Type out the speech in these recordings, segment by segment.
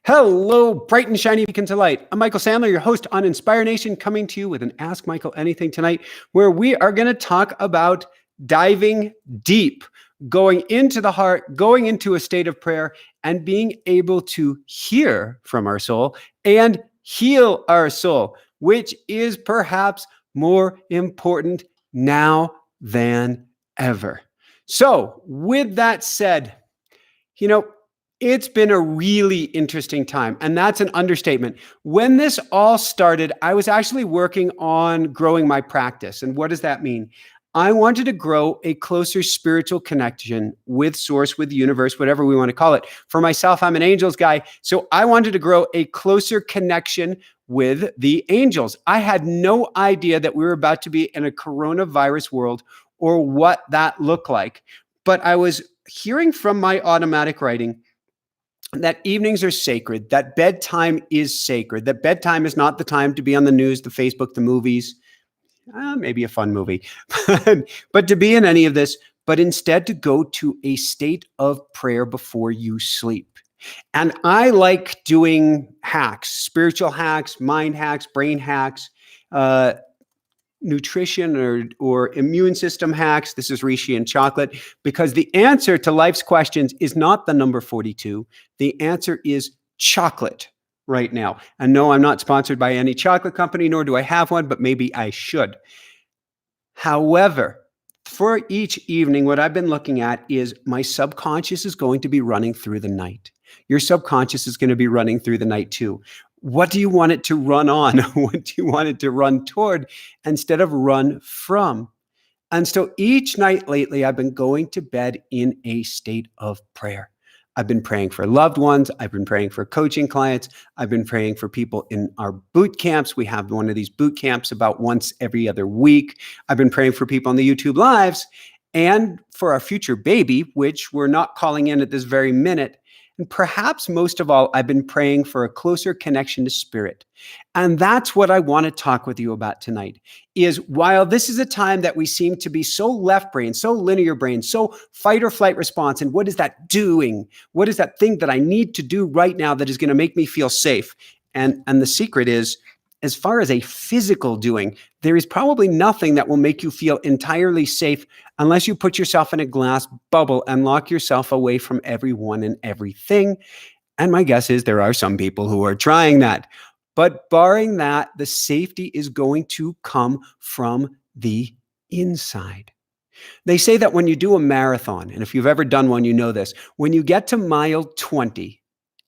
Hello, bright and shiny beacons of light. I'm Michael Sandler, your host on Inspire Nation, coming to you with an Ask Michael Anything tonight, where we are going to talk about diving deep, going into the heart, going into a state of prayer, and being able to hear from our soul and heal our soul, which is perhaps more important now than ever. So, with that said, it's been a really interesting time, and that's an understatement. When this all started, I was actually working on growing my practice. And what does that mean? I wanted to grow a closer spiritual connection with source, with the universe, whatever we want to call it. For myself, I'm an angels guy. So I wanted to grow a closer connection with the angels. I had no idea that we were about to be in a coronavirus world or what that looked like. But I was hearing from my automatic writing that evenings are sacred, that bedtime is sacred, that bedtime is not the time to be on the news, the Facebook, the movies, maybe a fun movie, but to be in any of this, but instead to go to a state of prayer before you sleep. And I like doing hacks, spiritual hacks, mind hacks, brain hacks, nutrition or immune system hacks. This is reishi and chocolate, because the answer to life's questions is not the number 42. The answer is chocolate right now. And no, I'm not sponsored by any chocolate company, nor do I have one, but maybe I should. However, for each evening, what I've been looking at is my subconscious is going to be running through the night. Your subconscious is going to be running through the night too. What do you want it to run on? What do you want it to run toward instead of run from? And so each night lately, I've been going to bed in a state of prayer. I've been praying for loved ones. I've been praying for coaching clients. I've been praying for people in our boot camps. We have one of these boot camps about once every other week. I've been praying for people on the YouTube lives and for our future baby, which we're not calling in at this very minute. And perhaps most of all, I've been praying for a closer connection to spirit. And that's what I want to talk with you about tonight, is while this is a time that we seem to be so left brain, so linear brain, so fight or flight response, and what is that doing? What is that thing that I need to do right now that is going to make me feel safe? And the secret is, as far as a physical doing, there is probably nothing that will make you feel entirely safe unless you put yourself in a glass bubble and lock yourself away from everyone and everything. And my guess is there are some people who are trying that. But barring that, the safety is going to come from the inside. They say that when you do a marathon, and if you've ever done one, you know this, when you get to mile 20,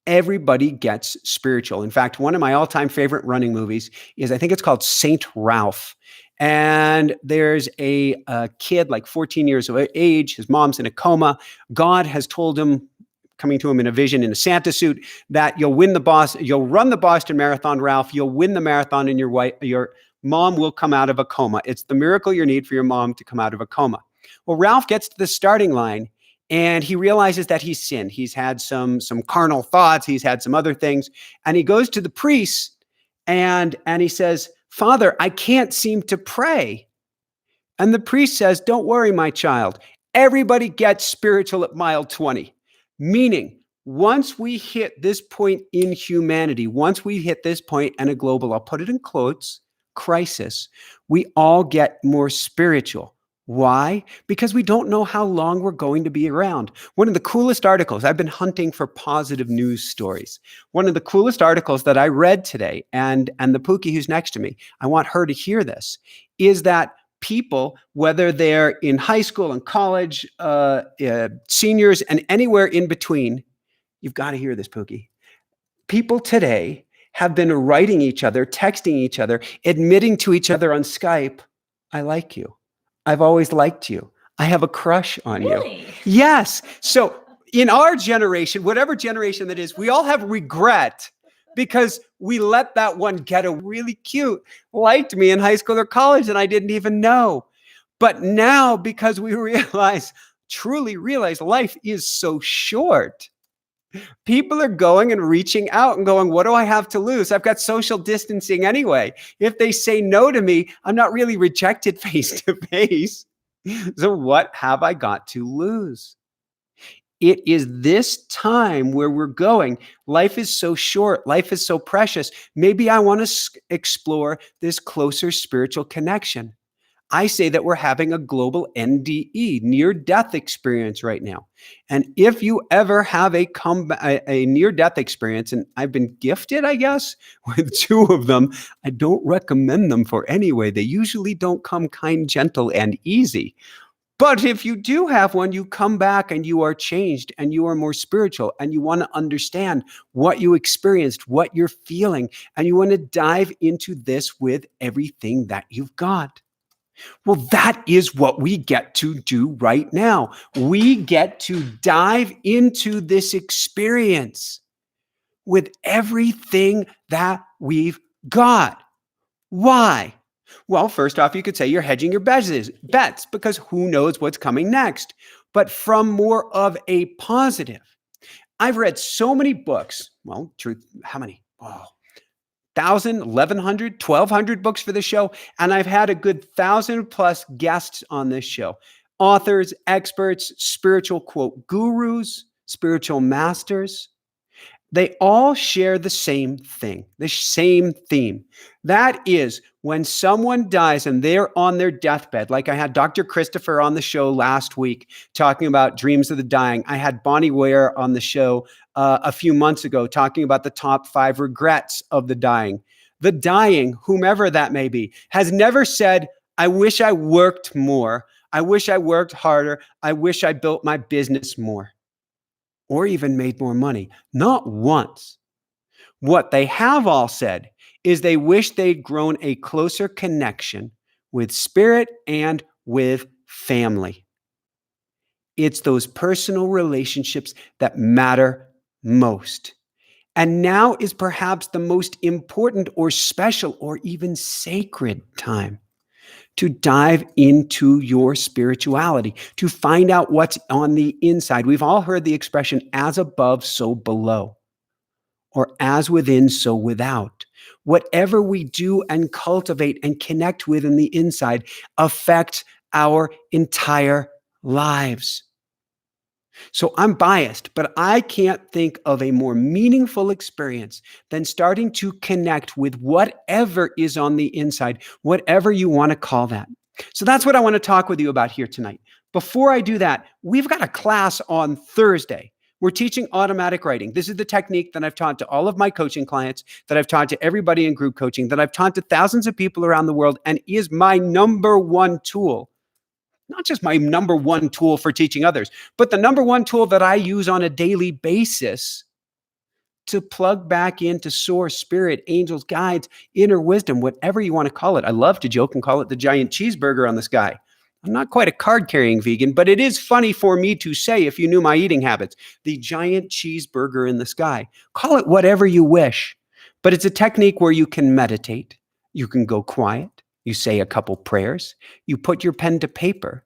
everybody gets spiritual. In fact, one of my all-time favorite running movies is, I think it's called Saint Ralph. And there's a kid like 14 years of age. His mom's in a coma. God has told him, coming to him in a vision in a Santa suit, that you'll run the Boston Marathon, Ralph. You'll win the marathon, and your mom will come out of a coma. It's the miracle you need for your mom to come out of a coma. Well, Ralph gets to the starting line, and he realizes that he's sinned. He's had some carnal thoughts. He's had some other things. And he goes to the priest and he says, "Father, I can't seem to pray." And the priest says, "Don't worry, my child. Everybody gets spiritual at mile 20. Meaning, once we hit this point in humanity, once we hit this point in a global, I'll put it in quotes, crisis, we all get more spiritual. Why? Because we don't know how long we're going to be around. One of the coolest articles, I've been hunting for positive news stories. One of the coolest articles that I read today, and the Pookie who's next to me, I want her to hear this, is that people, whether they're in high school and college, seniors, and anywhere in between, you've got to hear this, Pookie. People today have been writing each other, texting each other, admitting to each other on Skype, "I like you. I've always liked you. I have a crush on you." Yes. So in our generation, whatever generation that is, we all have regret because we let that one get a really cute, liked me in high school or college, and I didn't even know. But now, because we truly realize life is so short, people are going and reaching out and going, "What do I have to lose? I've got social distancing anyway. If they say no to me, I'm not really rejected face to face. So what have I got to lose?" It is this time where we're going. Life is so short. Life is so precious. Maybe I want to explore this closer spiritual connection. I say that we're having a global NDE, near-death experience right now. And if you ever have a near-death experience, and I've been gifted, I guess, with two of them, I don't recommend them for anyway. They usually don't come kind, gentle, and easy. But if you do have one, you come back and you are changed and you are more spiritual and you want to understand what you experienced, what you're feeling, and you want to dive into this with everything that you've got. Well, that is what we get to do right now. We get to dive into this experience with everything that we've got. Why? Well, first off, you could say you're hedging your bets because who knows what's coming next. But from more of a positive, I've read so many books. Well, truth, how many? Oh, 1,000, 1,100, 1,200 books for the show. And I've had a good 1,000 plus guests on this show. Authors, experts, spiritual quote gurus, spiritual masters. They all share the same thing, the same theme. That is when someone dies and they're on their deathbed, like I had Dr. Christopher on the show last week talking about dreams of the dying. I had Bonnie Ware on the show a few months ago talking about the top 5 regrets of the dying. The dying, whomever that may be, has never said, I wish I worked more. I wish I worked harder. I wish I built my business more. Or even made more money. Not once. What they have all said is they wish they'd grown a closer connection with spirit and with family. It's those personal relationships that matter most. And now is perhaps the most important or special or even sacred time to dive into your spirituality, to find out what's on the inside. We've all heard the expression, as above, so below, or as within, so without. Whatever we do and cultivate and connect with in the inside affects our entire lives. So I'm biased, but I can't think of a more meaningful experience than starting to connect with whatever is on the inside, whatever you want to call that. So that's what I want to talk with you about here tonight. Before I do that, we've got a class on Thursday. We're teaching automatic writing. This is the technique that I've taught to all of my coaching clients, that I've taught to everybody in group coaching, that I've taught to thousands of people around the world, and is my number one tool. Not just my number one tool for teaching others, but the number one tool that I use on a daily basis to plug back into source, spirit, angels, guides, inner wisdom, whatever you want to call it. I love to joke and call it the giant cheeseburger on the sky. I'm not quite a card-carrying vegan, but it is funny for me to say, if you knew my eating habits, the giant cheeseburger in the sky. Call it whatever you wish, but it's a technique where you can meditate, you can go quiet, you say a couple prayers, you put your pen to paper,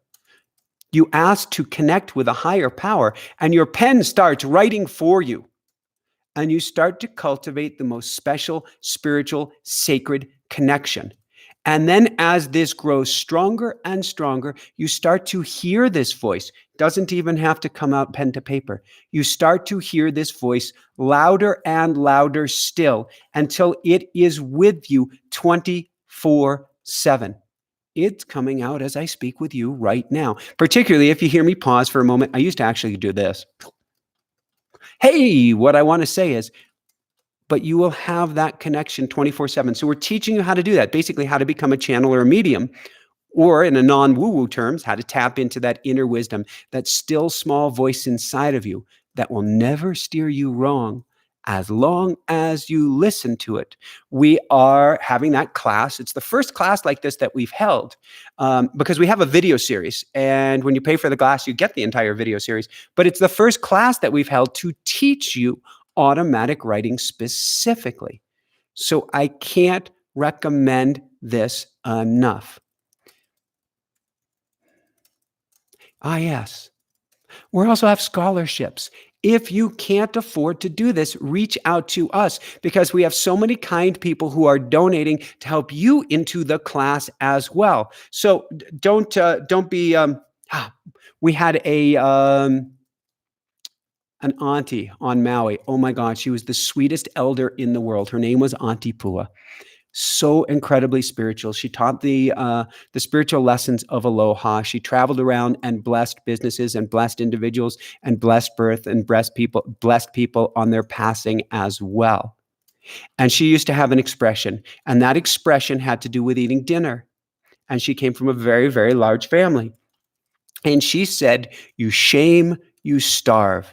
you ask to connect with a higher power, and your pen starts writing for you. And you start to cultivate the most special, spiritual, sacred connection. And then as this grows stronger and stronger, you start to hear this voice. Doesn't even have to come out pen to paper. You start to hear this voice louder and louder still until it is with you 24/7. It's coming out as I speak with you right now. Particularly if you hear me pause for a moment. I used to actually do this. Hey, what I want to say is, but you will have that connection 24/7. So we're teaching you how to do that, basically how to become a channel or a medium, or in a non-woo-woo terms, how to tap into that inner wisdom, that still small voice inside of you that will never steer you wrong as long as you listen to it. We are having that class. It's the first class like this that we've held because we have a video series. And when you pay for the class, you get the entire video series. But it's the first class that we've held to teach you automatic writing specifically. So I can't recommend this enough. Ah, yes. We also have scholarships. If you can't afford to do this, reach out to us because we have so many kind people who are donating to help you into the class as well. So don't be. We had an auntie on Maui. Oh my God, she was the sweetest elder in the world. Her name was Auntie Pua. So incredibly spiritual. She taught the spiritual lessons of aloha. She traveled around and blessed businesses and blessed individuals and blessed birth and blessed people on their passing as well. And she used to have an expression, and that expression had to do with eating dinner. And she came from a very, very large family. And she said, "You shame, you starve."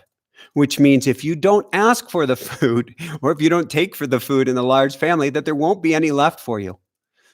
Which means if you don't ask for the food or if you don't take for the food in the large family, that there won't be any left for you.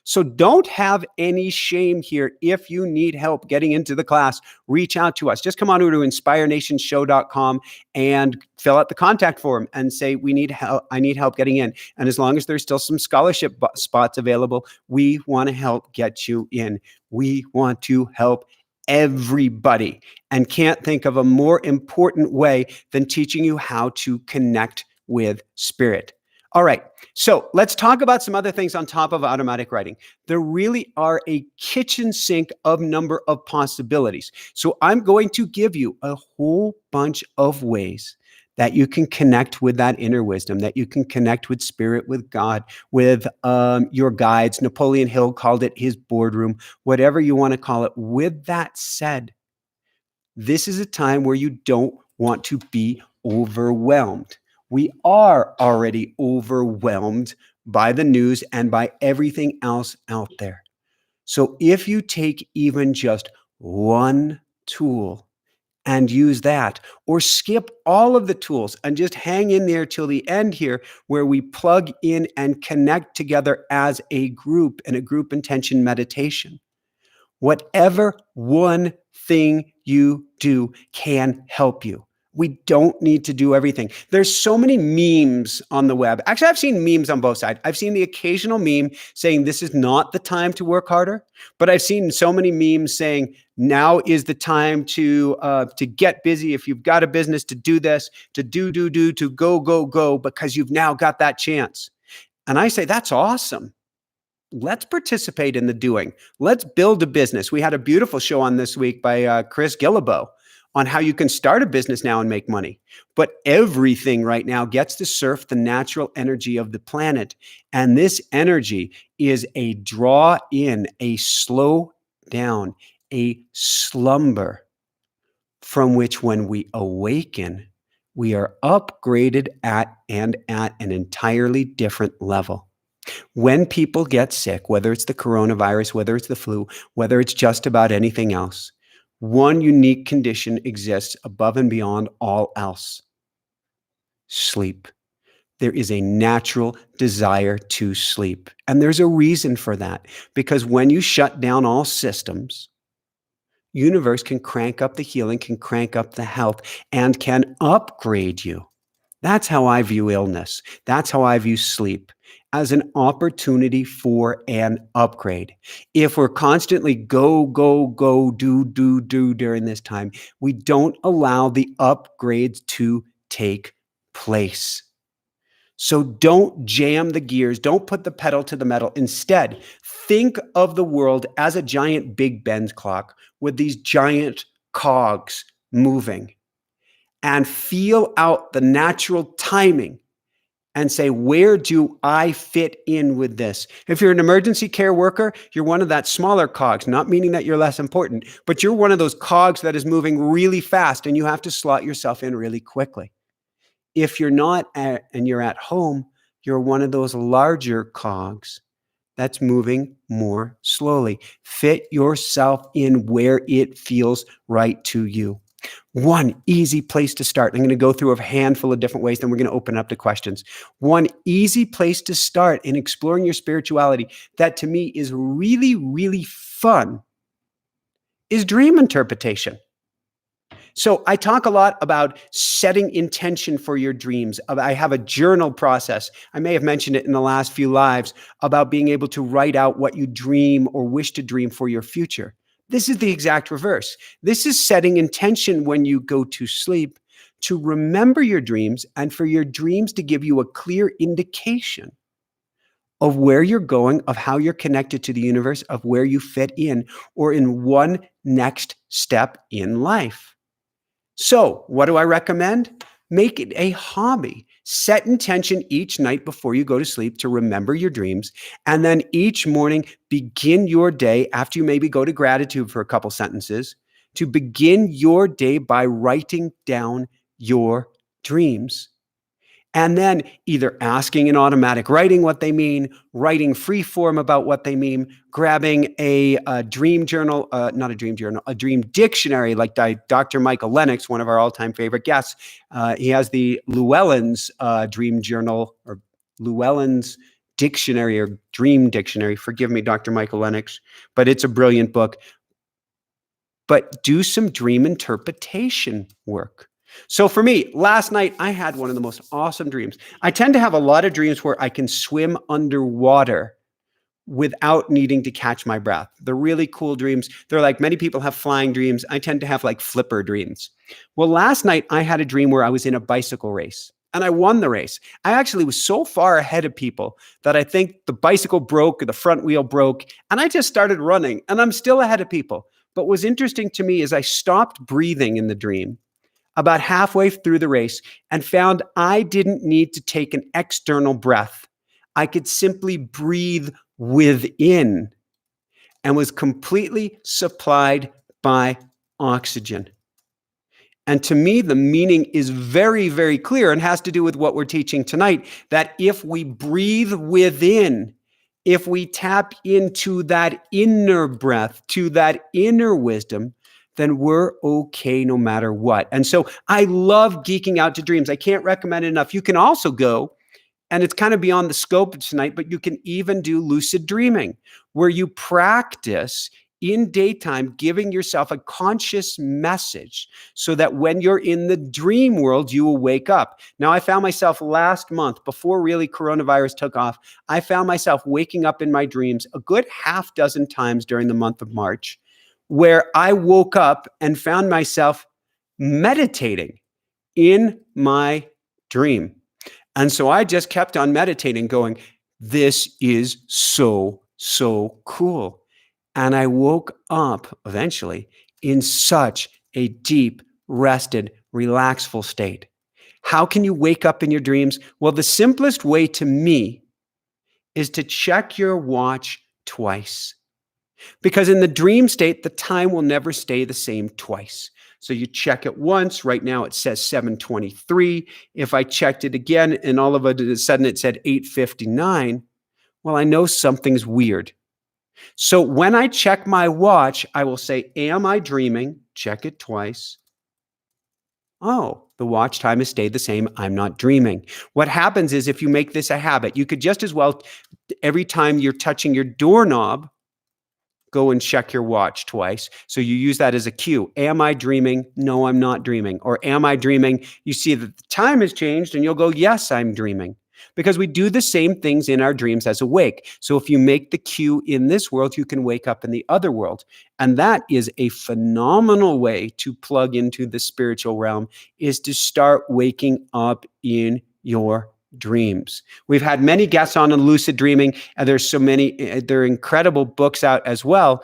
So don't have any shame here. If you need help getting into the class, reach out to us. Just come on over to inspirenationshow.com and fill out the contact form and say, we need help. I need help getting in. And as long as there's still some scholarship spots available, we want to help get you in. We want to help everybody and can't think of a more important way than teaching you how to connect with spirit. All right. So let's talk about some other things on top of automatic writing. There really are a kitchen sink of number of possibilities. So I'm going to give you a whole bunch of ways that you can connect with that inner wisdom, that you can connect with spirit, with God, with your guides. Napoleon Hill called it his boardroom, whatever you want to call it. With that said, this is a time where you don't want to be overwhelmed. We are already overwhelmed by the news and by everything else out there. So if you take even just one tool and use that, or skip all of the tools and just hang in there till the end here, where we plug in and connect together as a group in a group intention meditation. Whatever one thing you do can help you. We don't need to do everything. There's so many memes on the web. Actually, I've seen memes on both sides. I've seen the occasional meme saying this is not the time to work harder, but I've seen so many memes saying now is the time to get busy. If you've got a business, to do this, to to go, because you've now got that chance. And I say that's awesome. Let's participate in the doing. Let's build a business. We had a beautiful show on this week by Chris Gillibo on how you can start a business now and make money. But everything right now gets to surf the natural energy of the planet. And this energy is a draw in, a slow down, a slumber from which when we awaken, we are upgraded at an entirely different level. When people get sick, whether it's the coronavirus, whether it's the flu, whether it's just about anything else, one unique condition exists above and beyond all else: sleep. There is a natural desire to sleep. And there's a reason for that, because when you shut down all systems, universe can crank up the healing, can crank up the health, and can upgrade you. That's how I view illness. That's how I view sleep, as an opportunity for an upgrade. If we're constantly go, do during this time, we don't allow the upgrades to take place. So don't jam the gears. Don't put the pedal to the metal. Instead, think of the world as a giant Big Ben clock with these giant cogs moving, and feel out the natural timing and say, where do I fit in with this? If you're an emergency care worker, you're one of that smaller cogs, not meaning that you're less important, but you're one of those cogs that is moving really fast and you have to slot yourself in really quickly. If you're not and you're at home, you're one of those larger cogs that's moving more slowly. Fit yourself in where it feels right to you. One easy place to start. I'm going to go through a handful of different ways, then we're going to open up to questions. One easy place to start in exploring your spirituality that to me is really, really fun is dream interpretation. So I talk a lot about setting intention for your dreams. I have a journal process. I may have mentioned it in the last few lives about being able to write out what you dream or wish to dream for your future. This is the exact reverse. This is setting intention when you go to sleep to remember your dreams and for your dreams to give you a clear indication of where you're going, of how you're connected to the universe, of where you fit in, or in one next step in life. So what do I recommend? Make it a hobby. Set intention each night before you go to sleep to remember your dreams. And then each morning, begin your day after you maybe go to gratitude for a couple sentences, to begin your day by writing down your dreams. And then either asking in automatic writing what they mean, writing free form about what they mean, grabbing a dream journal, not a dream journal, a dream dictionary like Dr. Michael Lennox, one of our all-time favorite guests. He has the Llewellyn's dream journal, or Llewellyn's dictionary, or dream dictionary. Forgive me, Dr. Michael Lennox, but it's a brilliant book. But do some dream interpretation work. So for me, last night, I had one of the most awesome dreams. I tend to have a lot of dreams where I can swim underwater without needing to catch my breath. They're really cool dreams. They're like, many people have flying dreams. I tend to have like flipper dreams. Well, last night, I had a dream where I was in a bicycle race and I won the race. I actually was so far ahead of people that I think the bicycle broke or the front wheel broke, and I just started running, and I'm still ahead of people. But what was interesting to me is I stopped breathing in the dream about halfway through the race and found I didn't need to take an external breath. I could simply breathe within and was completely supplied by oxygen. And to me, the meaning is very, very clear and has to do with what we're teaching tonight, that if we breathe within, if we tap into that inner breath, to that inner wisdom, then we're okay no matter what. And so I love geeking out to dreams. I can't recommend it enough. You can also go, and it's kind of beyond the scope of tonight, but you can even do lucid dreaming, where you practice in daytime giving yourself a conscious message so that when you're in the dream world, you will wake up. Now, I found myself last month, before really coronavirus took off, I found myself waking up in my dreams a good half dozen times during the month of March, where I woke up and found myself meditating in my dream. And so I just kept on meditating, going, this is so, so cool. And I woke up eventually in such a deep, rested, relaxful state. How can you wake up in your dreams? Well, the simplest way to me is to check your watch twice. Because in the dream state, the time will never stay the same twice. So you check it once. Right now it says 7:23. If I checked it again and all of a sudden it said 8:59, well, I know something's weird. So when I check my watch, I will say, am I dreaming? Check it twice. Oh, the watch time has stayed the same. I'm not dreaming. What happens is, if you make this a habit, you could just as well, every time you're touching your doorknob, go and check your watch twice. So you use that as a cue. Am I dreaming? No, I'm not dreaming. Or am I dreaming? You see that the time has changed and you'll go, yes, I'm dreaming. Because we do the same things in our dreams as awake. So if you make the cue in this world, you can wake up in the other world. And that is a phenomenal way to plug into the spiritual realm, is to start waking up in your dreams. We've had many guests on lucid dreaming, and there's so many, there are incredible books out as well.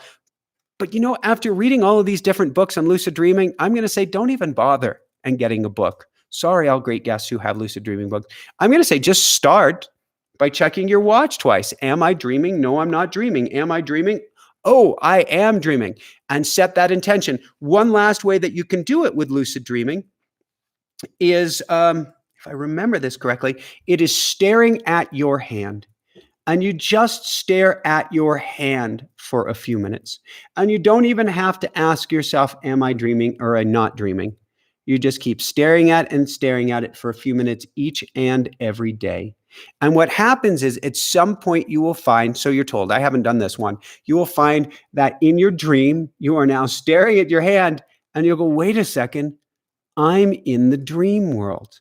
But after reading all of these different books on lucid dreaming, I'm going to say, don't even bother and getting a book. Sorry, all great guests who have lucid dreaming books. I'm going to say, just start by checking your watch twice. Am I dreaming? No, I'm not dreaming. Am I dreaming? Oh, I am dreaming. And set that intention. One last way that you can do it with lucid dreaming is, if I remember this correctly, it is staring at your hand. And you just stare at your hand for a few minutes. And you don't even have to ask yourself, am I dreaming or am I not dreaming? You just keep staring at it for a few minutes each and every day. And what happens is, at some point you will find, so you're told, I haven't done this one, you will find that in your dream, you are now staring at your hand and you'll go, wait a second, I'm in the dream world.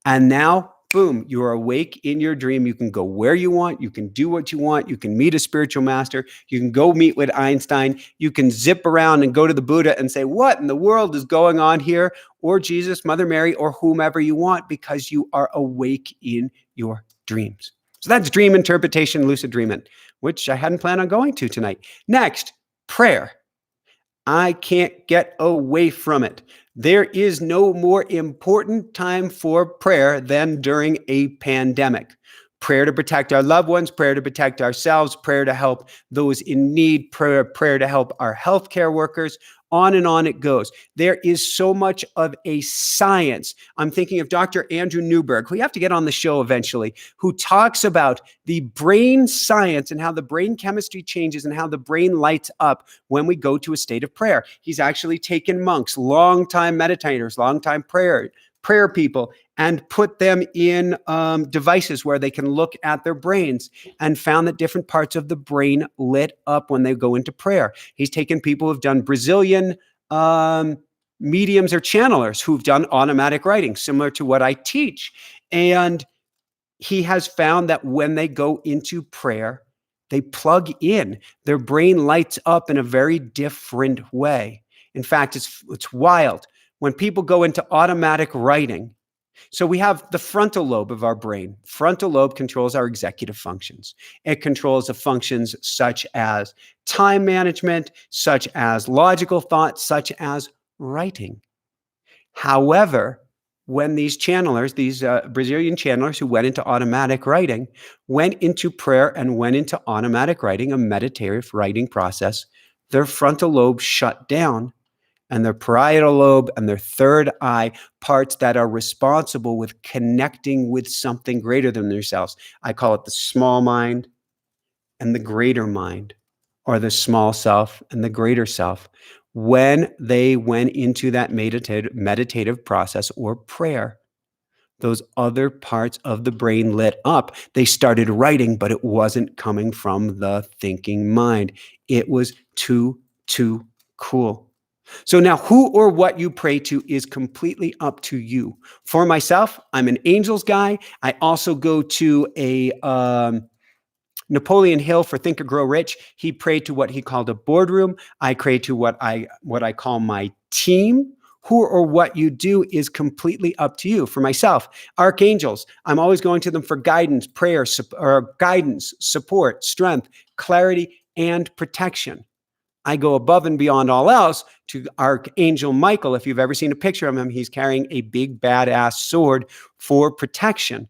And now, boom, you are awake in your dream. You can go where you want. You can do what you want. You can meet a spiritual master. You can go meet with Einstein. You can zip around and go to the Buddha and say, what in the world is going on here? Or Jesus, Mother Mary, or whomever you want, because you are awake in your dreams. So that's dream interpretation, lucid dreaming, which I hadn't planned on going to tonight. Next, prayer. I can't get away from it. There is no more important time for prayer than during a pandemic. Prayer to protect our loved ones, prayer to protect ourselves, prayer to help those in need, prayer to help our healthcare workers. On and on it goes. There is so much of a science. I'm thinking of Dr. Andrew Newberg, who we have to get on the show eventually, who talks about the brain science and how the brain chemistry changes and how the brain lights up when we go to a state of prayer. He's actually taken monks, long-time meditators, long-time prayer people, and put them in devices where they can look at their brains, and found that different parts of the brain lit up when they go into prayer. He's taken people who've done Brazilian mediums or channelers who've done automatic writing, similar to what I teach. And he has found that when they go into prayer, they plug in, their brain lights up in a very different way. In fact, it's wild. When people go into automatic writing, so we have the frontal lobe of our brain. Frontal lobe controls our executive functions. It controls the functions such as time management, such as logical thought, such as writing. However, when these channelers, these Brazilian channelers who went into automatic writing, went into prayer and went into automatic writing, a meditative writing process, their frontal lobe shut down, and their parietal lobe and their third eye, parts that are responsible with connecting with something greater than themselves. I call it the small mind and the greater mind, or the small self and the greater self. When they went into that meditative process or prayer, those other parts of the brain lit up. They started writing, but it wasn't coming from the thinking mind. It was too cool. So now, who or what you pray to is completely up to you. For myself, I'm an angels guy. I also go to a Napoleon Hill for Think or Grow Rich. He prayed to what he called a boardroom. I pray to what I call my team. Who or what you do is completely up to you. For myself, archangels, I'm always going to them for guidance, prayer, guidance, support, strength, clarity, and protection. I go above and beyond all else to Archangel Michael. If you've ever seen a picture of him, he's carrying a big badass sword for protection.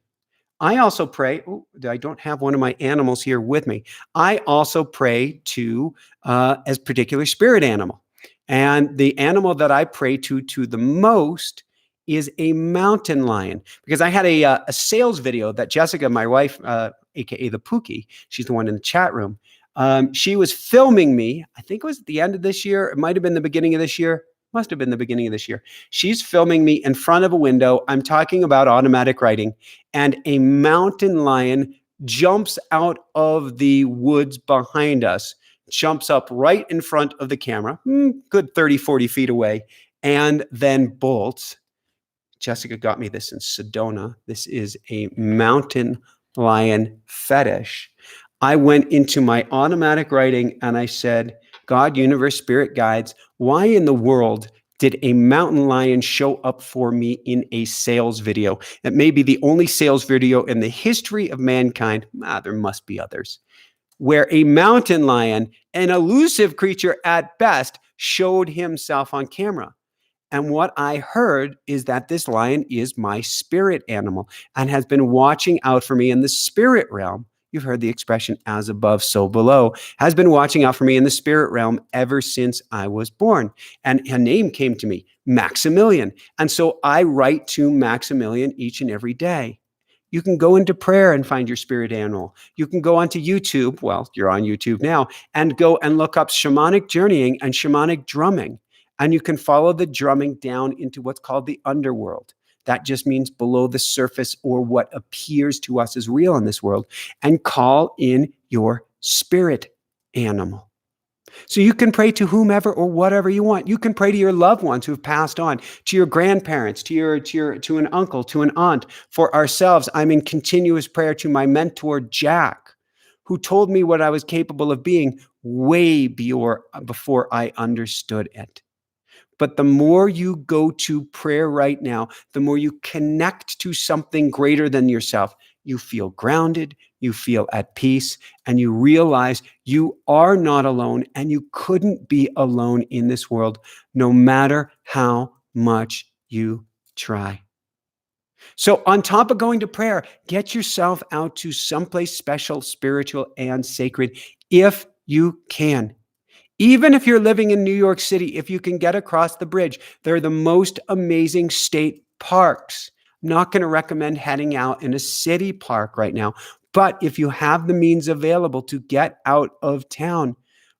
I also pray, I don't have one of my animals here with me. I also pray to as particular spirit animal. And the animal that I pray to the most is a mountain lion, because I had a sales video that Jessica, my wife, aka the Pookie, she's the one in the chat room. She was filming me. I think it was at the end of this year. It might have been the beginning of this year. Must have been the beginning of this year. She's filming me in front of a window. I'm talking about automatic writing, and a mountain lion jumps out of the woods behind us, jumps up right in front of the camera, good 30, 40 feet away, and then bolts. Jessica got me this in Sedona. This is a mountain lion fetish. I went into my automatic writing and I said, God, universe, spirit guides, why in the world did a mountain lion show up for me in a sales video? It may be the only sales video in the history of mankind. There must be others, where a mountain lion, an elusive creature at best, showed himself on camera. And what I heard is that this lion is my spirit animal and has been watching out for me in the spirit realm. You've heard the expression as above, so below, has been watching out for me in the spirit realm ever since I was born. And her name came to me, Maximilian. And so I write to Maximilian each and every day. You can go into prayer and find your spirit animal. You can go onto YouTube, well, you're on YouTube now, and go and look up shamanic journeying and shamanic drumming. And you can follow the drumming down into what's called the underworld. That just means below the surface, or what appears to us as real in this world, and call in your spirit animal. So you can pray to whomever or whatever you want. You can pray to your loved ones who've passed on, to your grandparents, to an uncle, to an aunt. For ourselves, I'm in continuous prayer to my mentor, Jack, who told me what I was capable of being way before I understood it. But the more you go to prayer right now, the more you connect to something greater than yourself. You feel grounded, you feel at peace, and you realize you are not alone and you couldn't be alone in this world, no matter how much you try. So, on top of going to prayer, get yourself out to someplace special, spiritual, and sacred if you can. Even if you're living in New York City, if you can get across the bridge, they're the most amazing state parks. I'm not going to recommend heading out in a city park right now, but if you have the means available to get out of town,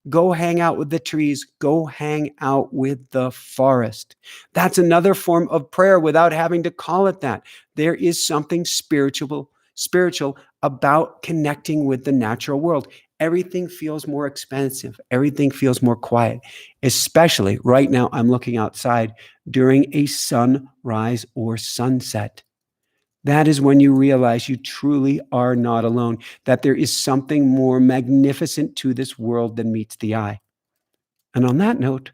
go hang out with the trees, go hang out with the forest. That's another form of prayer without having to call it that. There is something spiritual about connecting with the natural world. Everything feels more expansive. Everything feels more quiet, especially right now. I'm looking outside during a sunrise or sunset. That is when you realize you truly are not alone, that there is something more magnificent to this world than meets the eye. And on that note,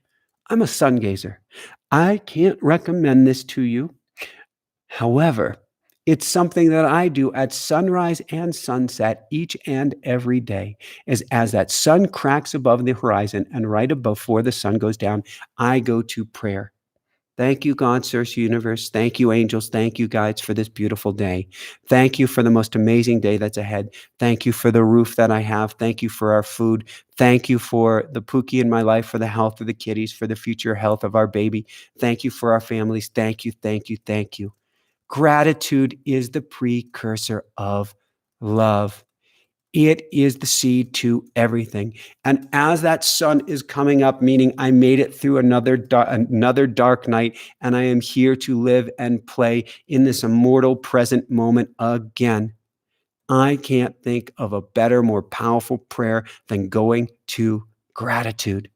I'm a sun gazer. I can't recommend this to you. However, it's something that I do at sunrise and sunset each and every day. Is as that sun cracks above the horizon and right before the sun goes down, I go to prayer. Thank you, God, Source Universe. Thank you, angels. Thank you, guides, for this beautiful day. Thank you for the most amazing day that's ahead. Thank you for the roof that I have. Thank you for our food. Thank you for the Pookie in my life, for the health of the kitties, for the future health of our baby. Thank you for our families. Thank you, thank you, thank you. Gratitude is the precursor of love. It is the seed to everything. And as that sun is coming up, meaning I made it through another dark night, and I am here to live and play in this immortal present moment again, I can't think of a better, more powerful prayer than going to gratitude.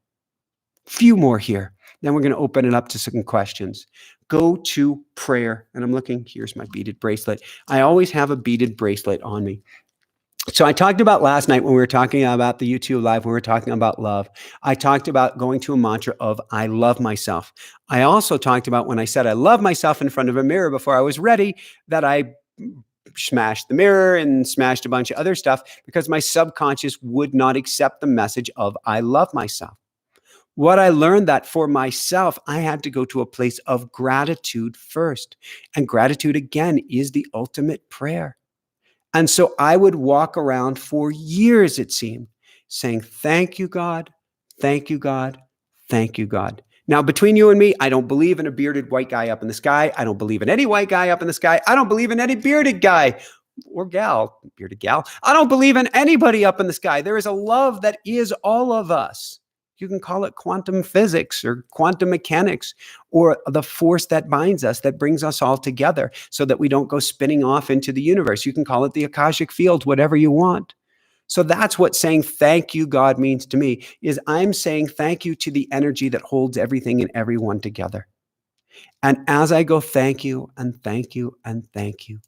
Few more here. Then we're going to open it up to some questions. Go to prayer. And I'm looking, here's my beaded bracelet. I always have a beaded bracelet on me. So I talked about last night when we were talking about the YouTube Live, when we were talking about love. I talked about going to a mantra of I love myself. I also talked about when I said I love myself in front of a mirror before I was ready, that I smashed the mirror and smashed a bunch of other stuff because my subconscious would not accept the message of I love myself. What I learned that for myself, I had to go to a place of gratitude first. And gratitude, again, is the ultimate prayer. And so I would walk around for years, it seemed, saying, thank you, God. Thank you, God. Thank you, God. Now, between you and me, I don't believe in a bearded white guy up in the sky. I don't believe in any white guy up in the sky. I don't believe in any bearded guy or gal, bearded gal. I don't believe in anybody up in the sky. There is a love that is all of us. You can call it quantum physics or quantum mechanics or the force that binds us, that brings us all together so that we don't go spinning off into the universe. You can call it the Akashic field, whatever you want. So that's what saying thank you, God, means to me, is I'm saying thank you to the energy that holds everything and everyone together. And as I go thank you and thank you and thank you,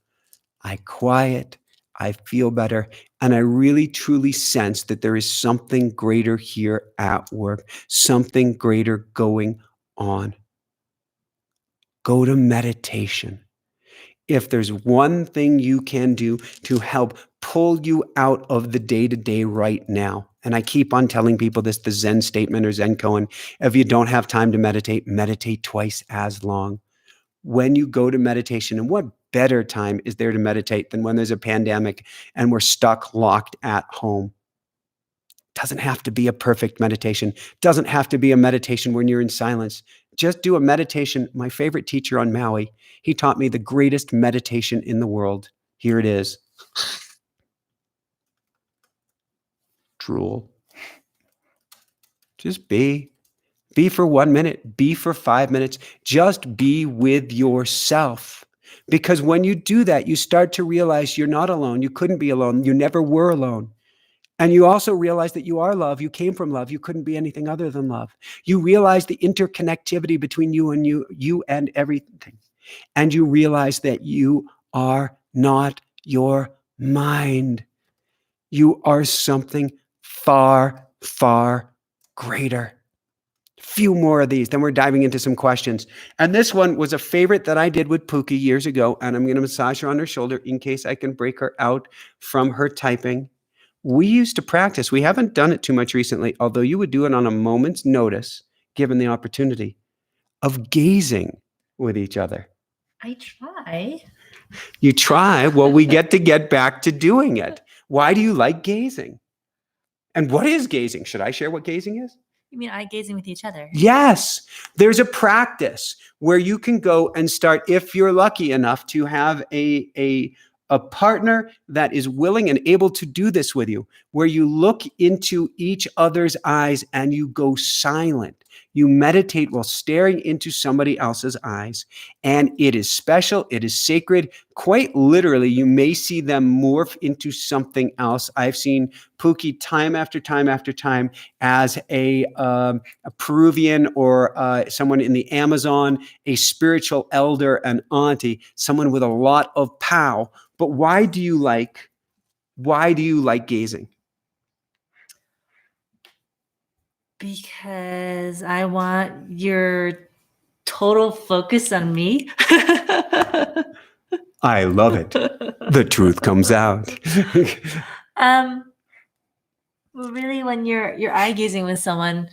I quiet, I feel better, and I really truly sense that there is something greater here at work, something greater going on. Go to meditation. If there's one thing you can do to help pull you out of the day-to-day right now, and I keep on telling people this, the Zen statement or Zen koan, if you don't have time to meditate, meditate twice as long. When you go to meditation, and what better time is there to meditate than when there's a pandemic and we're stuck locked at home? Doesn't have to be a perfect meditation. Doesn't have to be a meditation when you're in silence. Just do a meditation. My favorite teacher on Maui, he taught me the greatest meditation in the world. Here it is. Drool. Just be. Be for 1 minute. Be for 5 minutes. Just be with yourself. Because when you do that, you start to realize you're not alone. You couldn't be alone. You never were alone. And you also realize that you are love. You came from love. You couldn't be anything other than love. You realize the interconnectivity between you and everything. And you realize that you are not your mind. You are something far, far greater. Few more of these. Then we're diving into some questions. And this one was a favorite that I did with Pookie years ago. And I'm going to massage her on her shoulder in case I can break her out from her typing. We used to practice. We haven't done it too much recently, although you would do it on a moment's notice, given the opportunity of gazing with each other. I try. You try. Well, we get back to doing it. Why do you like gazing? And what is gazing? Should I share what gazing is? You mean eye gazing with each other? Yes. There's a practice where you can go and start, if you're lucky enough to have a partner that is willing and able to do this with you, where you look into each other's eyes and you go silent. You meditate while staring into somebody else's eyes, and it is special. It is sacred. Quite literally, you may see them morph into something else. I've seen Pookie time after time after time as a Peruvian or someone in the Amazon, a spiritual elder, an auntie, someone with a lot of pow. But why do you like gazing? Because I want your total focus on me. I love it. The truth comes out. Really, when you're eye gazing with someone,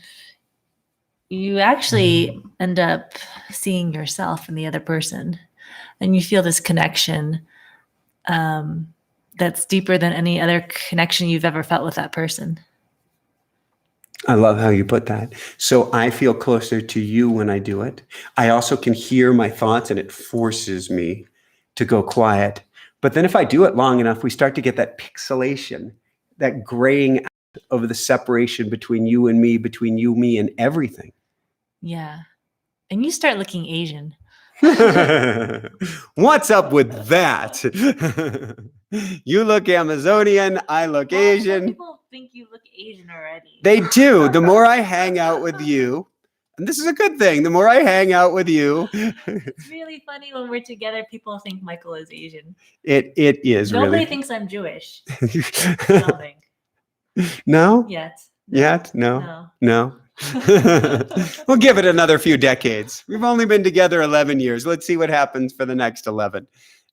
you actually end up seeing yourself in the other person, and you feel this connection that's deeper than any other connection you've ever felt with that person. I love how you put that. So I feel closer to you when I do it. I also can hear my thoughts, and it forces me to go quiet. But then if I do it long enough, we start to get that pixelation, that graying out of the separation between you and me, between you, me, and everything. Yeah. And you start looking Asian. What's up with that? You look Amazonian, I look Asian. People think you look Asian already. They do. The more I hang out with you, and this is a good thing, the more I hang out with you. It's really funny when we're together, people think Michael is Asian. It is Nobody really. thinks I'm Jewish. Nothing. No? Yet. Yet? No. We'll give it another few decades. We've only been together 11 years. Let's see what happens for the next 11.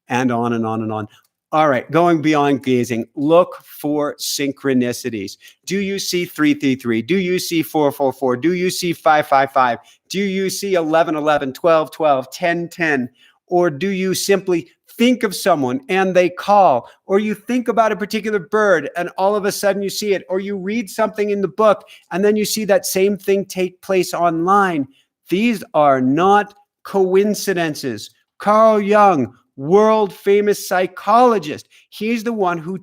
And on and on and on. All right, going beyond gazing, look for synchronicities. Do you see 333? Do you see 444? Do you see 555? Do you see 1111, 1212, 1010? Or do you simply think of someone and they call? Or you think about a particular bird and all of a sudden you see it? Or you read something in the book and then you see that same thing take place online? These are not coincidences. Carl Jung, world famous psychologist. He's the one who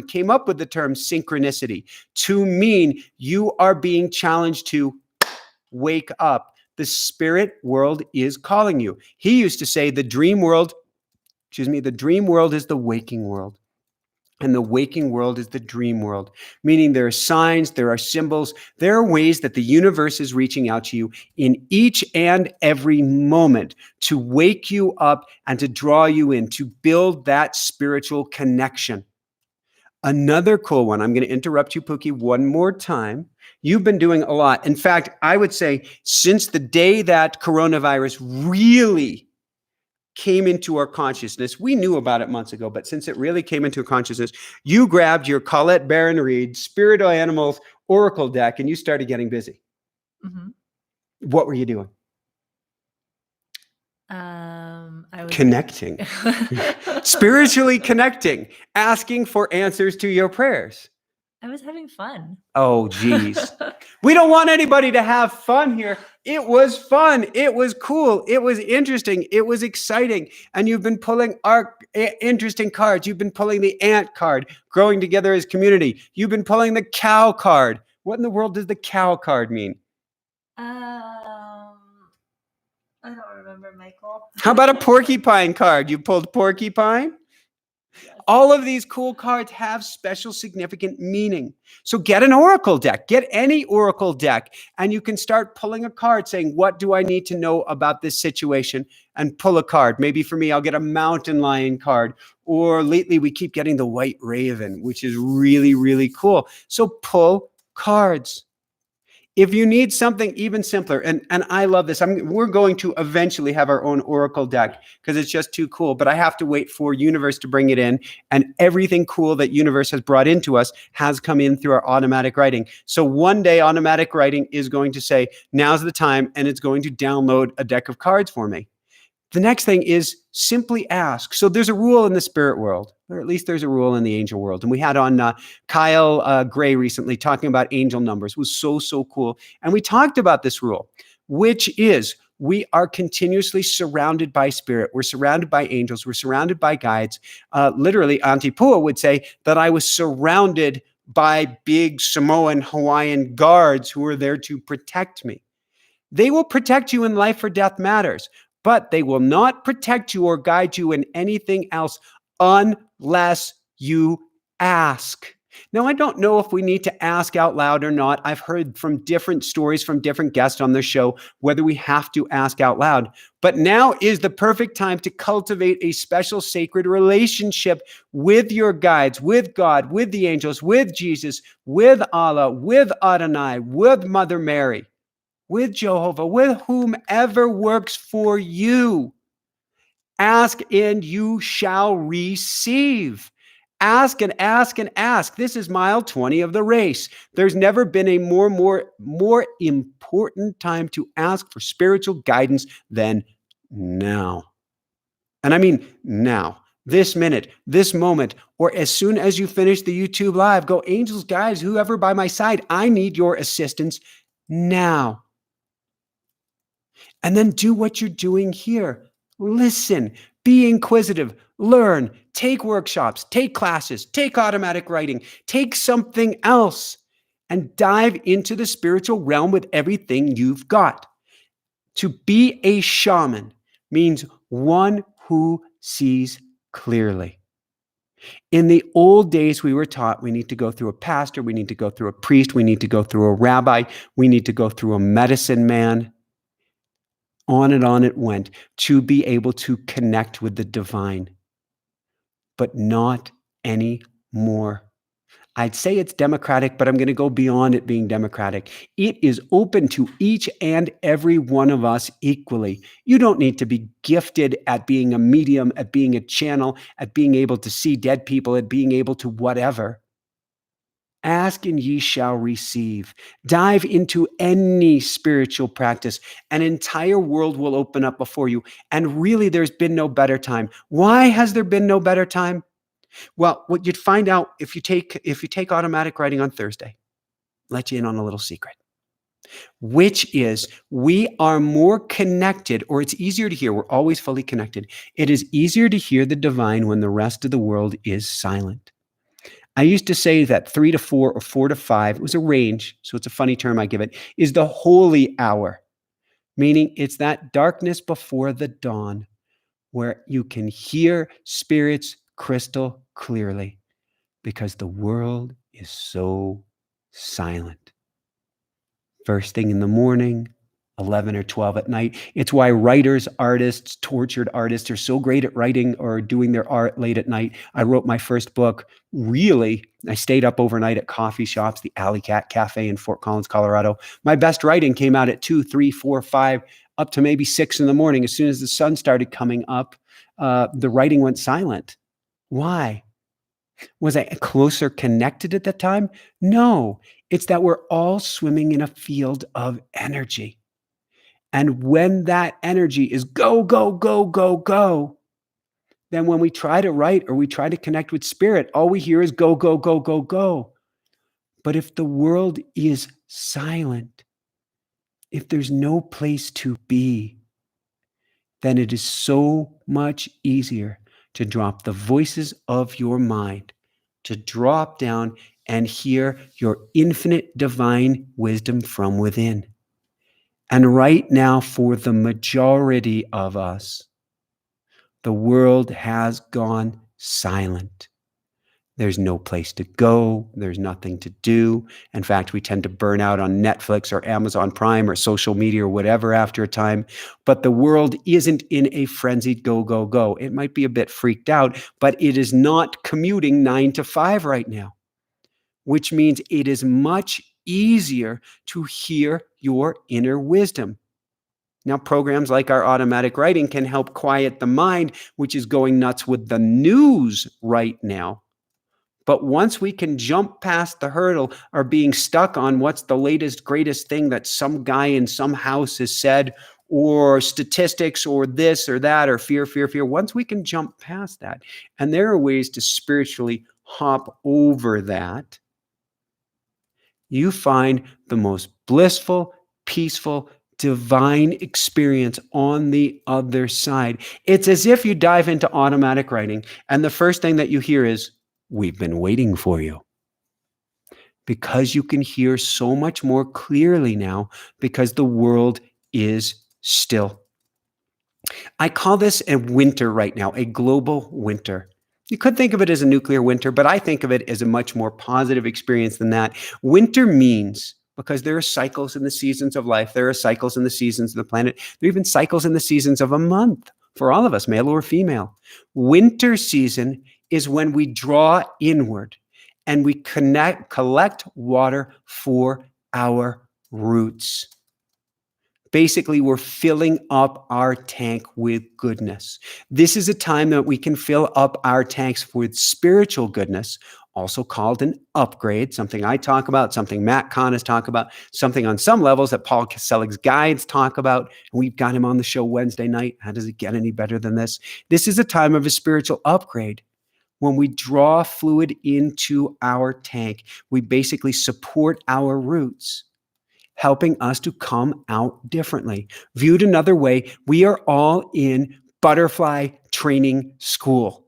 came up with the term synchronicity to mean you are being challenged to wake up. The spirit world is calling you. He used to say the dream world is the waking world. And the waking world is the dream world, meaning there are signs, there are symbols, there are ways that the universe is reaching out to you in each and every moment to wake you up and to draw you in, to build that spiritual connection. Another cool one, I'm going to interrupt you, Pookie, one more time. You've been doing a lot. In fact, I would say since the day that coronavirus really came into our consciousness, we knew about it months ago, but since it really came into consciousness, you grabbed your Colette Baron Reid Spirit Animals Oracle deck and you started getting busy. Mm-hmm. What were you doing? I was connecting, spiritually connecting, asking for answers to your prayers. I was having fun. Oh, geez. We don't want anybody to have fun here. It was fun. It was cool. It was interesting. It was exciting. And you've been pulling our interesting cards. You've been pulling the ant card, growing together as community. You've been pulling the cow card. What in the world does the cow card mean? I don't remember, Michael. How about a porcupine card? You pulled porcupine? Yes. All of these cool cards have special significant meaning. So get an oracle deck, get any oracle deck, and you can start pulling a card saying, what do I need to know about this situation? And pull a card. Maybe for me, I'll get a mountain lion card. Or lately we keep getting the white raven, which is really, really cool. So pull cards. If you need something even simpler, and I love this, we're going to eventually have our own Oracle deck because it's just too cool, but I have to wait for Universe to bring it in, and everything cool that Universe has brought into us has come in through our automatic writing. So one day automatic writing is going to say, now's the time, and it's going to download a deck of cards for me. The next thing is simply ask. So there's a rule in the spirit world, or at least there's a rule in the angel world. And we had on Kyle Gray recently talking about angel numbers. It was so cool. And we talked about this rule, which is we are continuously surrounded by spirit. We're surrounded by angels. We're surrounded by guides. Literally, Auntie Pua would say that I was surrounded by big Samoan Hawaiian guards who were there to protect me. They will protect you in life or death matters, but they will not protect you or guide you in anything else unless you ask. Now, I don't know if we need to ask out loud or not. I've heard from different stories from different guests on the show whether we have to ask out loud. But now is the perfect time to cultivate a special sacred relationship with your guides, with God, with the angels, with Jesus, with Allah, with Adonai, with Mother Mary, with Jehovah, with whomever works for you. Ask and you shall receive. Ask and ask and ask. This is mile 20 of the race. There's never been a more important time to ask for spiritual guidance than now. And I mean now, this minute, this moment, or as soon as you finish the YouTube live, go, angels, guides, whoever by my side, I need your assistance now. And then do what you're doing here. Listen, be inquisitive, learn, take workshops, take classes, take automatic writing, take something else, and dive into the spiritual realm with everything you've got. To be a shaman means one who sees clearly. In the old days, we were taught we need to go through a pastor, we need to go through a priest, we need to go through a rabbi, we need to go through a medicine man. On and on it went to be able to connect with the divine, but not anymore. I'd say it's democratic, but I'm going to go beyond it being democratic. It is open to each and every one of us equally. You don't need to be gifted at being a medium, at being a channel, at being able to see dead people, at being able to whatever. Ask and ye shall receive. Dive into any spiritual practice. An entire world will open up before you. And really, there's been no better time. Why has there been no better time? Well, what you'd find out if you take automatic writing on Thursday, let you in on a little secret, which is we are more connected, or it's easier to hear. We're always fully connected. It is easier to hear the divine when the rest of the world is silent. I used to say that 3 to 4 or 4 to 5, it was a range, so it's a funny term I give it, is the holy hour, meaning it's that darkness before the dawn where you can hear spirits crystal clearly because the world is so silent. First thing in the morning, 11 or 12 at night. It's why writers, artists, tortured artists are so great at writing or doing their art late at night. I wrote my first book, really, I stayed up overnight at coffee shops, the Alley Cat Cafe in Fort Collins, Colorado. My best writing came out at 2, 3, 4, 5, up to maybe 6 in the morning. As soon as the sun started coming up, the writing went silent. Why? Was I closer connected at that time? No, it's that we're all swimming in a field of energy. And when that energy is go, go, go, go, go, then when we try to write or we try to connect with spirit, all we hear is go, go, go, go, go. But if the world is silent, if there's no place to be, then it is so much easier to drop the voices of your mind, to drop down and hear your infinite divine wisdom from within. And right now, for the majority of us, the world has gone silent. There's no place to go. There's nothing to do. In fact, we tend to burn out on Netflix or Amazon Prime or social media or whatever after a time. But the world isn't in a frenzied go, go, go. It might be a bit freaked out, but it is not commuting 9 to 5 right now, which means it is much easier to hear your inner wisdom. Now, programs like our automatic writing can help quiet the mind, which is going nuts with the news right now. But once we can jump past the hurdle or being stuck on what's the latest, greatest thing that some guy in some house has said, or statistics, or this or that, or fear, once we can jump past that, and there are ways to spiritually hop over that, you find the most blissful, peaceful, divine experience on the other side. It's as if you dive into automatic writing, and the first thing that you hear is, "We've been waiting for you." Because you can hear so much more clearly now, because the world is still. I call this a winter right now, a global winter. You could think of it as a nuclear winter, but I think of it as a much more positive experience than that. Winter means, because there are cycles in the seasons of life, there are cycles in the seasons of the planet, there are even cycles in the seasons of a month for all of us, male or female. Winter season is when we draw inward and we collect water for our roots. Basically, we're filling up our tank with goodness. This is a time that we can fill up our tanks with spiritual goodness, also called an upgrade, something I talk about, something Matt Kahn has talked about, something on some levels that Paul Keselig's guides talk about. We've got him on the show Wednesday night. How does it get any better than this? This is a time of a spiritual upgrade. When we draw fluid into our tank, we basically support our roots, helping us to come out differently. Viewed another way, we are all in butterfly training school.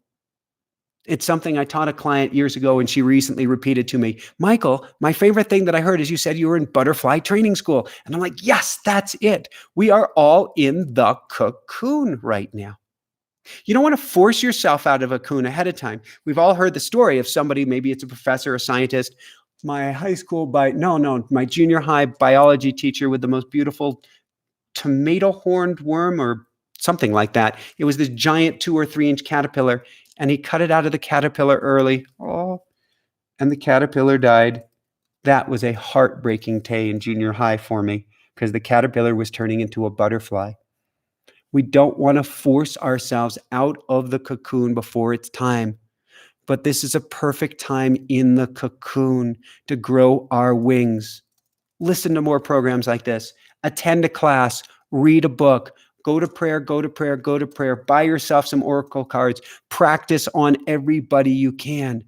It's something I taught a client years ago, and she recently repeated to me, "Michael, my favorite thing that I heard is you said you were in butterfly training school." And I'm like, yes, that's it. We are all in the cocoon right now. You don't want to force yourself out of a cocoon ahead of time. We've all heard the story of somebody, maybe it's a professor or scientist. My junior high biology teacher with the most beautiful tomato horned worm or something like that. It was this giant 2 or 3 inch caterpillar, and he cut it out of the caterpillar early. Oh, and the caterpillar died. That was a heartbreaking day in junior high for me, because the caterpillar was turning into a butterfly. We don't want to force ourselves out of the cocoon before it's time. But this is a perfect time in the cocoon to grow our wings. Listen to more programs like this. Attend a class, read a book, go to prayer, buy yourself some oracle cards, practice on everybody you can.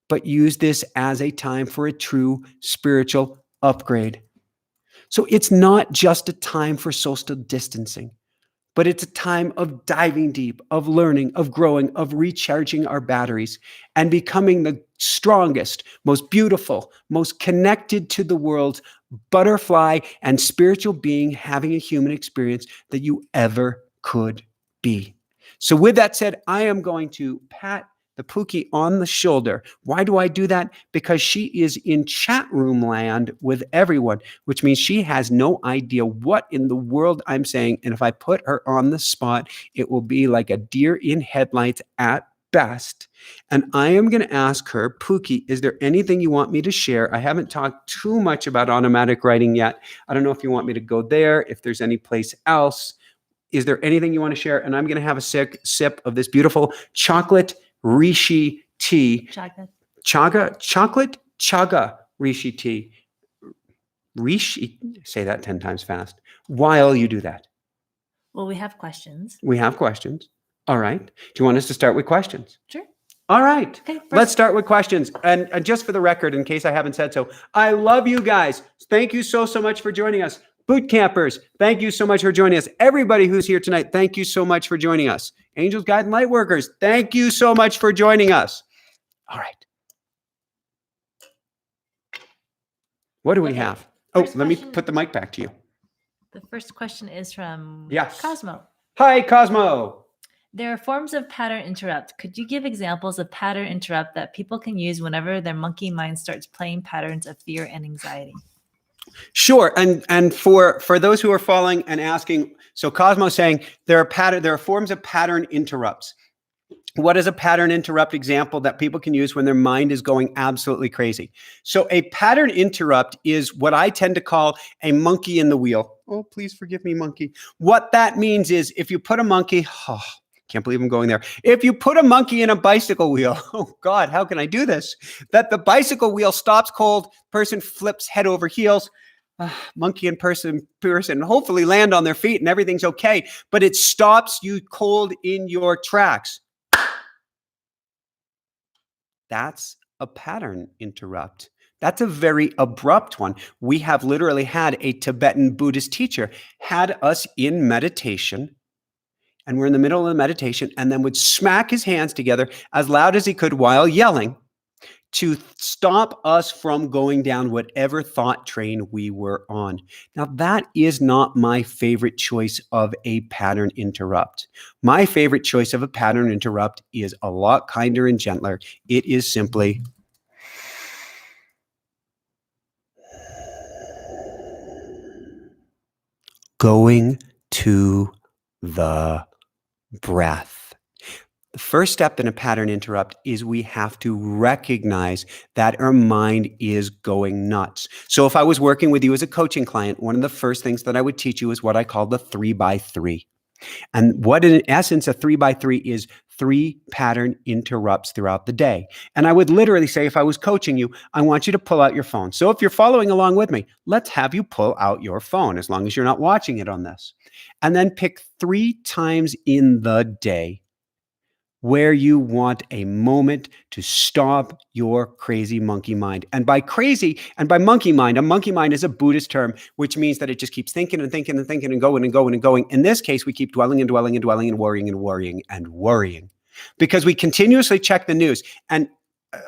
But use this as a time for a true spiritual upgrade. So it's not just a time for social distancing, but it's a time of diving deep, of learning, of growing, of recharging our batteries and becoming the strongest, most beautiful, most connected to the world butterfly and spiritual being having a human experience that you ever could be. So with that said, I am going to pat the Pookie on the shoulder. Why do I do that? Because she is in chat room land with everyone, which means she has no idea what in the world I'm saying. And if I put her on the spot, it will be like a deer in headlights at best. And I am going to ask her, Pookie, is there anything you want me to share? I haven't talked too much about automatic writing yet. I don't know if you want me to go there, if there's any place else. Is there anything you want to share? And I'm going to have a sip of this beautiful chocolate Rishi tea. Chocolate chaga Rishi tea. Rishi, say that 10 times fast. While you do that. Well, we have questions. We have questions. All right. Do you want us to start with questions? Sure. All right. Okay, let's start with questions. And just for the record, in case I haven't said so, I love you guys. Thank you so much for joining us. Boot campers, thank you so much for joining us. Everybody who's here tonight, thank you so much for joining us. Angels, Guide, and Light Workers, thank you so much for joining us. All right. What do we have? Let me put the mic back to you. The first question is from Yes. Cosmo. Hi, Cosmo. There are forms of pattern interrupt. Could you give examples of pattern interrupt that people can use whenever their monkey mind starts playing patterns of fear and anxiety? Sure. And for those who are following and asking, so Cosmo saying there are forms of pattern interrupts. What is a pattern interrupt example that people can use when their mind is going absolutely crazy? So a pattern interrupt is what I tend to call a monkey in the wheel. Oh, please forgive me, monkey. What that means is if you put a monkey, oh, can't believe I'm going there. If you put a monkey in a bicycle wheel, oh God, how can I do this? That the bicycle wheel stops cold, person flips head over heels, monkey and person hopefully land on their feet and everything's okay, but it stops you cold in your tracks. That's a pattern interrupt. That's a very abrupt one. We have literally had a Tibetan Buddhist teacher had us in meditation, and we're in the middle of the meditation, and then would smack his hands together as loud as he could while yelling to stop us from going down whatever thought train we were on. Now, that is not my favorite choice of a pattern interrupt. My favorite choice of a pattern interrupt is a lot kinder and gentler. It is simply going to the breath. The first step in a pattern interrupt is we have to recognize that our mind is going nuts. So if I was working with you as a coaching client, one of the first things that I would teach you is what I call the 3x3. And what in essence a 3x3 is 3 pattern interrupts throughout the day. And I would literally say, if I was coaching you, I want you to pull out your phone. So if you're following along with me, let's have you pull out your phone as long as you're not watching it on this. And then pick 3 times in the day where you want a moment to stop your crazy monkey mind. And by crazy and by monkey mind, a monkey mind is a Buddhist term, which means that it just keeps thinking and thinking and thinking and going and going and going. In this case, we keep dwelling and dwelling and dwelling and worrying and worrying and worrying because we continuously check the news. And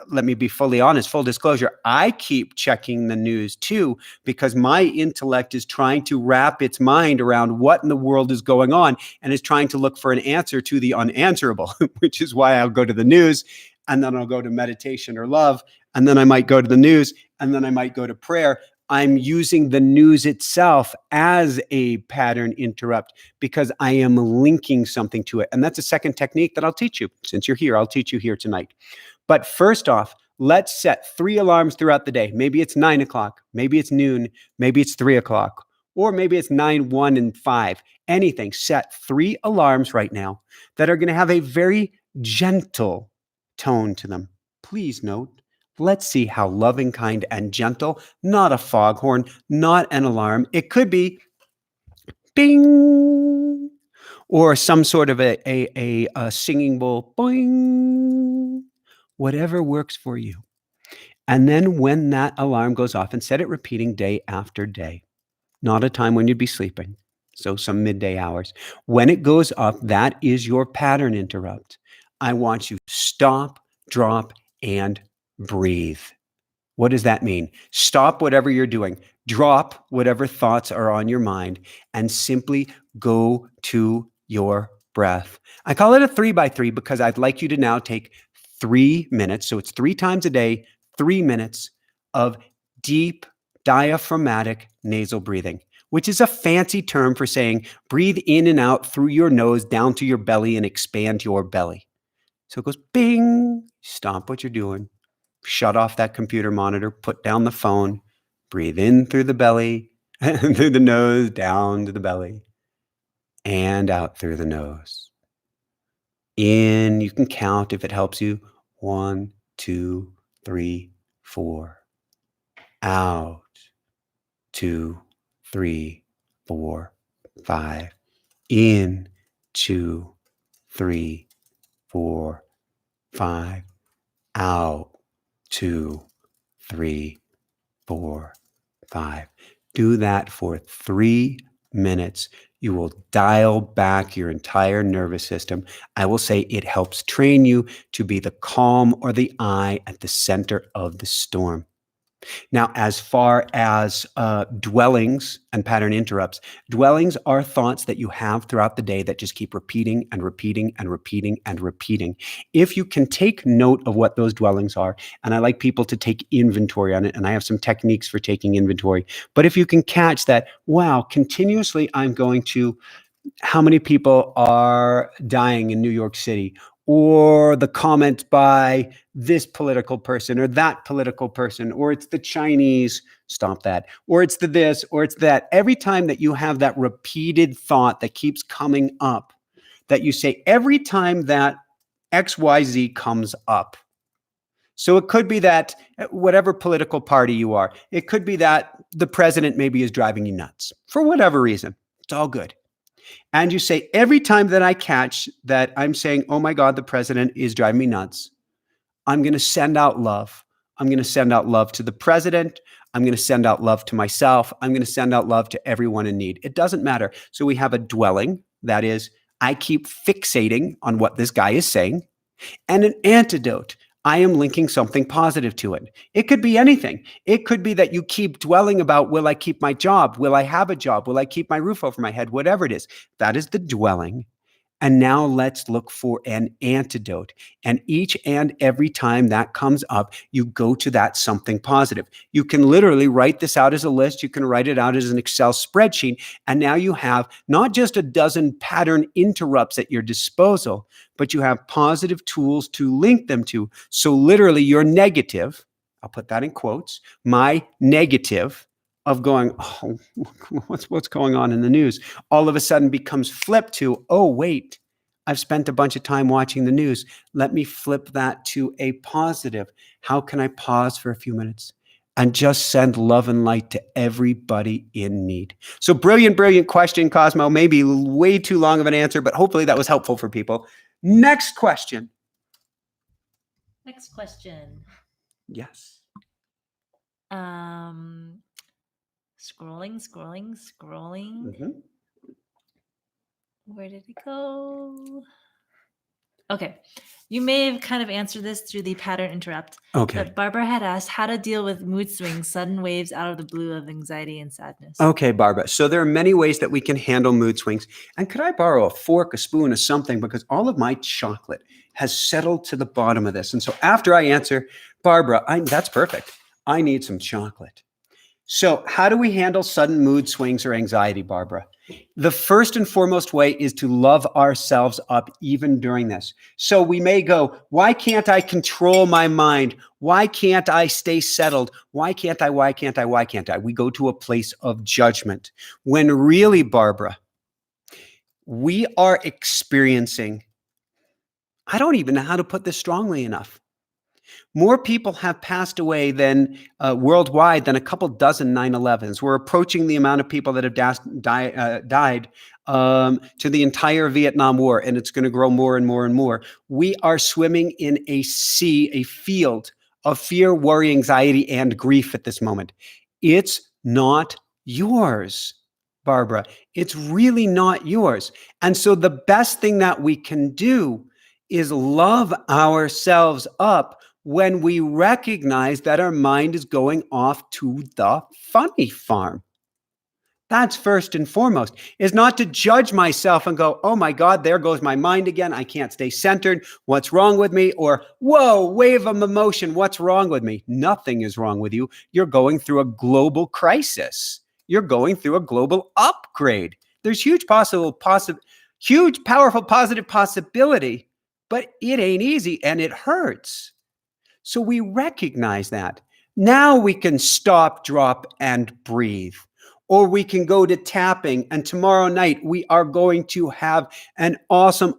let me be fully honest, full disclosure, I keep checking the news too, because my intellect is trying to wrap its mind around what in the world is going on and is trying to look for an answer to the unanswerable, which is why I'll go to the news and then I'll go to meditation or love. And then I might go to the news and then I might go to prayer. I'm using the news itself as a pattern interrupt because I am linking something to it. And that's a second technique that I'll teach you. Since you're here, I'll teach you here tonight. But first off, let's set 3 alarms throughout the day. Maybe it's 9 o'clock, maybe it's noon, maybe it's 3 o'clock, or maybe it's 9, 1, and 5. Anything. Set 3 alarms right now that are going to have a very gentle tone to them. Please note, let's see how loving, kind, and gentle, not a foghorn, not an alarm. It could be bing, or some sort of a singing bowl, boing, whatever works for you. And then when that alarm goes off, and set it repeating day after day, not a time when you'd be sleeping, so some midday hours. When it goes up, that is your pattern interrupt. I want you to stop, drop, and breathe. What does that mean? Stop whatever you're doing. Drop whatever thoughts are on your mind and simply go to your breath. I call it a 3x3 because I'd like you to now take 3 minutes. So it's 3 times a day, 3 minutes of deep diaphragmatic nasal breathing, which is a fancy term for saying breathe in and out through your nose down to your belly and expand your belly. So it goes bing, stop what you're doing. Shut off that computer monitor, put down the phone, breathe in through the belly, through the nose, down to the belly, and out through the nose. In, you can count if it helps you. 1, 2, 3, 4. Out. 2, 3, 4, 5. In. 2, 3, 4, 5. Out. 2, 3, 4, 5. Do that for 3 minutes. You will dial back your entire nervous system. I will say it helps train you to be the calm or the eye at the center of the storm. Now, as far as dwellings and pattern interrupts, dwellings are thoughts that you have throughout the day that just keep repeating and repeating and repeating and repeating. If you can take note of what those dwellings are, and I like people to take inventory on it, and I have some techniques for taking inventory, but if you can catch that, wow, continuously I'm going to, how many people are dying in New York City? or the comment by this political person or that political person, or it's the Chinese, stop that, or it's the this, or it's that. Every time that you have that repeated thought that keeps coming up, that you say every time that XYZ comes up. So it could be that whatever political party you are, it could be that the president maybe is driving you nuts for whatever reason. It's all good. And you say, every time that I catch that I'm saying, oh my God, the president is driving me nuts, I'm going to send out love. I'm going to send out love to the president. I'm going to send out love to myself. I'm going to send out love to everyone in need. It doesn't matter. So we have a dwelling. That is, I keep fixating on what this guy is saying, and an antidote. I am linking something positive to it. It could be anything. It could be that you keep dwelling about, will I keep my job? Will I have a job? Will I keep my roof over my head? Whatever it is. That is the dwelling. And now let's look for an antidote. And each and every time that comes up, you go to that something positive. You can literally write this out as a list. You can write it out as an Excel spreadsheet. And now you have not just a dozen pattern interrupts at your disposal, but you have positive tools to link them to. So literally your negative, I'll put that in quotes, my negative of going, oh, what's going on in the news, all of a sudden becomes flipped to, oh, wait, I've spent a bunch of time watching the news. Let me flip that to a positive. How can I pause for a few minutes and just send love and light to everybody in need? So brilliant, brilliant question, Cosmo. Maybe way too long of an answer, but hopefully that was helpful for people. Next question. Next question. Yes. Scrolling. Mm-hmm. Where did it go? Okay. You may have kind of answered this through the pattern interrupt. Okay. But Barbara had asked how to deal with mood swings, sudden waves out of the blue of anxiety and sadness. Okay, Barbara. So there are many ways that we can handle mood swings. And could I borrow a fork, a spoon, or something? Because all of my chocolate has settled to the bottom of this. And so after I answer, Barbara, that's perfect. I need some chocolate. So how do we handle sudden mood swings or anxiety, Barbara? The first and foremost way is to love ourselves up even during this. So we may go, why can't I control my mind? Why can't I stay settled? Why can't I? We go to a place of judgment. When really, Barbara, we are experiencing, I don't even know how to put this strongly enough. More people have passed away than worldwide than a couple dozen 9/11s. We're approaching the amount of people that have died to the entire Vietnam War, and it's going to grow more and more and more. We are swimming in a sea, a field of fear, worry, anxiety, and grief at this moment. It's not yours, Barbara. It's really not yours. And so the best thing that we can do is love ourselves up when we recognize that our mind is going off to the funny farm. That's first and foremost, is not to judge myself and go, oh my God, there goes my mind again. I can't stay centered. What's wrong with me? Or, whoa, wave of emotion. What's wrong with me? Nothing is wrong with you. You're going through a global crisis. You're going through a global upgrade. There's huge, powerful, positive possibility, but it ain't easy and it hurts. So we recognize that. Now we can stop, drop, and breathe. Or we can go to tapping. And tomorrow night, we are going to have an awesome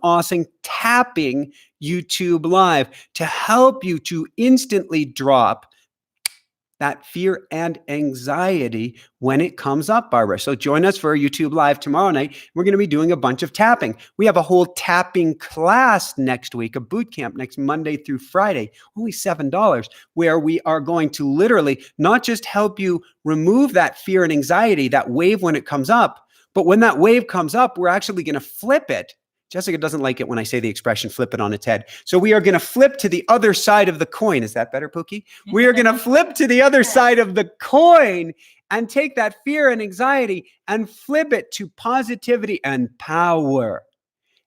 tapping YouTube Live to help you to instantly drop that fear and anxiety when it comes up, Barbara. So join us for a YouTube Live tomorrow night. We're going to be doing a bunch of tapping. We have a whole tapping class next week, a boot camp next Monday through Friday, only $7, where we are going to literally not just help you remove that fear and anxiety, that wave when it comes up, but when that wave comes up, we're actually going to flip it. Jessica doesn't like it when I say the expression flip it on its head. So we are going to flip to the other side of the coin. Is that better, Pookie? We are going to flip to the other side of the coin and take that fear and anxiety and flip it to positivity and power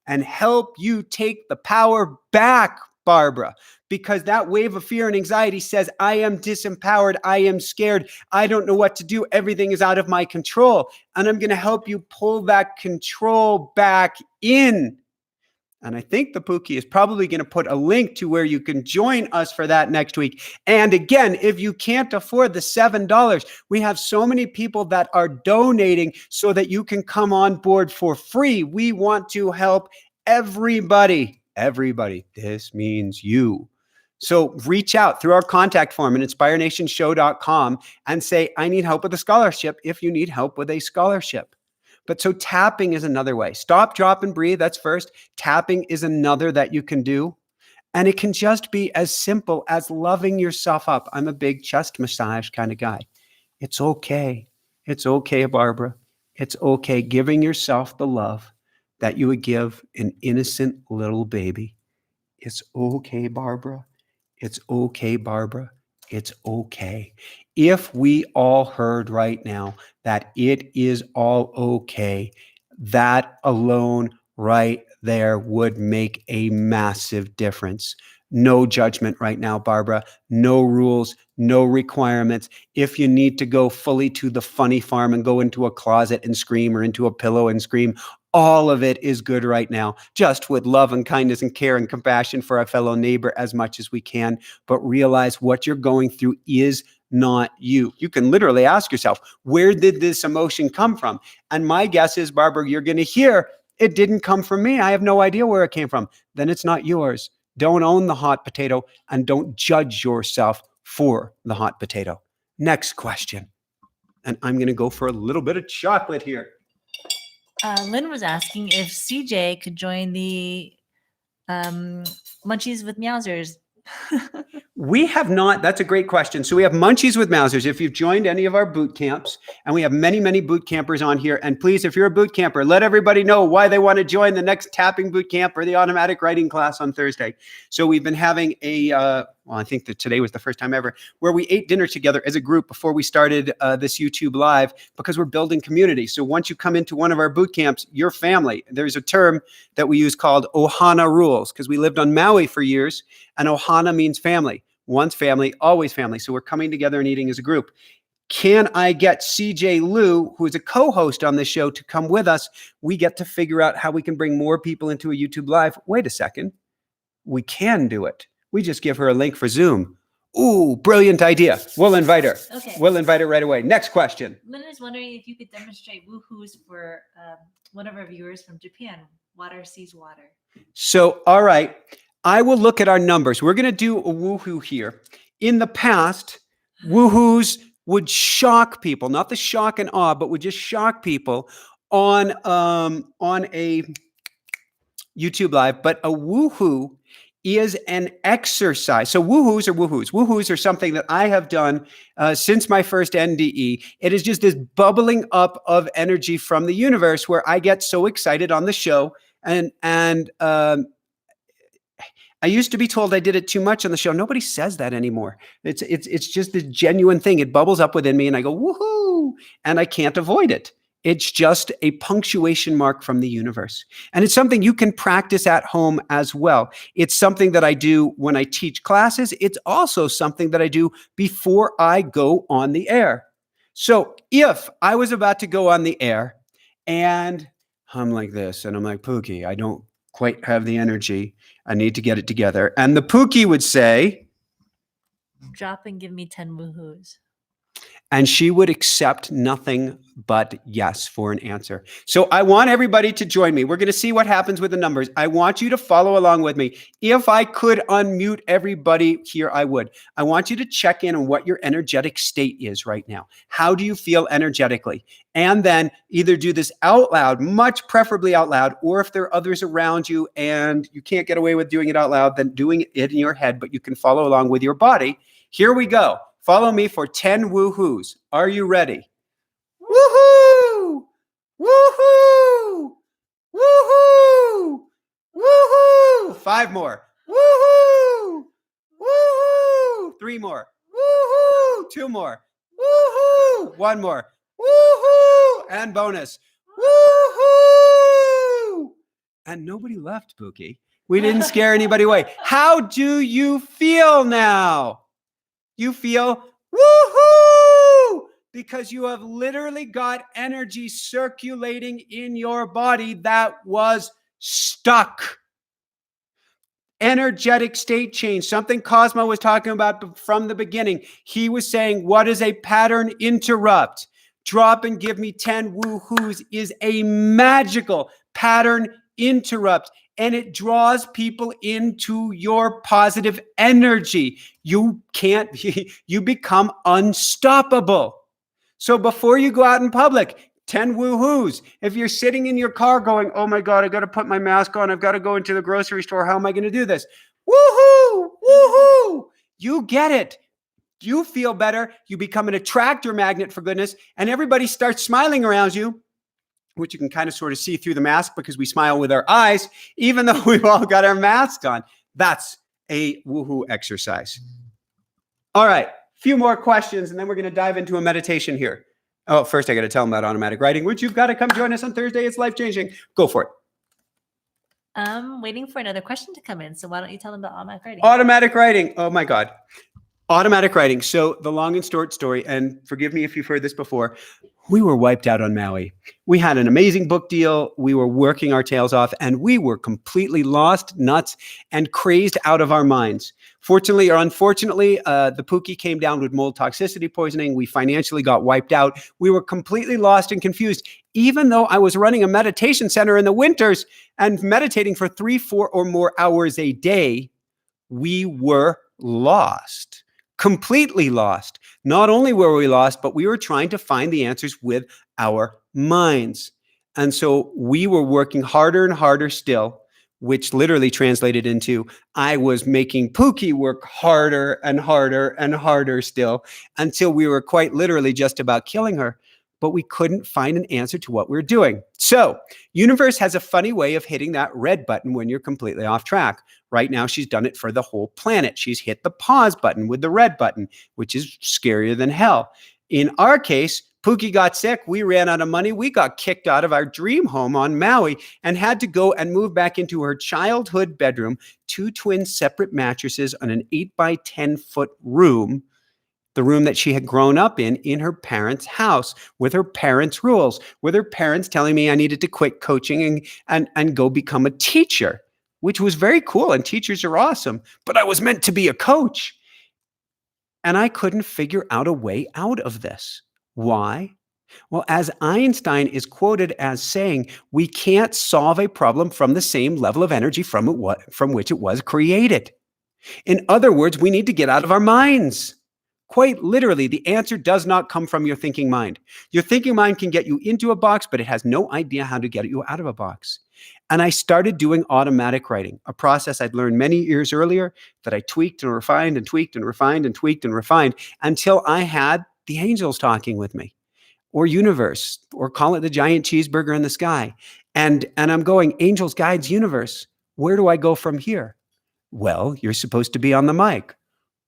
and help you take the power back, Barbara, because that wave of fear and anxiety says, I am disempowered. I am scared. I don't know what to do. Everything is out of my control. And I'm going to help you pull that control back in. And I think the Pookie is probably going to put a link to where you can join us for that next week. And again, if you can't afford the $7, we have so many people that are donating so that you can come on board for free. We want to help everybody. Everybody. This means you. So reach out through our contact form at inspirenationshow.com and say, I need help with a scholarship if you need help with a scholarship. But so tapping is another way. Stop, drop, and breathe. That's first. Tapping is another that you can do. And it can just be as simple as loving yourself up. I'm a big chest massage kind of guy. It's okay. It's okay, Barbara. It's okay giving yourself the love that you would give an innocent little baby. It's okay, Barbara. It's okay, Barbara. It's okay. If we all heard right now that it is all okay, that alone right there would make a massive difference. No judgment right now, Barbara. No rules, no requirements. If you need to go fully to the funny farm and go into a closet and scream or into a pillow and scream, all of it is good right now, just with love and kindness and care and compassion for our fellow neighbor as much as we can. But realize what you're going through is not you. You can literally ask yourself, where did this emotion come from? And my guess is, Barbara, you're going to hear, it didn't come from me. I have no idea where it came from. Then it's not yours. Don't own the hot potato and don't judge yourself for the hot potato. Next question. And I'm going to go for a little bit of chocolate here. Lynn was asking if CJ could join the Munchies with Meowsers. We have not. That's a great question. So we have Munchies with Mousers. If you've joined any of our boot camps, and we have many, many boot campers on here. And please, if you're a boot camper, let everybody know why they want to join the next tapping boot camp or the automatic writing class on Thursday. So we've been having I think that today was the first time ever, where we ate dinner together as a group before we started this YouTube live, because we're building community. So once you come into one of our boot camps, you're family. There's a term that we use called Ohana rules, because we lived on Maui for years, and Ohana means family. Once family, always family. So we're coming together and eating as a group. Can I get CJ Liu, who is a co-host on this show, to come with us? We get to figure out how we can bring more people into a YouTube live. Wait a second. We can do it. We just give her a link for Zoom. Ooh, brilliant idea. We'll invite her. Okay. We'll invite her right away. Next question. Lynn is wondering if you could demonstrate woohoos for one of our viewers from Japan. Water sees water. So, all right. I will look at our numbers. We're going to do a woohoo here. In the past, woohoos would shock people, not the shock and awe, but would just shock people on a YouTube live. But a woohoo is an exercise. So woohoos are woohoos. Woohoos are something that I have done since my first NDE. It is just this bubbling up of energy from the universe where I get so excited on the show. And I used to be told I did it too much on the show. Nobody says that anymore. It's just this genuine thing. It bubbles up within me and I go, woohoo, and I can't avoid it. It's just a punctuation mark from the universe. And it's something you can practice at home as well. It's something that I do when I teach classes. It's also something that I do before I go on the air. So if I was about to go on the air and I'm like this, and I'm like, Pookie, I don't quite have the energy. I need to get it together. And the Pookie would say, drop and give me 10 woohoos. And she would accept nothing but yes for an answer. So I want everybody to join me. We're going to see what happens with the numbers. I want you to follow along with me. If I could unmute everybody here, I would. I want you to check in on what your energetic state is right now. How do you feel energetically? And then either do this out loud, much preferably out loud, or if there are others around you and you can't get away with doing it out loud, then doing it in your head, but you can follow along with your body. Here we go. Follow me for 10 woohoos. Are you ready? Woohoo! Woohoo! Woohoo! Woohoo! 5 more. Woohoo! Woohoo! 3 more. Woohoo! 2 more. Woohoo! 1 more. Woohoo! And bonus. Woohoo! And nobody left, Pookie. We didn't scare anybody away. How do you feel now? You feel woohoo, because you have literally got energy circulating in your body that was stuck. energetic state change, something Cosmo was talking about from the beginning. He was saying, what is a pattern interrupt? Drop and give me 10 woohoos is a magical pattern interrupt, and it draws people into your positive energy. You can't, you become unstoppable. So before you go out in public, 10 woohoos. If you're sitting in your car going, oh my God, I got to put my mask on. I've got to go into the grocery store. How am I going to do this? Woohoo! Woohoo! You get it. You feel better. You become an attractor magnet, for goodness. And everybody starts smiling around you, which you can kind of sort of see through the mask because we smile with our eyes, even though we've all got our masks on. That's a woohoo exercise. All right. Few more questions, and then we're going to dive into a meditation here. Oh, first I got to tell them about automatic writing, which you've got to come join us on Thursday. It's life-changing. Go for it. I'm waiting for another question to come in. So why don't you tell them about automatic writing? Automatic writing. Oh my God. Automatic writing. So the long and short story, and forgive me if you've heard this before, we were wiped out on Maui. We had an amazing book deal. We were working our tails off, and we were completely lost, nuts, and crazed out of our minds. Fortunately or unfortunately, the Pookie came down with mold toxicity poisoning. We financially got wiped out. We were completely lost and confused, even though I was running a meditation center in the winters and meditating for 3, 4, or more hours a day. We were lost, completely lost. Not only were we lost, but we were trying to find the answers with our minds. And so we were working harder and harder still, which literally translated into I was making Pookie work harder and harder and harder still until we were quite literally just about killing her. But we couldn't find an answer to what we were doing. So universe has a funny way of hitting that red button when you're completely off track. Right now, she's done it for the whole planet. She's hit the pause button with the red button, which is scarier than hell. In our case, Pookie got sick. We ran out of money. We got kicked out of our dream home on Maui and had to go and move back into her childhood bedroom, 2 twin separate mattresses on an 8 by 10 foot room, the room that she had grown up in her parents' house, with her parents' rules, with her parents telling me I needed to quit coaching and go become a teacher, which was very cool. And teachers are awesome, but I was meant to be a coach. And I couldn't figure out a way out of this. Why? Well, as Einstein is quoted as saying, we can't solve a problem from the same level of energy from which it was created. In other words, we need to get out of our minds. Quite literally, the answer does not come from your thinking mind. Your thinking mind can get you into a box, but it has no idea how to get you out of a box. And I started doing automatic writing, a process I'd learned many years earlier that I tweaked and refined and tweaked and refined and tweaked and refined until I had the angels talking with me, or universe, or call it the giant cheeseburger in the sky. And I'm going, angels, guides, universe, where do I go from here? Well, you're supposed to be on the mic.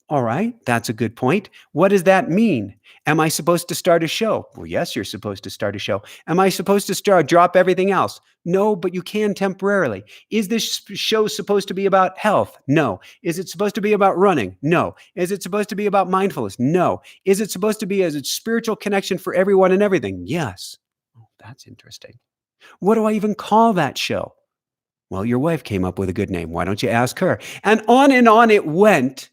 All right, that's a good point. What does that mean? Am I supposed to start a show? Well, yes, you're supposed to start a show. Am I supposed to drop everything else? No, but you can temporarily. Is this show supposed to be about health? No. Is it supposed to be about running? No. Is it supposed to be about mindfulness? No. Is it supposed to be a spiritual connection for everyone and everything? Yes. Oh, that's interesting. What do I even call that show? Well, your wife came up with a good name. Why don't you ask her? And on it went,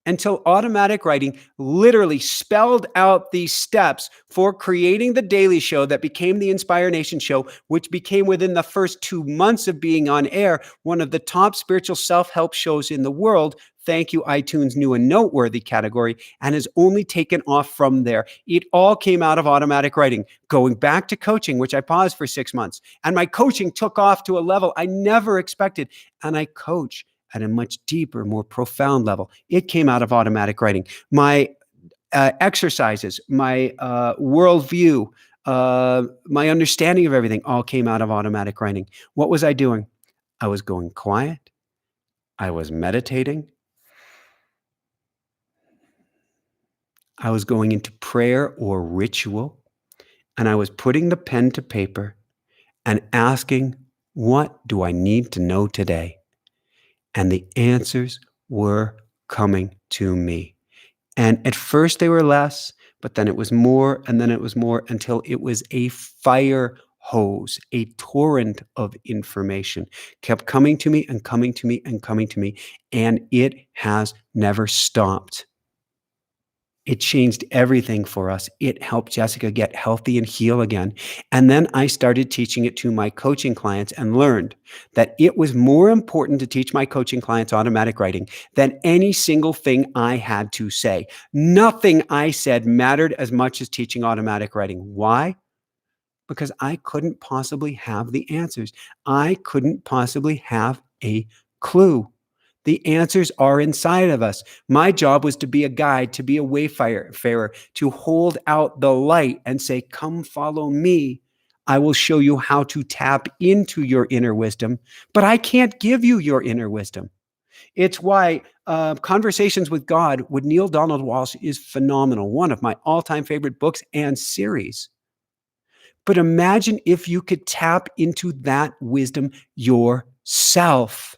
until automatic writing literally spelled out these steps for creating the Daily Show that became the Inspire Nation Show, which became, within the first 2 months of being on air, one of the top spiritual self-help shows in the world. Thank you, iTunes New and Noteworthy category, and has only taken off from there. It all came out of automatic writing, going back to coaching, which I paused for 6 months. And my coaching took off to a level I never expected. And I coach at a much deeper, more profound level. It came out of automatic writing. My exercises, my worldview, my understanding of everything all came out of automatic writing. What was I doing? I was going quiet. I was meditating. I was going into prayer or ritual, and I was putting the pen to paper and asking, what do I need to know today? And the answers were coming to me. And at first they were less, but then it was more, and then it was more, until it was a fire hose, a torrent of information kept coming to me and coming to me and coming to me, and it has never stopped. It changed everything for us. It helped Jessica get healthy and heal again. And then I started teaching it to my coaching clients and learned that it was more important to teach my coaching clients automatic writing than any single thing I had to say. Nothing I said mattered as much as teaching automatic writing. Why? Because I couldn't possibly have the answers. I couldn't possibly have a clue. The answers are inside of us. My job was to be a guide, to be a wayfarer, to hold out the light and say, come follow me. I will show you how to tap into your inner wisdom, but I can't give you your inner wisdom. It's why Conversations with God with Neil Donald Walsh is phenomenal. One of my all-time favorite books and series. But imagine if you could tap into that wisdom yourself.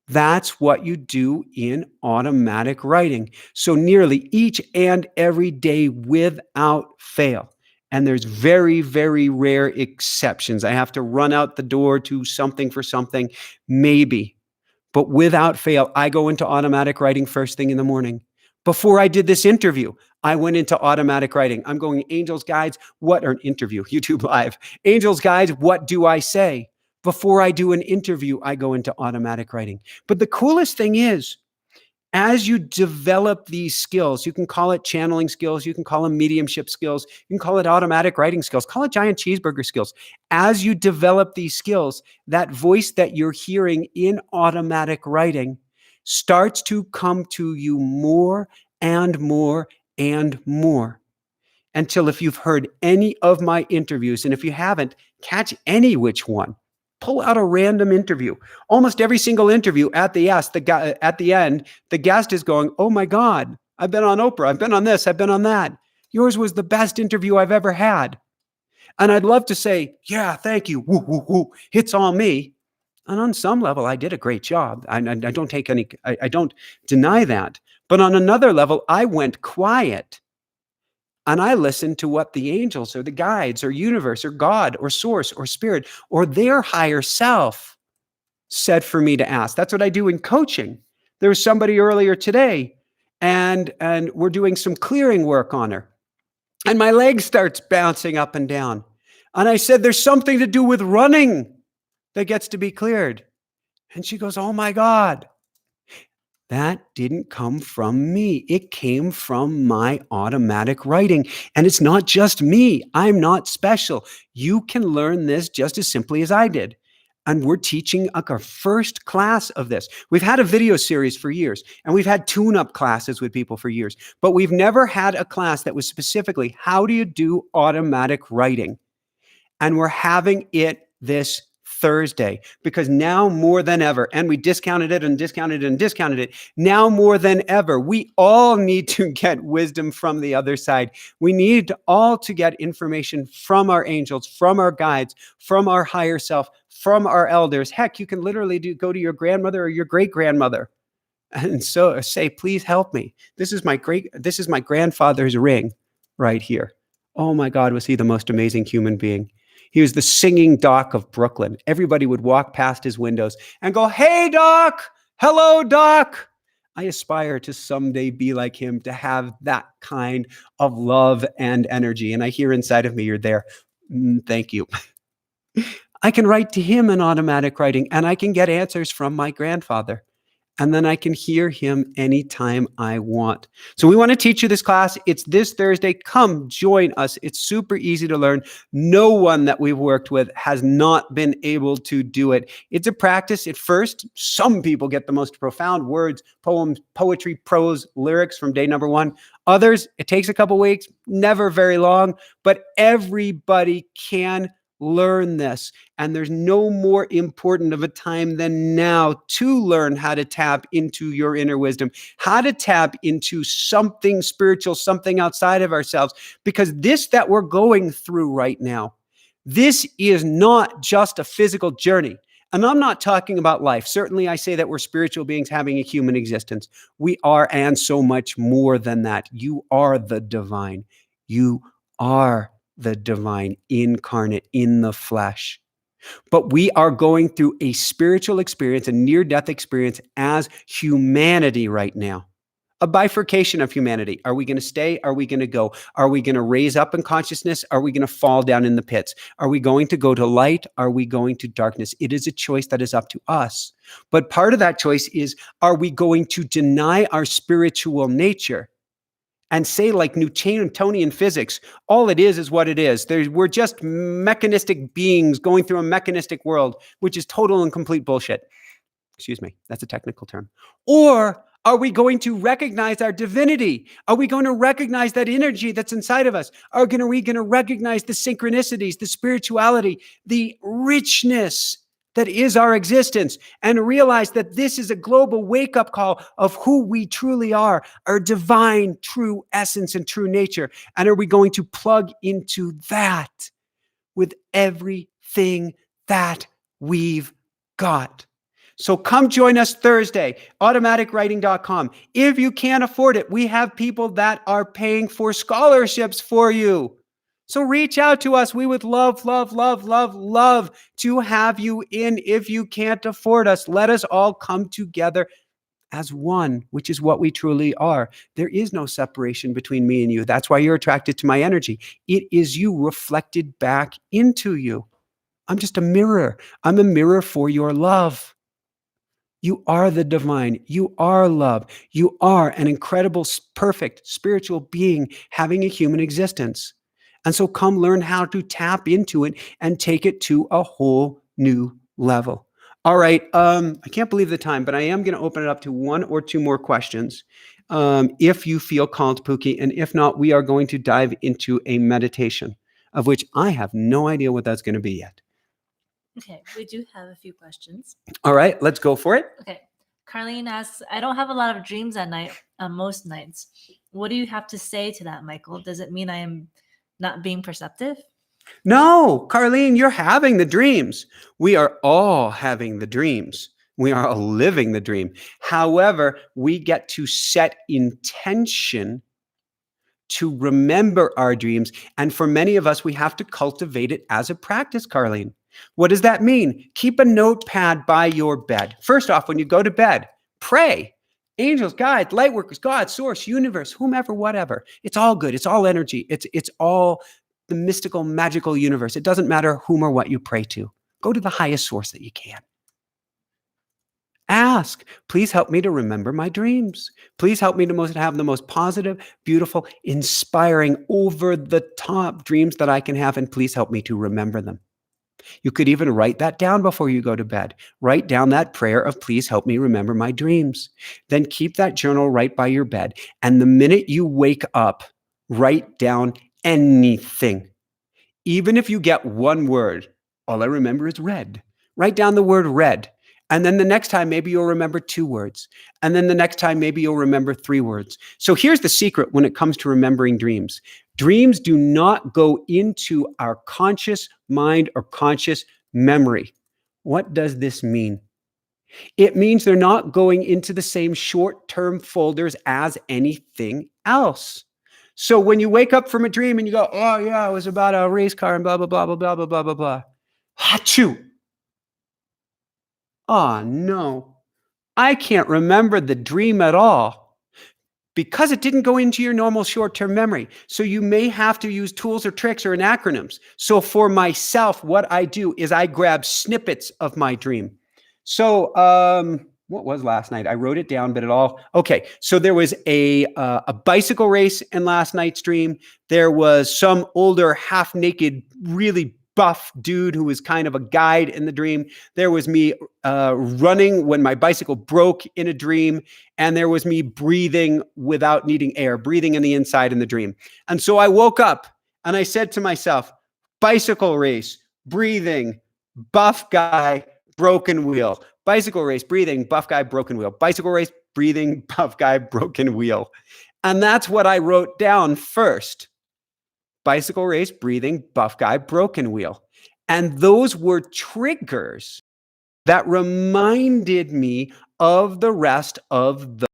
That's what you do in automatic writing. So nearly each and every day without fail. And there's very, very rare exceptions. I have to run out the door to something for something, maybe. But without fail, I go into automatic writing first thing in the morning. Before I did this interview, I went into automatic writing. I'm going Angels Guides, what, or an interview, YouTube Live. Angels Guides, what do I say? Before I do an interview, I go into automatic writing. But the coolest thing is, as you develop these skills, you can call it channeling skills, you can call them mediumship skills, you can call it automatic writing skills, call it giant cheeseburger skills. As you develop these skills, that voice that you're hearing in automatic writing starts to come to you more and more and more. Until if you've heard any of my interviews, and if you haven't, catch any which one. Pull out a random interview. Almost every single interview at the end, the guest is going, oh my God, I've been on Oprah, I've been on this, I've been on that. Yours was the best interview I've ever had. And I'd love to say, yeah, thank you. Woo, woo, woo. It's all me. And on some level, I did a great job. I don't deny that. But on another level, I went quiet. And I listened to what the angels or the guides or universe or God or source or spirit or their higher self said for me to ask. That's what I do in coaching. There was somebody earlier today and we're doing some clearing work on her. And my leg starts bouncing up and down. And I said, there's something to do with running that gets to be cleared. And she goes, oh my God. That didn't come from me. It came from my automatic writing. And it's not just me. I'm not special. You can learn this just as simply as I did. And we're teaching our first class of this. We've had a video series for years, and we've had tune-up classes with people for years, but we've never had a class that was specifically, how do you do automatic writing? And we're having it this Thursday, because now more than ever, and we discounted it and discounted it and discounted it, now more than ever, we all need to get wisdom from the other side. We need all to get information from our angels, from our guides, from our higher self, from our elders. Heck, you can literally go to your grandmother or your great-grandmother and so say, please help me. This is my grandfather's ring right here. Oh my God, was he the most amazing human being? He was the singing Doc of Brooklyn. Everybody would walk past his windows and go, hey, Doc, hello, Doc. I aspire to someday be like him, to have that kind of love and energy. And I hear inside of me, you're there. Thank you. I can write to him in automatic writing, and I can get answers from my grandfather. And then I can hear him anytime I want. So we want to teach you this class. It's this Thursday. Come join us. It's super easy to learn. No one that we've worked with has not been able to do it. It's a practice. At first, some people get the most profound words, poems, poetry, prose, lyrics from day number one. Others, it takes a couple weeks, never very long, but everybody can learn this. And there's no more important of a time than now to learn how to tap into your inner wisdom, how to tap into something spiritual, something outside of ourselves, because this that we're going through right now, this is not just a physical journey. And I'm not talking about life. Certainly, I say that we're spiritual beings having a human existence. We are, and so much more than that. You are the divine. You are the divine incarnate in the flesh. But we are going through a spiritual experience, a near-death experience as humanity right now. A bifurcation of humanity. Are we going to stay? Are we going to go? Are we going to raise up in consciousness? Are we going to fall down in the pits? Are we going to go to light? Are we going to darkness? It is a choice that is up to us. But part of that choice is, are we going to deny our spiritual nature and say, like Newtonian physics, all it is what it is. We're just mechanistic beings going through a mechanistic world, which is total and complete bullshit. Excuse me, that's a technical term. Or are we going to recognize our divinity? Are we going to recognize that energy that's inside of us? Are we going to recognize the synchronicities, the spirituality, the richness that is our existence, and realize that this is a global wake-up call of who we truly are, our divine, true essence and true nature? And are we going to plug into that with everything that we've got? So come join us Thursday, automaticwriting.com. If you can't afford it, we have people that are paying for scholarships for you. So reach out to us. We would love, love, love, love, love to have you in. If you can't afford us, let us all come together as one, which is what we truly are. There is no separation between me and you. That's why you're attracted to my energy. It is you reflected back into you. I'm just a mirror. I'm a mirror for your love. You are the divine. You are love. You are an incredible, perfect spiritual being having a human existence. And so come learn how to tap into it and take it to a whole new level. All right. I can't believe the time, but I am going to open it up to one or two more questions. If you feel called, Pookie, and if not, we are going to dive into a meditation, of which I have no idea what that's going to be yet. Okay, we do have a few questions. All right, let's go for it. Okay. Carlene asks, I don't have a lot of dreams at night, most nights. What do you have to say to that, Michael? Does it mean I am not being perceptive? No, Carlene, you're having the dreams. We are all having the dreams. We are all living the dream. However, we get to set intention to remember our dreams. And for many of us, we have to cultivate it as a practice, Carlene. What does that mean? Keep a notepad by your bed. First off, when you go to bed, pray. Angels, guides, light workers, God, source, universe, whomever, whatever. It's all good. It's all energy. It's all the mystical, magical universe. It doesn't matter whom or what you pray to. Go to the highest source that you can. Ask, please help me to remember my dreams. Please help me to have the most positive, beautiful, inspiring, over the top dreams that I can have. And please help me to remember them. You could even write that down before you go to bed. Write down that prayer of please help me remember my dreams. Then keep that journal right by your bed. And the minute you wake up, write down anything. Even if you get one word, all I remember is red. Write down the word red. And then the next time, maybe you'll remember 2 words. And then the next time, maybe you'll remember 3 words. So here's the secret when it comes to remembering dreams. Dreams do not go into our conscious mind or conscious memory. What does this mean? It means they're not going into the same short-term folders as anything else. So when you wake up from a dream and you go, oh yeah, it was about a race car and blah, blah, blah, blah, blah, blah, blah, blah, blah. Achoo. Oh no, I can't remember the dream at all because it didn't go into your normal short-term memory. So you may have to use tools or tricks or acronyms. So for myself, what I do is I grab snippets of my dream. So what was last night? I wrote it down, but okay. So there was a bicycle race in last night's dream. There was some older, half-naked, really buff dude who was kind of a guide in the dream. There was me running when my bicycle broke in a dream. And there was me breathing without needing air, breathing in the inside in the dream. And so I woke up and I said to myself, bicycle race, breathing, buff guy, broken wheel. Bicycle race, breathing, buff guy, broken wheel. Bicycle race, breathing, buff guy, broken wheel. And that's what I wrote down first. Bicycle race, breathing, buff guy, broken wheel. And those were triggers that reminded me of the rest of the.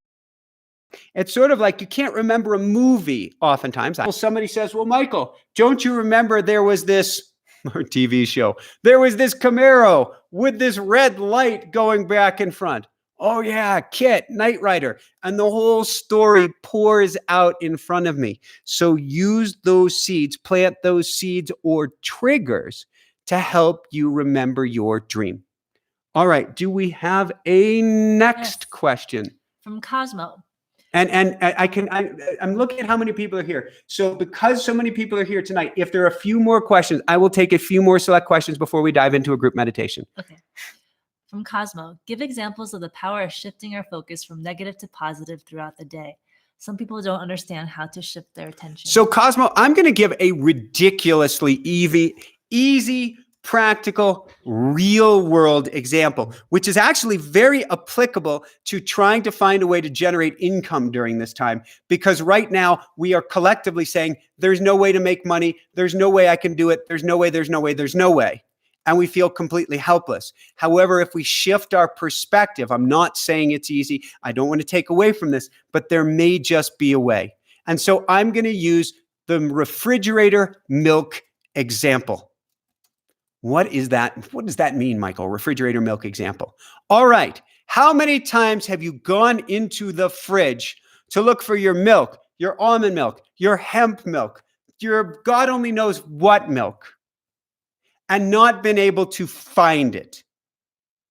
It's sort of like you can't remember a movie oftentimes. Somebody says, well, Michael, don't you remember there was this TV show? There was this Camaro with this red light going back in front. Oh yeah, Kit, Knight Rider. And the whole story pours out in front of me. So use those seeds, plant those seeds or triggers to help you remember your dream. All right, do we have a next question? From Cosmo. And I'm looking at how many people are here. So because so many people are here tonight, if there are a few more questions, I will take a few more select questions before we dive into a group meditation. Okay. From Cosmo, give examples of the power of shifting our focus from negative to positive throughout the day. Some people don't understand how to shift their attention. So Cosmo, I'm going to give a ridiculously easy, practical, real world example, which is actually very applicable to trying to find a way to generate income during this time. Because right now we are collectively saying, there's no way to make money. There's no way I can do it. There's no way, there's no way, there's no way. And we feel completely helpless. However, if we shift our perspective, I'm not saying it's easy. I don't want to take away from this, but there may just be a way. And so I'm going to use the refrigerator milk example. What is that? What does that mean, Michael? Refrigerator milk example. All right. How many times have you gone into the fridge to look for your milk, your almond milk, your hemp milk, your God only knows what milk, and not been able to find it?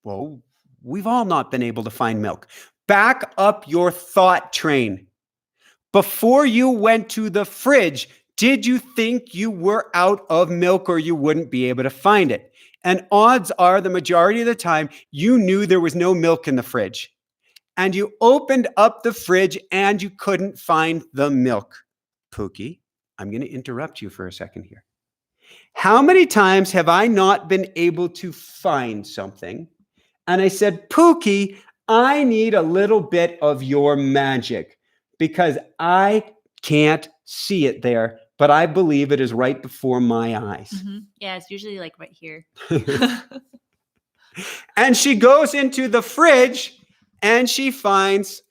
Well, we've all not been able to find milk. Back up your thought train. Before you went to the fridge, did you think you were out of milk or you wouldn't be able to find it? And odds are the majority of the time you knew there was no milk in the fridge. And you opened up the fridge and you couldn't find the milk. Pookie, I'm going to interrupt you for a second here. How many times have I not been able to find something? And I said, Pookie, I need a little bit of your magic because I can't see it there, but I believe it is right before my eyes. Mm-hmm. Yeah, it's usually like right here. And she goes into the fridge and she finds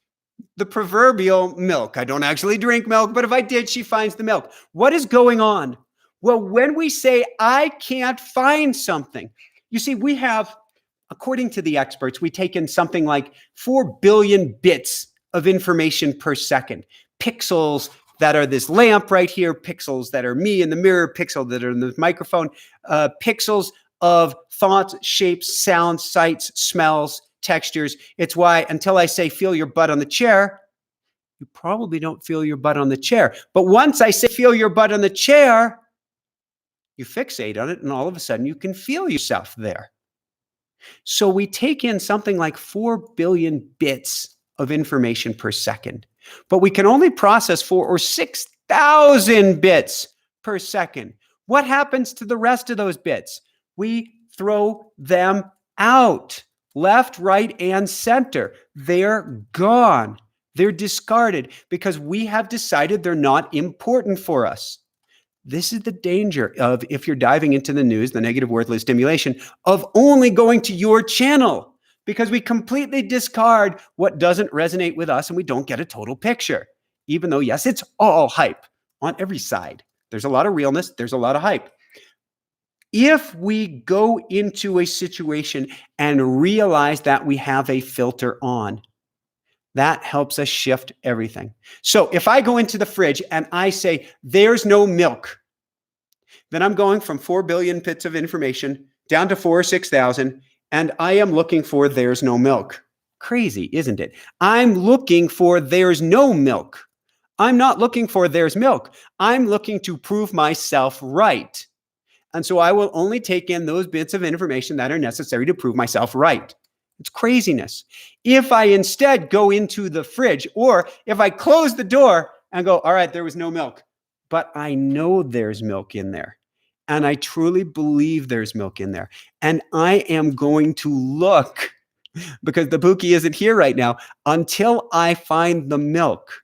the proverbial milk. I don't actually drink milk, but if I did, she finds the milk. What is going on? Well, when we say, I can't find something, you see, we have, according to the experts, we take in something like 4 billion bits of information per second. Pixels that are this lamp right here, pixels that are me in the mirror, pixels that are in the microphone, pixels of thoughts, shapes, sounds, sights, smells, textures. It's why until I say feel your butt on the chair, you probably don't feel your butt on the chair. But once I say feel your butt on the chair, you fixate on it and all of a sudden you can feel yourself there. So we take in something like 4 billion bits of information per second, but we can only process 4,000 or 6,000 bits per second. What happens to the rest of those bits? We throw them out, left, right, and center. They're gone. They're discarded because we have decided they're not important for us. This is the danger of, if you're diving into the news, the negative worthless stimulation, of only going to your channel, because we completely discard what doesn't resonate with us and we don't get a total picture. Even though, yes, it's all hype on every side. There's a lot of realness. There's a lot of hype. If we go into a situation and realize that we have a filter on, that helps us shift everything. So if I go into the fridge and I say, there's no milk, then I'm going from 4 billion bits of information down to 4,000 or 6,000, and I am looking for there's no milk. Crazy, isn't it? I'm looking for there's no milk. I'm not looking for there's milk. I'm looking to prove myself right. And so I will only take in those bits of information that are necessary to prove myself right. It's craziness. If I instead go into the fridge, or if I close the door and go, all right, there was no milk, but I know there's milk in there. And I truly believe there's milk in there. And I am going to look, because the Pookie isn't here right now, until I find the milk.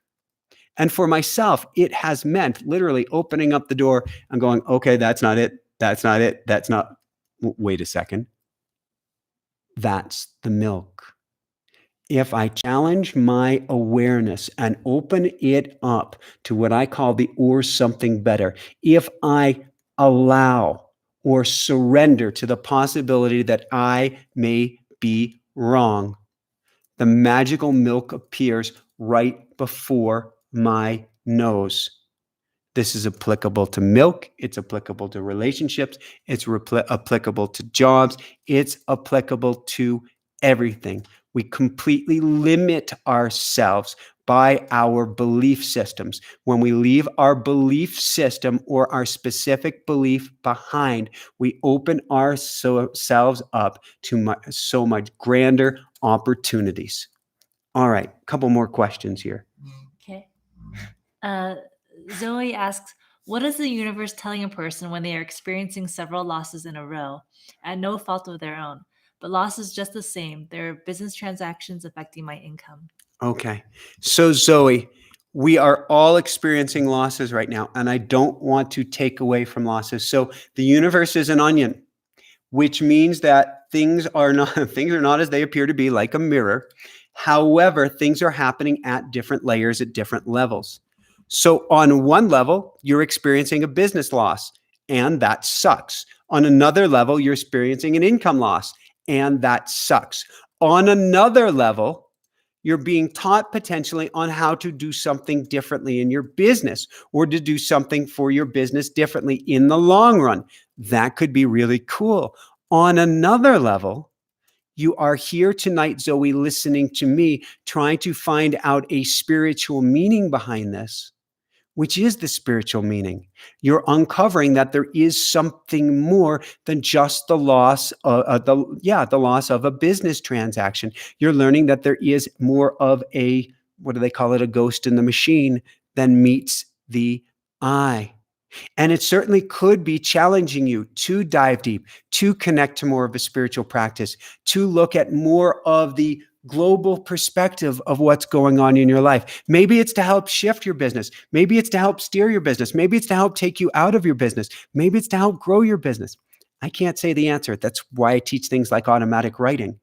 And for myself, it has meant literally opening up the door and going, okay, that's not it. That's not it. That's not, wait a second. That's the milk. If I challenge my awareness and open it up to what I call the or something better, if I allow or surrender to the possibility that I may be wrong, the magical milk appears right before my nose. This is applicable to milk. It's applicable to relationships. It's applicable to jobs. It's applicable to everything. We completely limit ourselves by our belief systems. When we leave our belief system or our specific belief behind, we open ourselves up to so much grander opportunities. All right, a couple more questions here. Okay. Zoe asks, what is the universe telling a person when they are experiencing several losses in a row at no fault of their own, but losses just the same? There are business transactions affecting my income. Okay. So, Zoe, we are all experiencing losses right now, and I don't want to take away from losses. So, the universe is an onion, which means that things are not as they appear to be, like a mirror. However, things are happening at different layers at different levels. So, on one level, you're experiencing a business loss, and that sucks. On another level, you're experiencing an income loss, and that sucks. On another level, you're being taught potentially on how to do something differently in your business or to do something for your business differently in the long run. That could be really cool. On another level, you are here tonight, Zoe, listening to me, trying to find out a spiritual meaning behind this, which is the spiritual meaning. You're uncovering that there is something more than just the loss of the loss of a business transaction. You're learning that there is more of a, what do they call it, a ghost in the machine than meets the eye. And it certainly could be challenging you to dive deep, to connect to more of a spiritual practice, to look at more of the global perspective of what's going on in your life. Maybe it's to help shift your business. Maybe it's to help steer your business. Maybe it's to help take you out of your business. Maybe it's to help grow your business. I can't say the answer. That's why I teach things like automatic writing.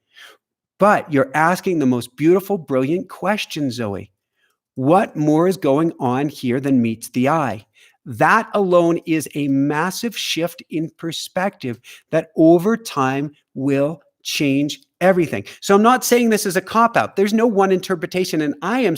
But you're asking the most beautiful, brilliant question, Zoe. What more is going on here than meets the eye? That alone is a massive shift in perspective that over time will change everything. So I'm not saying this is a cop-out. There's no one interpretation, and I am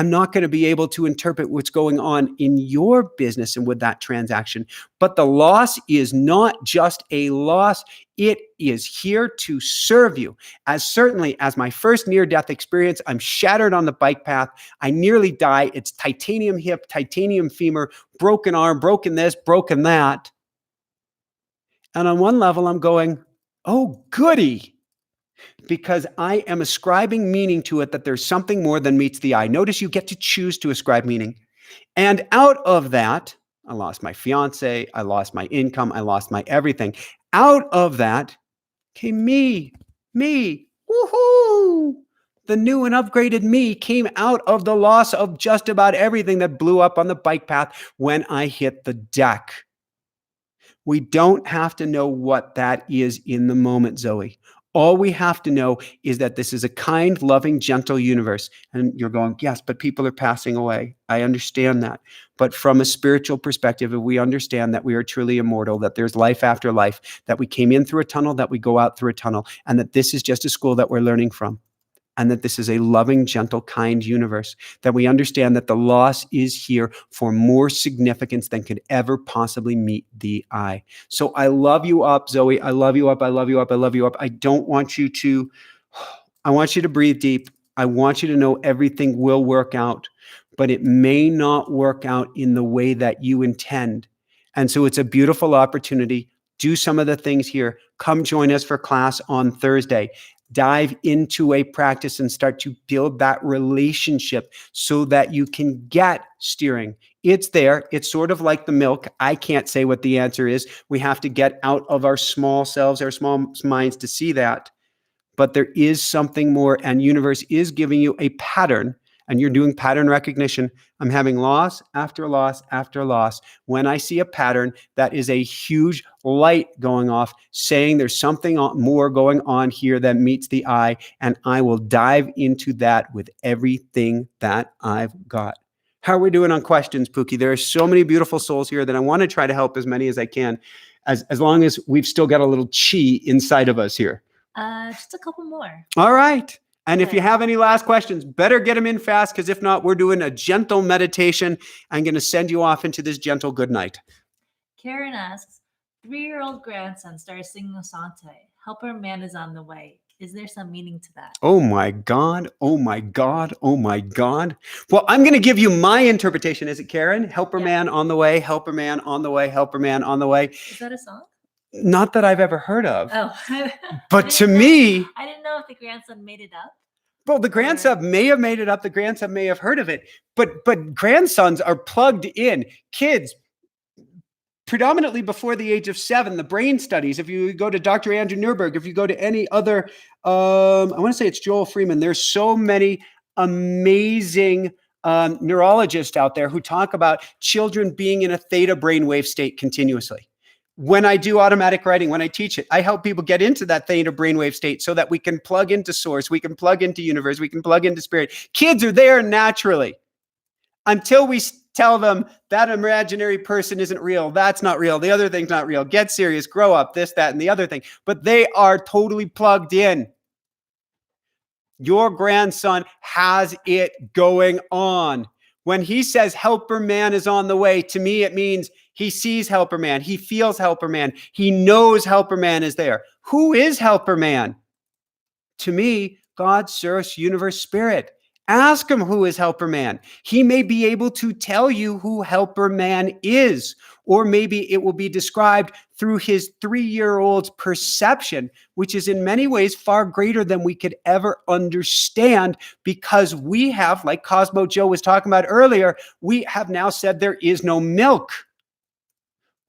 not going to be able to interpret what's going on in your business and with that transaction. But the loss is not just a loss. It is here to serve you. As certainly as my first near-death experience, I'm shattered on the bike path. I nearly die. It's titanium hip, titanium femur, broken arm, broken this, broken that. And on one level, I'm going, oh, goody, because I am ascribing meaning to it, that there's something more than meets the eye. Notice you get to choose to ascribe meaning. And out of that, I lost my fiance, I lost my income, I lost my everything. Out of that came me, woohoo! The new and upgraded me came out of the loss of just about everything that blew up on the bike path when I hit the deck. We don't have to know what that is in the moment, Zoe. All we have to know is that this is a kind, loving, gentle universe. And you're going, yes, but people are passing away. I understand that. But from a spiritual perspective, if we understand that we are truly immortal, that there's life after life, that we came in through a tunnel, that we go out through a tunnel, and that this is just a school that we're learning from, and that this is a loving, gentle, kind universe, that we understand that the loss is here for more significance than could ever possibly meet the eye. So I love you up, Zoe. I love you up. I love you up. I love you up. I want you to breathe deep. I want you to know everything will work out, but it may not work out in the way that you intend. And so it's a beautiful opportunity. Do some of the things here. Come join us for class on Thursday. Dive into a practice and start to build that relationship so that you can get steering. It's there. It's sort of like the milk. I can't say what the answer is. We have to get out of our small selves, our small minds to see that. But there is something more, and universe is giving you a pattern and you're doing pattern recognition, I'm having loss after loss after loss. When I see a pattern, that is a huge light going off saying there's something more going on here that meets the eye, and I will dive into that with everything that I've got. How are we doing on questions, Pookie? There are so many beautiful souls here that I want to try to help as many as I can, as long as we've still got a little chi inside of us here. Just a couple more. All right. And if Okay. you have any last questions, better get them in fast, because if not, we're doing a gentle meditation. I'm going to send you off into this gentle good night. Karen asks, 3-year-old grandson started singing a song today. Helper man is on the way. Is there some meaning to that? Oh my God. Oh my God. Oh my God. Well, I'm going to give you my interpretation. Is it Karen? Helper man on the way, helper man on the way, helper man on the way. Is that a song? Not that I've ever heard of. Oh. But to me, I didn't know if the grandson made it up. well, the grandson may have made it up. The grandson may have heard of it. But grandsons are plugged in. Kids, predominantly before the age of 7, the brain studies, if you go to Dr. Andrew Nurberg, if you go to any other, I want to say it's Joel Freeman, there's so many amazing neurologists out there who talk about children being in a theta brainwave state continuously. When I do automatic writing, when I teach it, I help people get into that theta brainwave state so that we can plug into source, we can plug into universe, we can plug into spirit. Kids are there naturally until we tell them that imaginary person isn't real. That's not real. The other thing's not real. Get serious, grow up, this, that, and the other thing. But they are totally plugged in. Your grandson has it going on. When he says helper man is on the way, to me, it means he sees helper man. He feels helper man. He knows helper man is there. Who is helper man? To me, God, source, universe, spirit. Ask him who is helper man. He may be able to tell you who helper man is, or maybe it will be described through his 3-year-old's perception, which is in many ways far greater than we could ever understand, because we have, like Cosmo Joe was talking about earlier, we have now said there is no milk.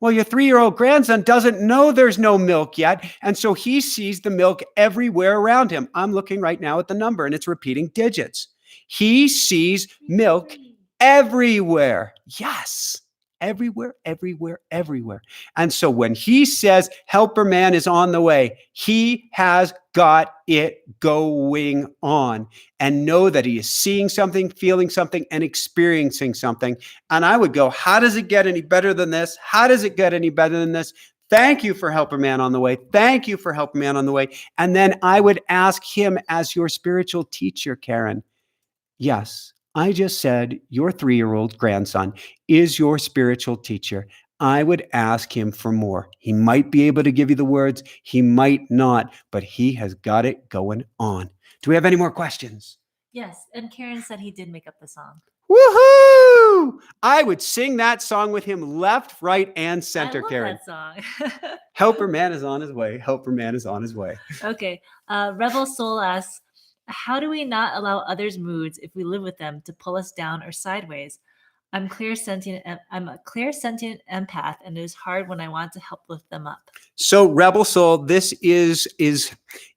Well, your 3-year-old grandson doesn't know there's no milk yet, and so he sees the milk everywhere around him. I'm looking right now at the number, and it's repeating digits. He sees milk everywhere. Yes, everywhere, everywhere, everywhere. And so when he says helper man is on the way, he has got it going on. And know that he is seeing something, feeling something, and experiencing something. And I would go, how does it get any better than this? How does it get any better than this? Thank you for helper man on the way. Thank you for helper man on the way. And then I would ask him, as your spiritual teacher, Karen, yes, I just said your 3-year-old grandson is your spiritual teacher. I would ask him for more. He might be able to give you the words. He might not, but he has got it going on. Do we have any more questions? Yes. And Karen said he did make up the song. Woohoo! I would sing that song with him left, right, and center, I love Karen. that song. Helper man is on his way. Helper man is on his way. Okay. Rebel Soul asks, how do we not allow others' moods, if we live with them, to pull us down or sideways? I'm a clear sentient empath, and it is hard when I want to help lift them up. So, Rebel Soul, this is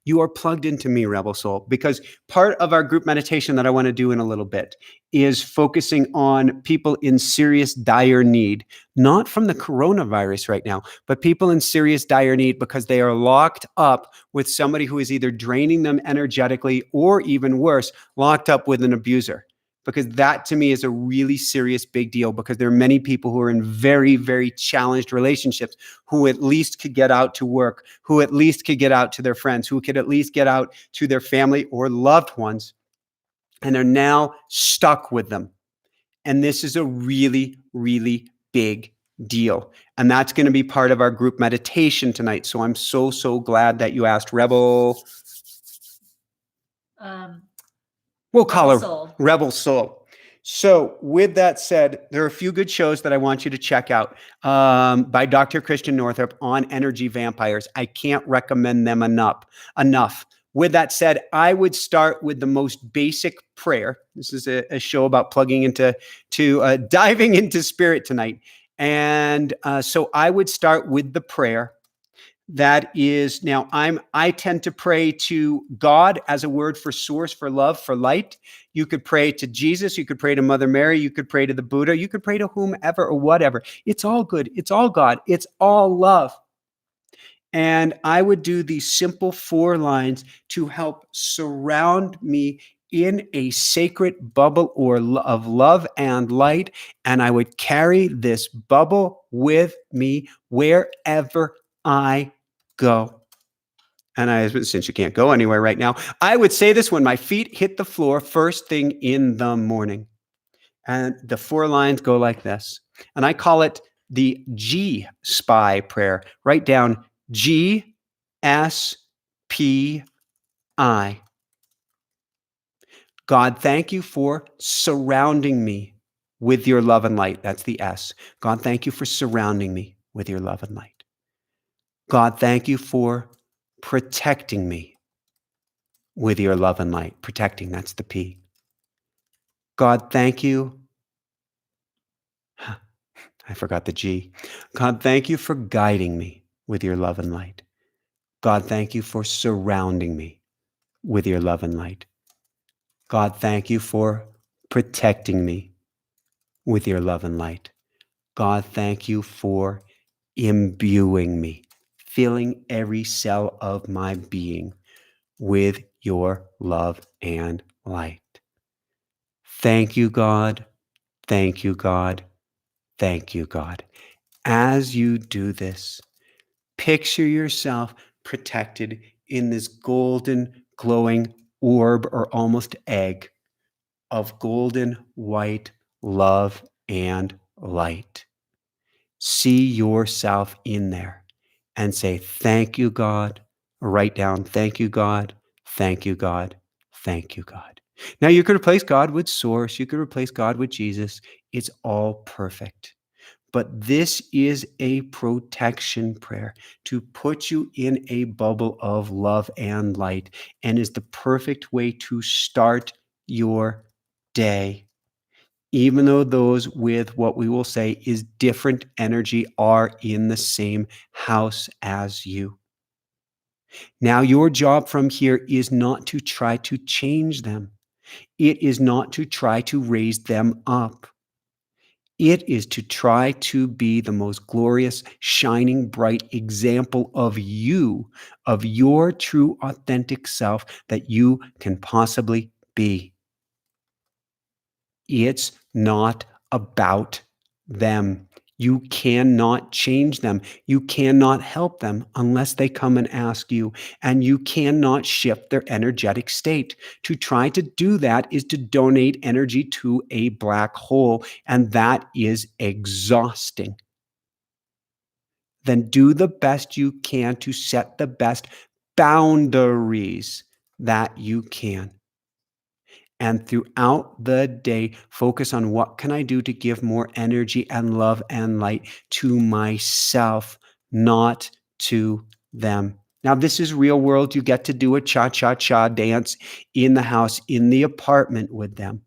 you are plugged into me, Rebel Soul, because part of our group meditation that I want to do in a little bit is focusing on people in serious, dire need, not from the coronavirus right now, but people in serious, dire need because they are locked up with somebody who is either draining them energetically or, even worse, locked up with an abuser. Because that to me is a really serious big deal, because there are many people who are in very, very challenged relationships who at least could get out to work, who at least could get out to their friends, who could at least get out to their family or loved ones, and are now stuck with them. And this is a really, really big deal. And that's going to be part of our group meditation tonight. So I'm so, so glad that you asked. Rebel. We'll call her Rebel Soul. So with that said, there are a few good shows that I want you to check out by Dr. Christian Northrup on energy vampires. I can't recommend them enough. With that said, I would start with the most basic prayer. This is a show about plugging into, diving into spirit tonight. And so I would start with the prayer That is, now I tend to pray to God as a word for source, for love, for light. You could pray to Jesus, you could pray to Mother Mary, you could pray to the Buddha, you could pray to whomever or whatever. It's all good. It's all God. It's all love. And I would do these simple 4 lines to help surround me in a sacred bubble of love and light. And I would carry this bubble with me wherever I go. And since you can't go anywhere right now, I would say this when my feet hit the floor first thing in the morning. And the 4 lines go like this. And I call it the G Spy prayer. Write down G S P I. God, thank you for surrounding me with your love and light. That's the S. God, thank you for surrounding me with your love and light. God, thank you for protecting me with your love and light. Protecting, that's the P. God, thank you. I forgot the G. God, thank you for guiding me with your love and light. God, thank you for surrounding me with your love and light. God, thank you for protecting me with your love and light. God, thank you for imbuing me, filling every cell of my being with your love and light. Thank you, God. Thank you, God. Thank you, God. As you do this, picture yourself protected in this golden, glowing orb or almost egg of golden white love and light. See yourself in there and say, thank you, God. Write down, thank you, God. Thank you, God. Thank you, God. Now you could replace God with source. You could replace God with Jesus. It's all perfect. But this is a protection prayer to put you in a bubble of love and light, and is the perfect way to start your day. Even though those with what we will say is different energy are in the same house as you. Now, your job from here is not to try to change them. It is not to try to raise them up. It is to try to be the most glorious, shining, bright example of you, of your true, authentic self that you can possibly be. It's not about them. You cannot change them. You cannot help them unless they come and ask you. And you cannot shift their energetic state. To try to do that is to donate energy to a black hole, and that is exhausting. Then do the best you can to set the best boundaries that you can. And throughout the day, focus on what can I do to give more energy and love and light to myself, not to them. Now, this is real world. You get to do a cha-cha-cha dance in the house, in the apartment with them.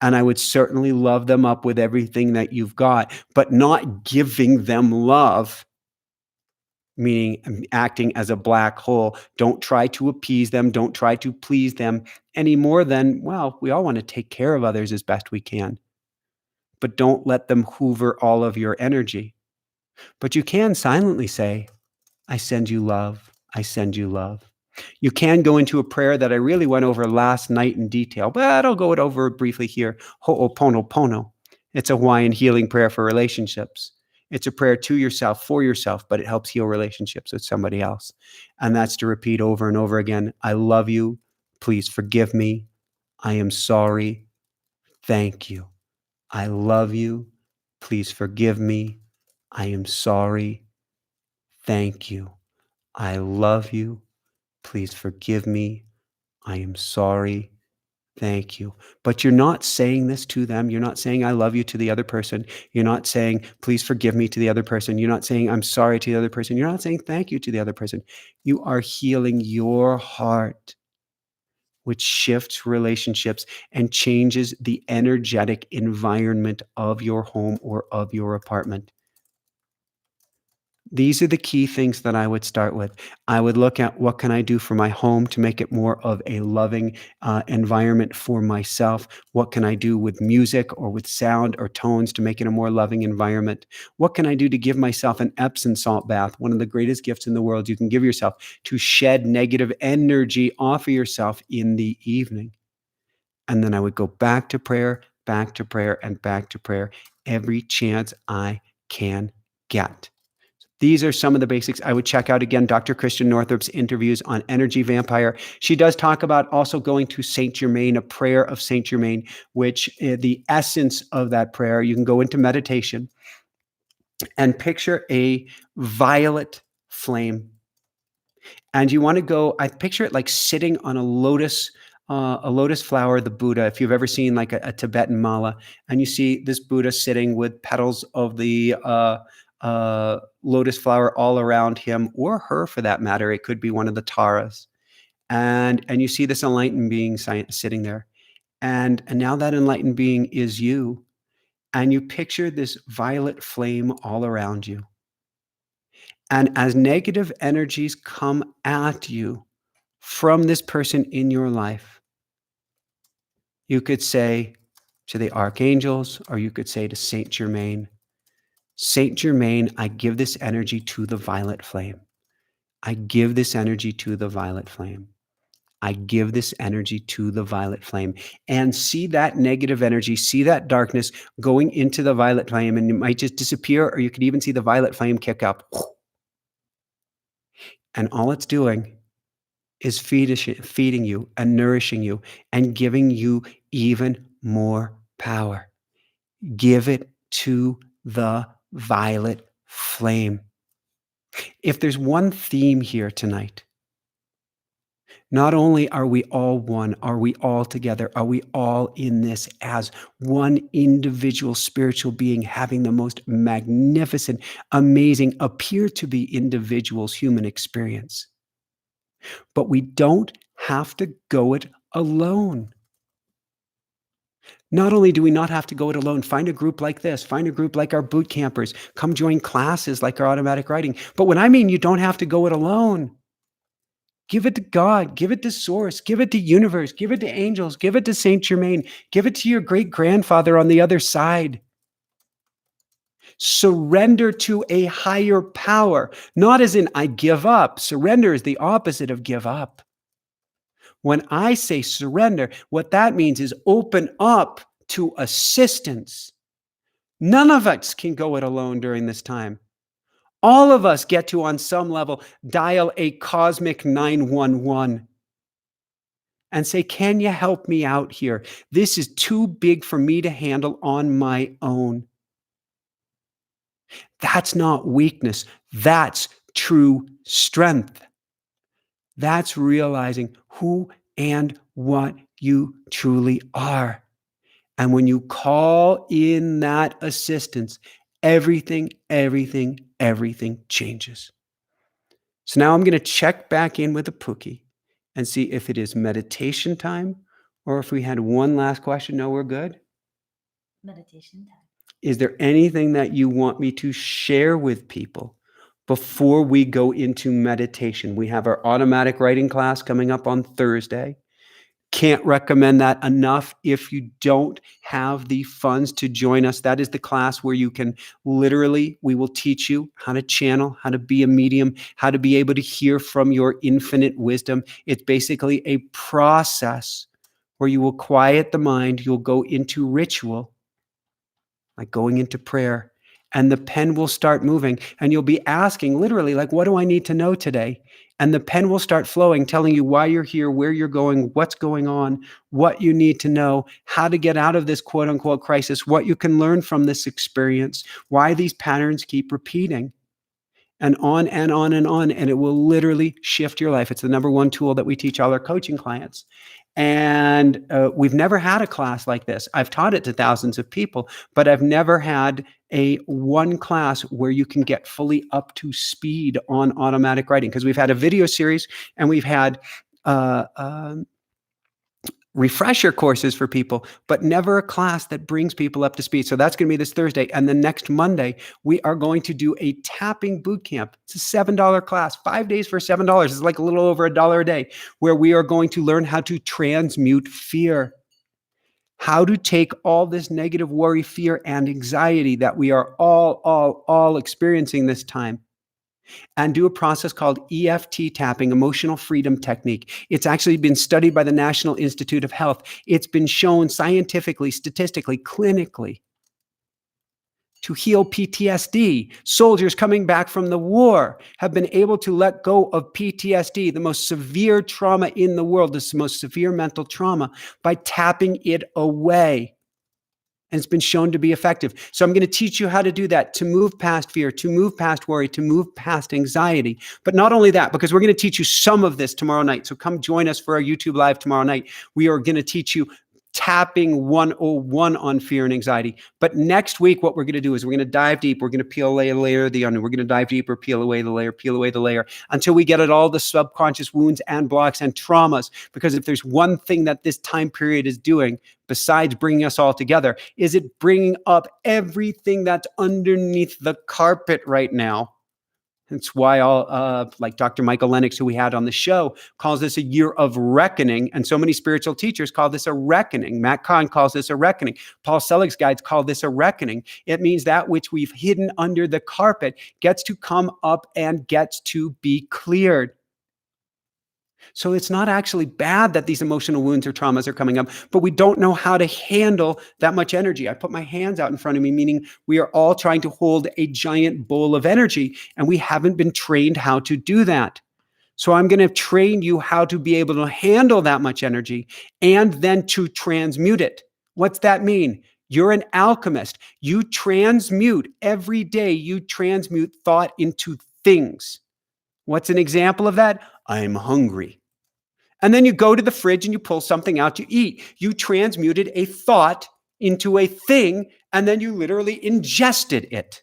And I would certainly love them up with everything that you've got, but not giving them love, meaning acting as a black hole. Don't try to appease them. Don't try to please them any more than, well, we all want to take care of others as best we can. But don't let them hoover all of your energy. But you can silently say, I send you love. I send you love. You can go into a prayer that I really went over last night in detail, but I'll go over it briefly here. Ho'oponopono. It's a Hawaiian healing prayer for relationships. It's a prayer to yourself, for yourself, but it helps heal relationships with somebody else. And that's to repeat over and over again. I love you. Please forgive me. I am sorry. Thank you. I love you. Please forgive me. I am sorry. Thank you. I love you. Please forgive me. I am sorry. Thank you. But you're not saying this to them. You're not saying, I love you to the other person. You're not saying, please forgive me to the other person. You're not saying, I'm sorry to the other person. You're not saying thank you to the other person. You are healing your heart, which shifts relationships and changes the energetic environment of your home or of your apartment. These are the key things that I would start with. I would look at what can I do for my home to make it more of a loving environment for myself? What can I do with music or with sound or tones to make it a more loving environment? What can I do to give myself an Epsom salt bath? One of the greatest gifts in the world you can give yourself, to shed negative energy off of yourself in the evening. And then I would go back to prayer, back to prayer, and back to prayer every chance I can get. These are some of the basics. I would check out again Dr. Christian Northrup's interviews on Energy Vampire. She does talk about also going to Saint Germain, a prayer of Saint Germain, which the essence of that prayer, you can go into meditation and picture a violet flame. And you want to go, I picture it like sitting on a lotus flower, the Buddha. If you've ever seen like a Tibetan mala, and you see this Buddha sitting with petals of the lotus flower all around him, or her for that matter. It could be one of the Taras. And you see this enlightened being sitting there. And now that enlightened being is you. And you picture this violet flame all around you. And as negative energies come at you from this person in your life, you could say to the archangels, or you could say to Saint Germain, Saint Germain, I give this energy to the violet flame. I give this energy to the violet flame. I give this energy to the violet flame. And see that negative energy, see that darkness going into the violet flame, and it might just disappear, or you could even see the violet flame kick up. And all it's doing is feeding you and nourishing you and giving you even more power. Give it to the violet flame. If there's one theme here tonight, not only are we all one, are we all together, are we all in this as one individual spiritual being having the most magnificent, amazing, appear to be individuals human experience. But we don't have to go it alone. Not only do we not have to go it alone, find a group like this, find a group like our boot campers, come join classes like our automatic writing. But when I mean you don't have to go it alone, give it to God, give it to Source, give it to Universe, give it to angels, give it to Saint Germain, give it to your great grandfather on the other side. Surrender to a higher power, not as in I give up. Surrender is the opposite of give up. When I say surrender, what that means is open up to assistance. None of us can go it alone during this time. All of us get to, on some level, dial a cosmic 911 and say, can you help me out here? This is too big for me to handle on my own. That's not weakness. That's true strength. That's realizing who and what you truly are. And when you call in that assistance, everything changes. So now I'm going to check back in with a Pookie and see if it is meditation time, or if we had one last question. No, we're good. Meditation time. Is there anything that you want me to share with people before we go into meditation? We have our automatic writing class coming up on Thursday. Can't recommend that enough. If you don't have the funds to join us, that is the class where you can literally, we will teach you how to channel, how to be a medium, how to be able to hear from your infinite wisdom. It's basically a process where you will quiet the mind. You'll go into ritual, like going into prayer, and the pen will start moving, and you'll be asking literally, like, what do I need to know today? And the pen will start flowing, telling you why you're here, where you're going, what's going on, what you need to know, how to get out of this quote unquote crisis, what you can learn from this experience, why these patterns keep repeating, and on and on and on. And it will literally shift your life. It's the number one tool that we teach all our coaching clients. And we've never had a class like this. I've taught it to thousands of people, but I've never had a one class where you can get fully up to speed on automatic writing, because we've had a video series and we've had refresher courses for people, but never a class that brings people up to speed. So that's going to be this Thursday. And then next Monday, we are going to do a tapping boot camp. It's a $7 class, 5 days for $7. It's like a little over $1 a day, where we are going to learn how to transmute fear. How to take all this negative worry, fear, and anxiety that we are all experiencing this time, and do a process called EFT tapping, emotional freedom technique. It's actually been studied by the National Institute of Health. It's been shown scientifically, statistically, clinically to heal PTSD. Soldiers coming back from the war have been able to let go of PTSD, the most severe trauma in the world, the most severe mental trauma, by tapping it away. And it's been shown to be effective. So I'm going to teach you how to do that, to move past fear, to move past worry, to move past anxiety. But not only that, because we're going to teach you some of this tomorrow night. So come join us for our YouTube Live tomorrow night. We are going to teach you tapping 101 on fear and anxiety. But next week, what we're going to do is we're going to dive deep. We're going to peel away a layer of the onion. We're going to dive deeper, peel away the layer, until we get at all the subconscious wounds and blocks and traumas. Because if there's one thing that this time period is doing, besides bringing us all together, is it bringing up everything that's underneath the carpet right now. That's why like Dr. Michael Lennox, who we had on the show, calls this a year of reckoning. And so many spiritual teachers call this a reckoning. Matt Kahn calls this a reckoning. Paul Selig's guides call this a reckoning. It means that which we've hidden under the carpet gets to come up and gets to be cleared. So it's not actually bad that these emotional wounds or traumas are coming up, but we don't know how to handle that much energy. I put my hands out in front of me, meaning we are all trying to hold a giant bowl of energy, and we haven't been trained how to do that. So I'm going to train you how to be able to handle that much energy and then to transmute it. What's that mean? You're an alchemist. You transmute every day. You transmute thought into things. What's an example of that? I'm hungry. And then you go to the fridge and you pull something out to eat. You transmuted a thought into a thing, and then you literally ingested it.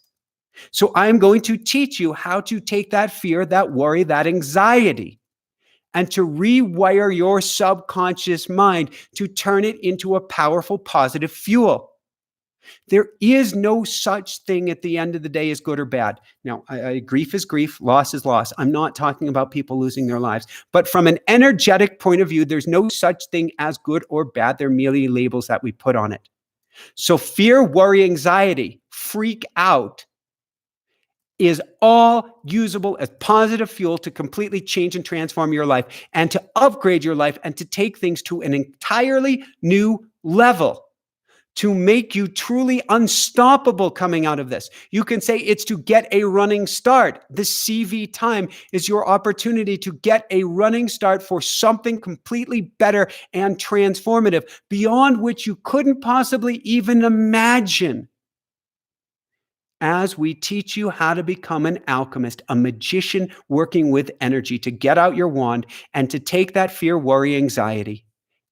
So I'm going to teach you how to take that fear, that worry, that anxiety, and to rewire your subconscious mind to turn it into a powerful, positive fuel. There is no such thing at the end of the day as good or bad. Now, grief is grief, loss is loss. I'm not talking about people losing their lives. But from an energetic point of view, there's no such thing as good or bad. They're merely labels that we put on it. So fear, worry, anxiety, freak out is all usable as positive fuel to completely change and transform your life and to upgrade your life and to take things to an entirely new level, to make you truly unstoppable coming out of this. You can say it's to get a running start. The CV time is your opportunity to get a running start for something completely better and transformative, beyond which you couldn't possibly even imagine. As we teach you how to become an alchemist, a magician working with energy, to get out your wand and to take that fear, worry, anxiety,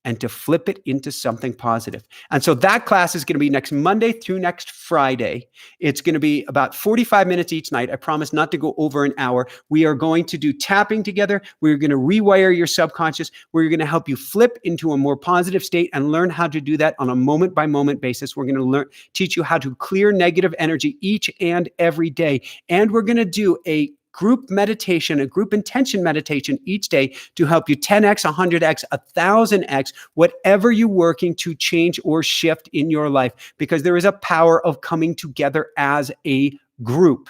and to flip it into something positive. And so that class is going to be next Monday through next Friday. It's going to be about 45 minutes each night. I promise not to go over an hour. We are going to do tapping together. We're going to rewire your subconscious. We're going to help you flip into a more positive state and learn how to do that on a moment-by-moment basis. We're going to teach you how to clear negative energy each and every day. And we're going to do a group meditation, a group intention meditation each day to help you 10x, 100x, 1000x, whatever you're working to change or shift in your life, because there is a power of coming together as a group.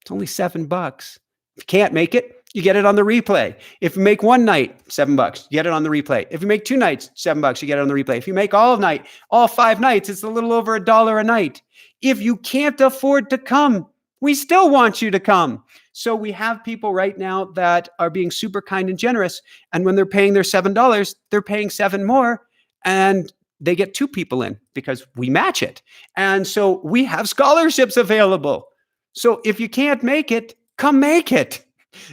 It's only $7. If you can't make it, you get it on the replay. If you make one night, $7, you get it on the replay. If you make 2 nights, $7, you get it on the replay. If you make all 5 nights, it's a little over $1 a night. If you can't afford to come, we still want you to come. So we have people right now that are being super kind and generous. And when they're paying their $7, they're paying 7 more. And they get 2 people in because we match it. And so we have scholarships available. So if you can't make it, come make it.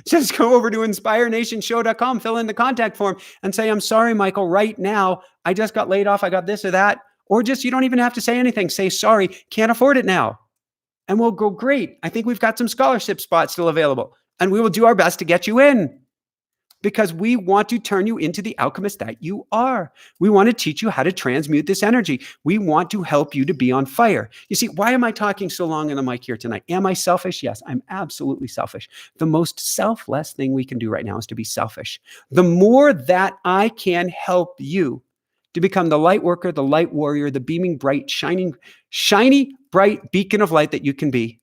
Just go over to inspirenationshow.com, fill in the contact form and say, I'm sorry, Michael, right now, I just got laid off. I got this or that. Or just, you don't even have to say anything. Say, sorry, can't afford it now. And we'll go, great. I think we've got some scholarship spots still available. And we will do our best to get you in. because we want to turn you into the alchemist that you are. We want to teach you how to transmute this energy. We want to help you to be on fire. You see, why am I talking so long on the mic here tonight? Am I selfish? Yes, I'm absolutely selfish. The most selfless thing we can do right now is to be selfish. The more that I can help you to become the light worker, the light warrior, the beaming, bright, shiny, bright beacon of light that you can be,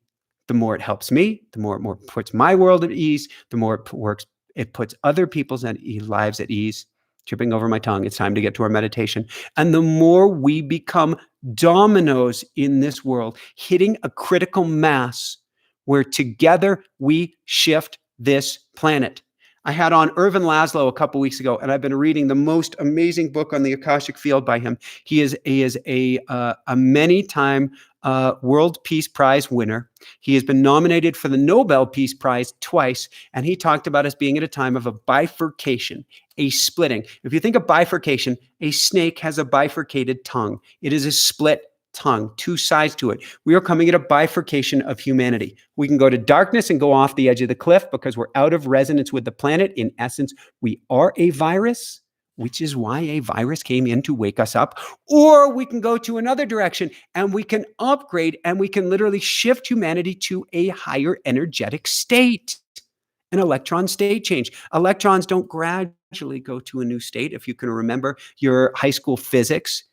the more it helps me, the more it puts my world at ease, the more it works, it puts other people's lives at ease. Tripping over my tongue. It's time to get to our meditation. And the more we become dominoes in this world, hitting a critical mass where together we shift this planet. I had on Irvin Laszlo a couple weeks ago, and I've been reading the most amazing book on the Akashic field by him. He is a many-time World Peace Prize winner. He has been nominated for the Nobel Peace Prize twice, and he talked about us being at a time of a bifurcation, a splitting. If you think of bifurcation, a snake has a bifurcated tongue. It is a split tongue, two sides to it. We are coming at a bifurcation of humanity. We can go to darkness and go off the edge of the cliff because we're out of resonance with the planet. In essence, we are a virus, which is why a virus came in to wake us up. Or we can go to another direction and we can upgrade and we can literally shift humanity to a higher energetic state, an electron state change. Electrons don't gradually go to a new state. If you can remember your high school physics,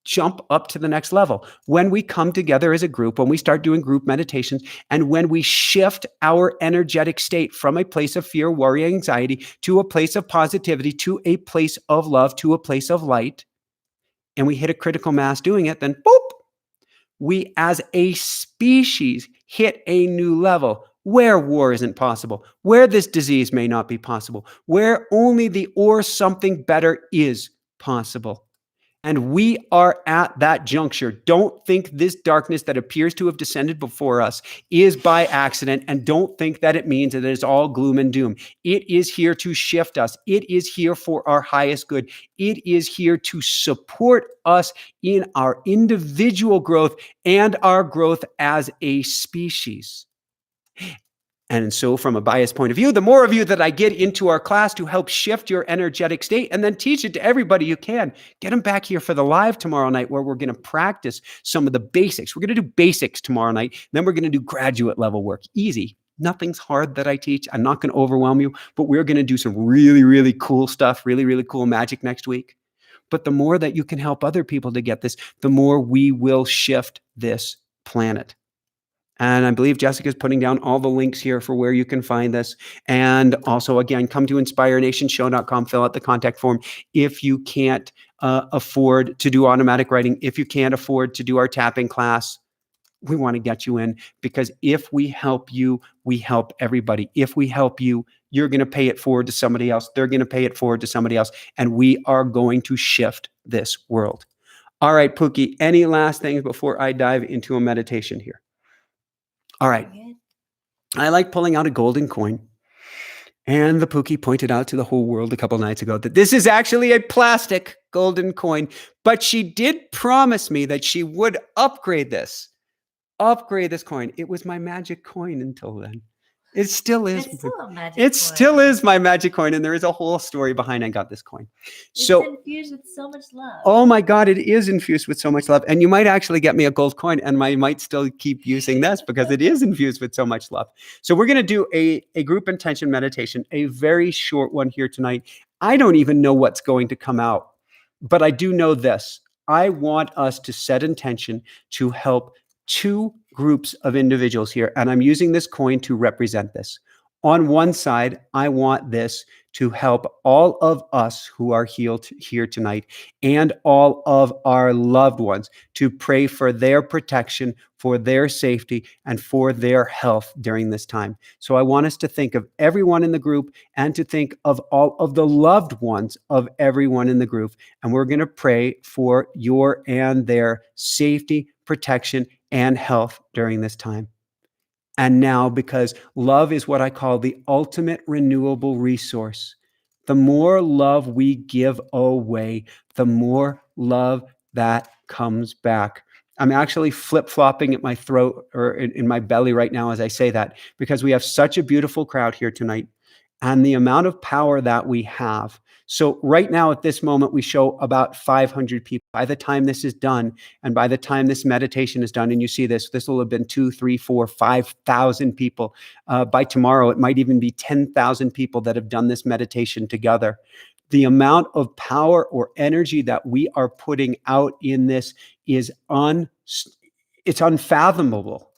jump up to the next level. When we come together as a group, when we start doing group meditations, and when we shift our energetic state from a place of fear, worry, anxiety, to a place of positivity, to a place of love, to a place of light, and we hit a critical mass doing it, then boop, we as a species hit a new level where war isn't possible, where this disease may not be possible, where only the or something better is possible. And we are at that juncture. Don't think this darkness that appears to have descended before us is by accident, and don't think that it means that it is all gloom and doom. It is here to shift us. It is here for our highest good. It is here to support us in our individual growth and our growth as a species. And so from a biased point of view, the more of you that I get into our class to help shift your energetic state and then teach it to everybody you can, get them back here for the live tomorrow night where we're going to practice some of the basics. We're going to do basics tomorrow night. Then we're going to do graduate level work. Easy. Nothing's hard that I teach. I'm not going to overwhelm you, but we're going to do some really, really cool stuff, really, really cool magic next week. But the more that you can help other people to get this, the more we will shift this planet. And I believe Jessica's putting down all the links here for where you can find this. And also, again, come to inspirenationshow.com, fill out the contact form. If you can't afford to do automatic writing, if you can't afford to do our tapping class, we want to get you in, because if we help you, we help everybody. If we help you, you're going to pay it forward to somebody else. They're going to pay it forward to somebody else. And we are going to shift this world. All right, Pookie, any last things before I dive into a meditation here? All right. I like pulling out a golden coin. And the Pookie pointed out to the whole world a couple nights ago that this is actually a plastic golden coin. But she did promise me that she would upgrade this coin. It was my magic coin until then. It still is. It's still a magic It coin. still is my magic coin, and there is a whole story behind I got this coin. It's So, infused with so much love. oh my God, it is infused with so much love. And you might actually get me a gold coin, and I might still keep using this because it is infused with so much love. So we're going to do a group intention meditation, a very short one here tonight. I don't even know what's going to come out, but I do know this. I want us to set intention to help two groups of individuals here, and I'm using this coin to represent this. On one side, I want this to help all of us who are healed here tonight and all of our loved ones, to pray for their protection, for their safety, and for their health during this time. So I want us to think of everyone in the group and to think of all of the loved ones of everyone in the group. And we're going to pray for your and their safety, protection, and health during this time. And now, because love is what I call the ultimate renewable resource, the more love we give away, the more love that comes back. I'm actually flip-flopping at my throat or in my belly right now as I say that, because we have such a beautiful crowd here tonight. and the amount of power that we have. So right now at this moment, we show about 500 people. By the time this is done, and by the time this meditation is done, and you see this, this will have been 2, 3, 4, 5,000 people. By tomorrow, it might even be 10,000 people that have done this meditation together. The amount of power or energy that we are putting out in this is it's unfathomable.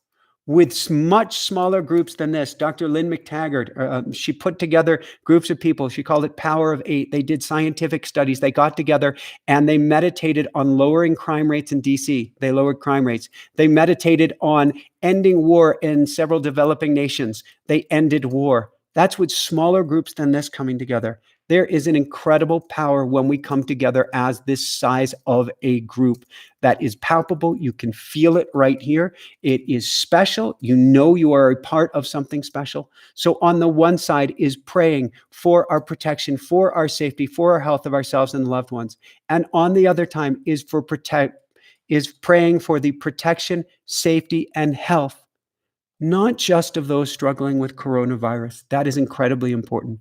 With much smaller groups than this, Dr. Lynn McTaggart, she put together groups of people. She called it Power of Eight. They did scientific studies. They got together and they meditated on lowering crime rates in DC. They lowered crime rates. They meditated on ending war in several developing nations. They ended war. That's with smaller groups than this coming together. There is an incredible power when we come together as this size of a group that is palpable. You can feel it right here. It is special. You know you are a part of something special. So on the one side is praying for our protection, for our safety, for our health of ourselves and loved ones. And on the other time is praying for the protection, safety, and health, not just of those struggling with coronavirus. That is incredibly important.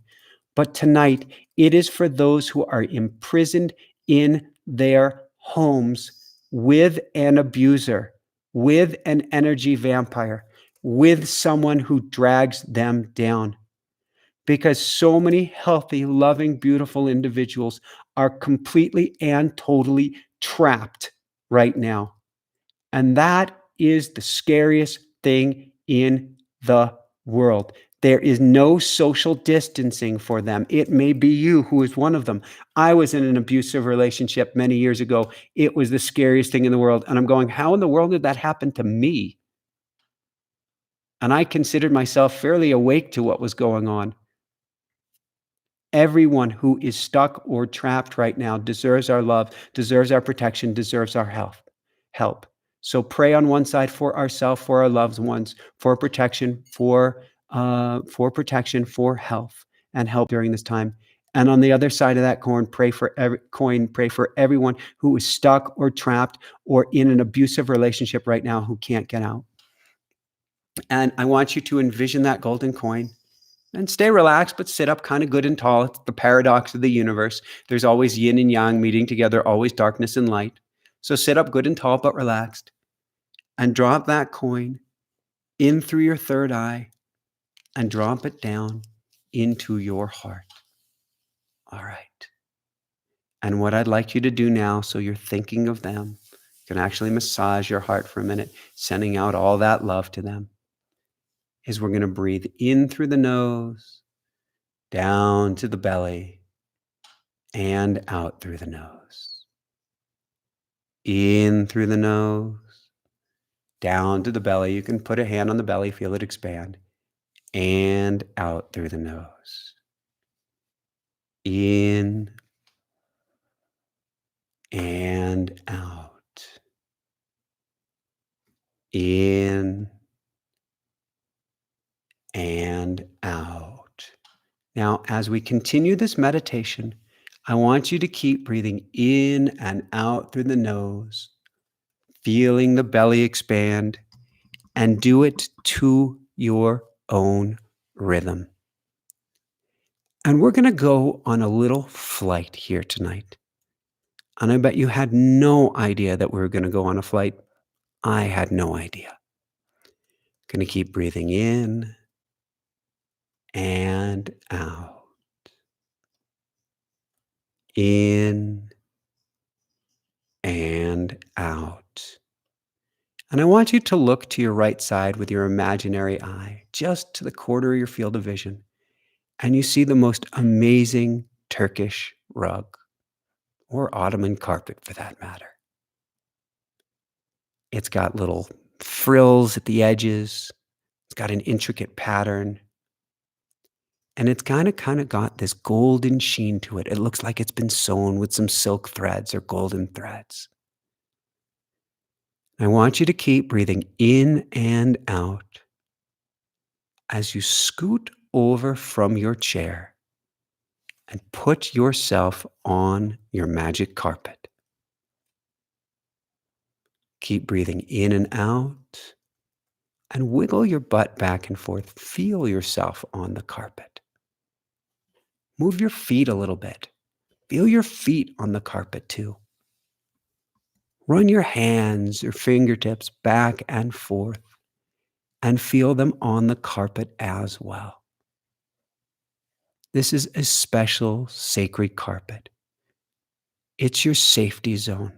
But tonight, it is for those who are imprisoned in their homes with an abuser, with an energy vampire, with someone who drags them down. Because so many healthy, loving, beautiful individuals are completely and totally trapped right now. And that is the scariest thing in the world. There is no social distancing for them. It may be you who is one of them. I was in an abusive relationship many years ago. It was the scariest thing in the world. And I'm going, how in the world did that happen to me? And I considered myself fairly awake to what was going on. Everyone who is stuck or trapped right now deserves our love, deserves our protection, deserves our help. So pray on one side for ourselves, for our loved ones, for protection, for health and help during this time. And on the other side of that coin, pray for everyone who is stuck or trapped or in an abusive relationship right now who can't get out. And I want you to envision that golden coin. And stay relaxed, but sit up kind of good and tall. It's the paradox of the universe. There's always yin and yang meeting together, always darkness and light. So sit up good and tall, but relaxed. And drop that coin in through your third eye and drop it down into your heart. All right. And what I'd like you to do now, so you're thinking of them, you can actually massage your heart for a minute, sending out all that love to them, is we're going to breathe in through the nose, down to the belly, and out through the nose. In through the nose, down to the belly. You can put a hand on the belly, feel it expand. And out through the nose. In and out. In and out. Now, as we continue this meditation, I want you to keep breathing in and out through the nose, feeling the belly expand, and do it to your own rhythm. And we're going to go on a little flight here tonight. And I bet you had no idea that we were going to go on a flight. I had no idea. Going to keep breathing in and out. In and out. And I want you to look to your right side with your imaginary eye, just to the corner of your field of vision. And you see the most amazing Turkish rug, or Ottoman carpet for that matter. It's got little frills at the edges. It's got an intricate pattern. And it's kind of got this golden sheen to it. It looks like it's been sewn with some silk threads or golden threads. I want you to keep breathing in and out as you scoot over from your chair and put yourself on your magic carpet. Keep breathing in and out and wiggle your butt back and forth. Feel yourself on the carpet. Move your feet a little bit. Feel your feet on the carpet too. Run your hands or fingertips back and forth and feel them on the carpet as well. This is a special sacred carpet. It's your safety zone.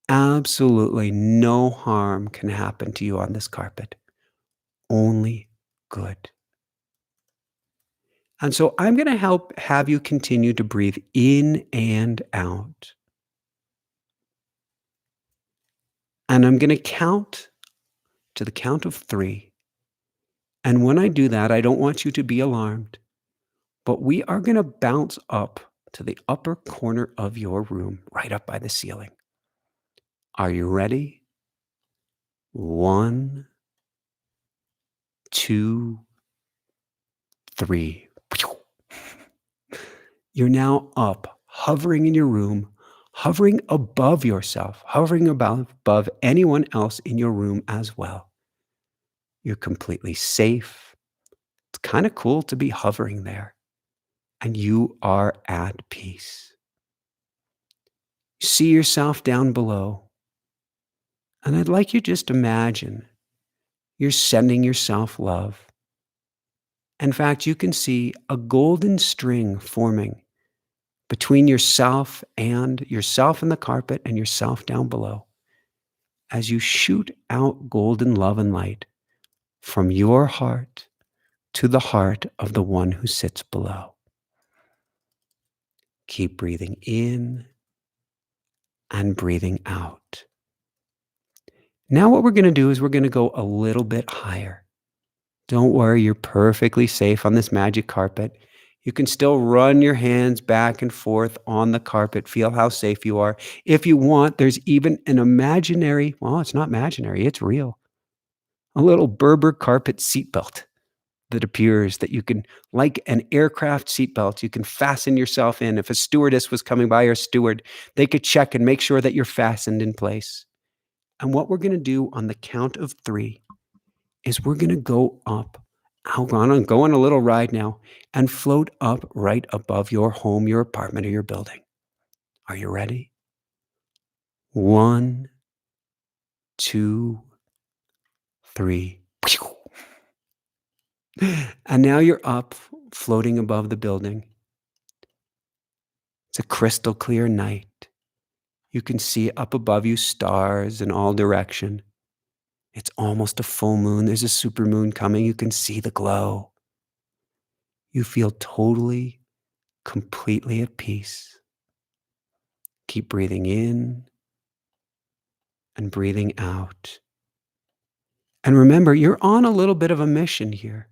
Absolutely no harm can happen to you on this carpet. Only good. And so I'm going to have you continue to breathe in and out. And I'm going to count to the count of 3. And when I do that, I don't want you to be alarmed, but we are going to bounce up to the upper corner of your room, right up by the ceiling. Are you ready? 1, 2, 3. You're now up, hovering in your room, hovering above yourself, hovering above anyone else in your room as well. You're completely safe. It's kind of cool to be hovering there, and you are at peace. See yourself down below, and I'd like you just imagine you're sending yourself love. In fact, you can see a golden string forming between yourself in the carpet and yourself down below as you shoot out golden love and light from your heart to the heart of the one who sits below. Keep breathing in and breathing out. Now what we're going to do is we're going to go a little bit higher. Don't worry, you're perfectly safe on this magic carpet. You can still run your hands back and forth on the carpet. Feel how safe you are. If you want, there's even an imaginary, well, it's not imaginary, it's real, a little Berber carpet seatbelt that appears that you can, like an aircraft seatbelt, you can fasten yourself in. If a stewardess was coming by or a steward, they could check and make sure that you're fastened in place. And what we're going to do on the count of 3 is we're going to go up. Go on a little ride now and float up right above your home, your apartment, or your building. Are you ready? 1, 2, 3. And now you're up, floating above the building. It's a crystal clear night. You can see up above you stars in all direction. It's almost a full moon. There's a supermoon coming. You can see the glow. You feel totally, completely at peace. Keep breathing in and breathing out. And remember, you're on a little bit of a mission here.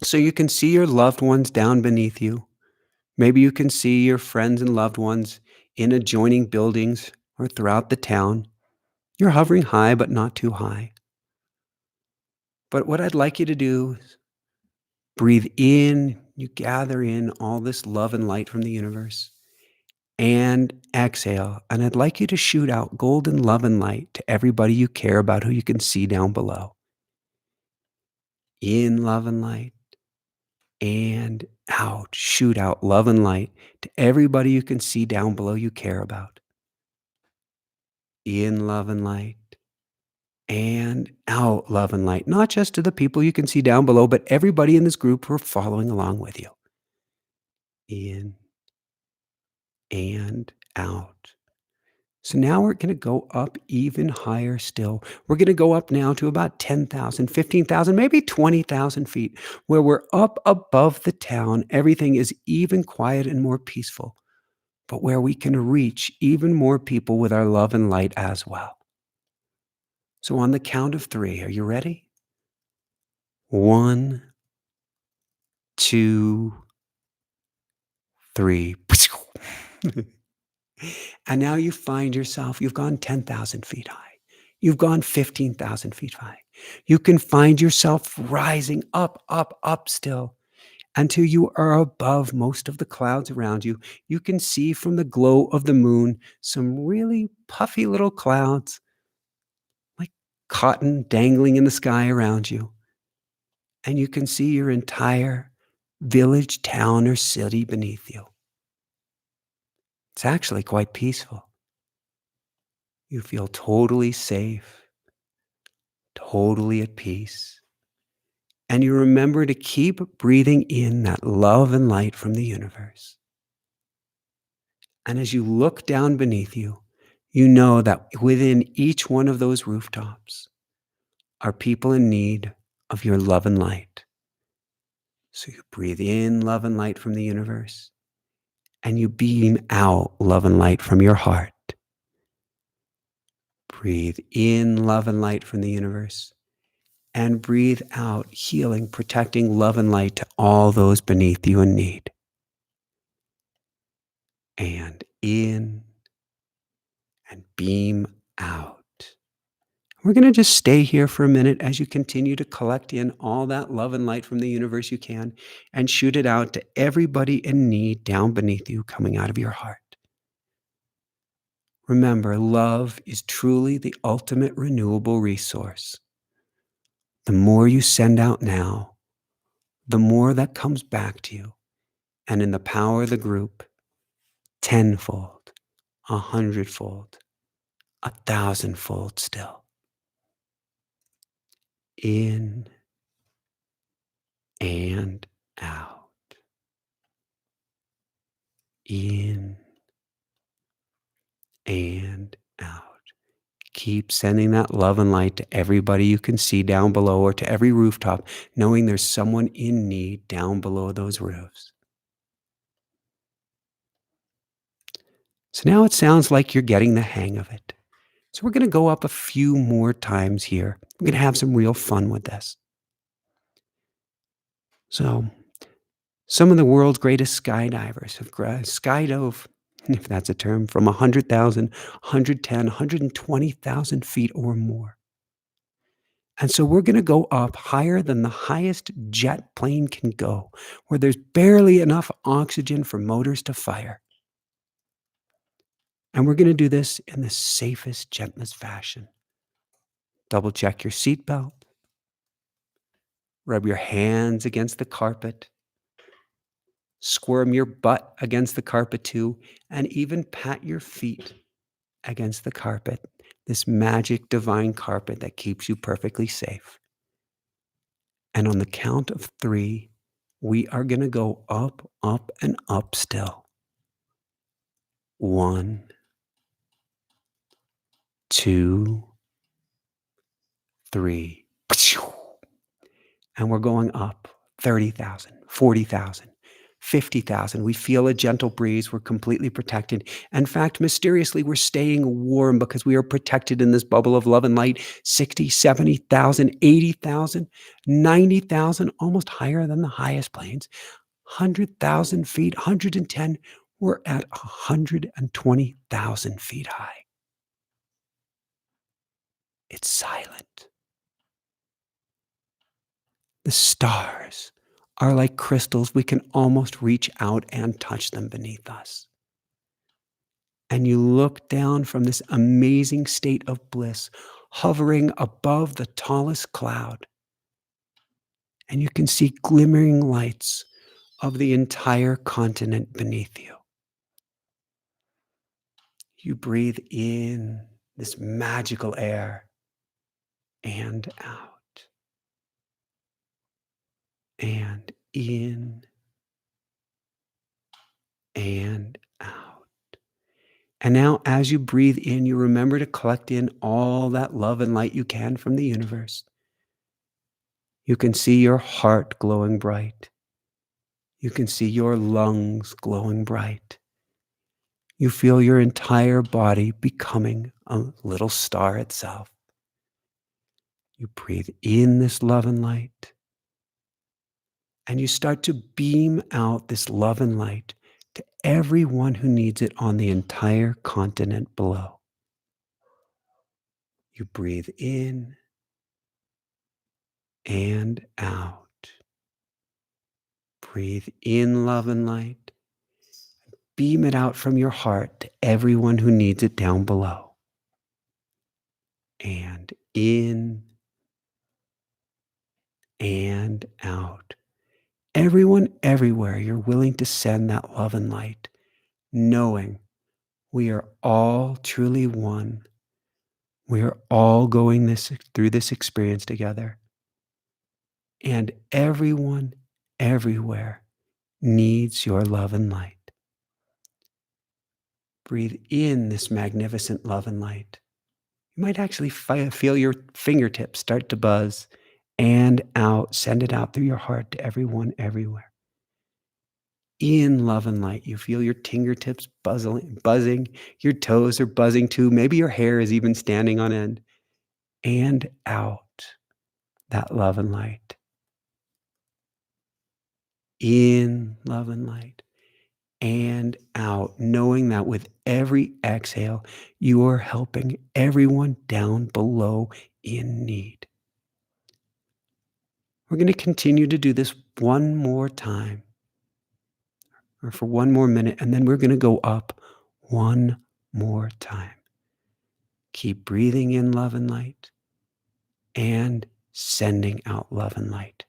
So you can see your loved ones down beneath you. Maybe you can see your friends and loved ones in adjoining buildings or throughout the town. You're hovering high, but not too high. But what I'd like you to do is breathe in. You gather in all this love and light from the universe. And exhale. And I'd like you to shoot out golden love and light to everybody you care about who you can see down below. In love and light. And out. Shoot out love and light to everybody you can see down below you care about. In love and light. And out love and light. Not just to the people you can see down below, but everybody in this group who are following along with you. In and out. So now we're going to go up even higher still. We're going to go up now to about 10,000, 15,000, maybe 20,000 feet, where we're up above the town. Everything is even quiet and more peaceful, but where we can reach even more people with our love and light as well. So on the count of 3, are you ready? 1, 2, 3. And now you find yourself, you've gone 10,000 feet high. You've gone 15,000 feet high. You can find yourself rising up, up, up still until you are above most of the clouds around you. You can see from the glow of the moon some really puffy little clouds like cotton dangling in the sky around you. And you can see your entire village, town, or city beneath you. It's actually quite peaceful. You feel totally safe, totally at peace. And you remember to keep breathing in that love and light from the universe. And as you look down beneath you, you know that within each one of those rooftops are people in need of your love and light. So you breathe in love and light from the universe, and you beam out love and light from your heart. Breathe in love and light from the universe, and breathe out healing, protecting love and light to all those beneath you in need. And in and beam out. We're going to just stay here for a minute as you continue to collect in all that love and light from the universe you can and shoot it out to everybody in need down beneath you coming out of your heart. Remember, love is truly the ultimate renewable resource. The more you send out now, the more that comes back to you. And in the power of the group, tenfold, 100-fold, 1,000-fold still. In and out. In and out. Keep sending that love and light to everybody you can see down below or to every rooftop, knowing there's someone in need down below those roofs. So now it sounds like you're getting the hang of it. So we're going to go up a few more times here. We're going to have some real fun with this. So some of the world's greatest skydivers have skydove, if that's a term, from 100,000, 110, 120,000 feet or more. And so we're going to go up higher than the highest jet plane can go, where there's barely enough oxygen for motors to fire. And we're going to do this in the safest, gentlest fashion. Double check your seatbelt. Rub your hands against the carpet. Squirm your butt against the carpet too, and even pat your feet against the carpet, this magic divine carpet that keeps you perfectly safe. And on the count of 3, we are going to go up, up, and up still. 1, 2, 3. And we're going up 30,000, 40,000, 50,000. We feel a gentle breeze. We're completely protected. In fact, mysteriously, we're staying warm because we are protected in this bubble of love and light. 60, 70,000, 80,000, 90,000, almost higher than the highest planes. 100,000 feet, 110. We're at 120,000 feet high. It's silent. The stars are like crystals. We can almost reach out and touch them beneath us. And you look down from this amazing state of bliss, hovering above the tallest cloud. And you can see glimmering lights of the entire continent beneath you. You breathe in this magical air and out. And in and out. And now as you breathe in, you remember to collect in all that love and light you can from the universe. You can see your heart glowing bright. You can see your lungs glowing bright. You feel your entire body becoming a little star itself. You breathe in this love and light. And you start to beam out this love and light to everyone who needs it on the entire continent below. You breathe in and out. Breathe in love and light. Beam it out from your heart to everyone who needs it down below. And in and out. Everyone everywhere you're willing to send that love and light, knowing we are all truly one. We are all going through this experience together. And everyone, everywhere needs your love and light. Breathe in this magnificent love and light. You might actually feel your fingertips start to buzz, and out, send it out through your heart to everyone, everywhere. In love and light, you feel your fingertips buzzing, your toes are buzzing too. Maybe your hair is even standing on end. And out, that love and light. In love and light. And out, knowing that with every exhale, you are helping everyone down below in need. We're going to continue to do this one more time, or for one more minute, and then we're going to go up one more time. Keep breathing in love and light and sending out love and light.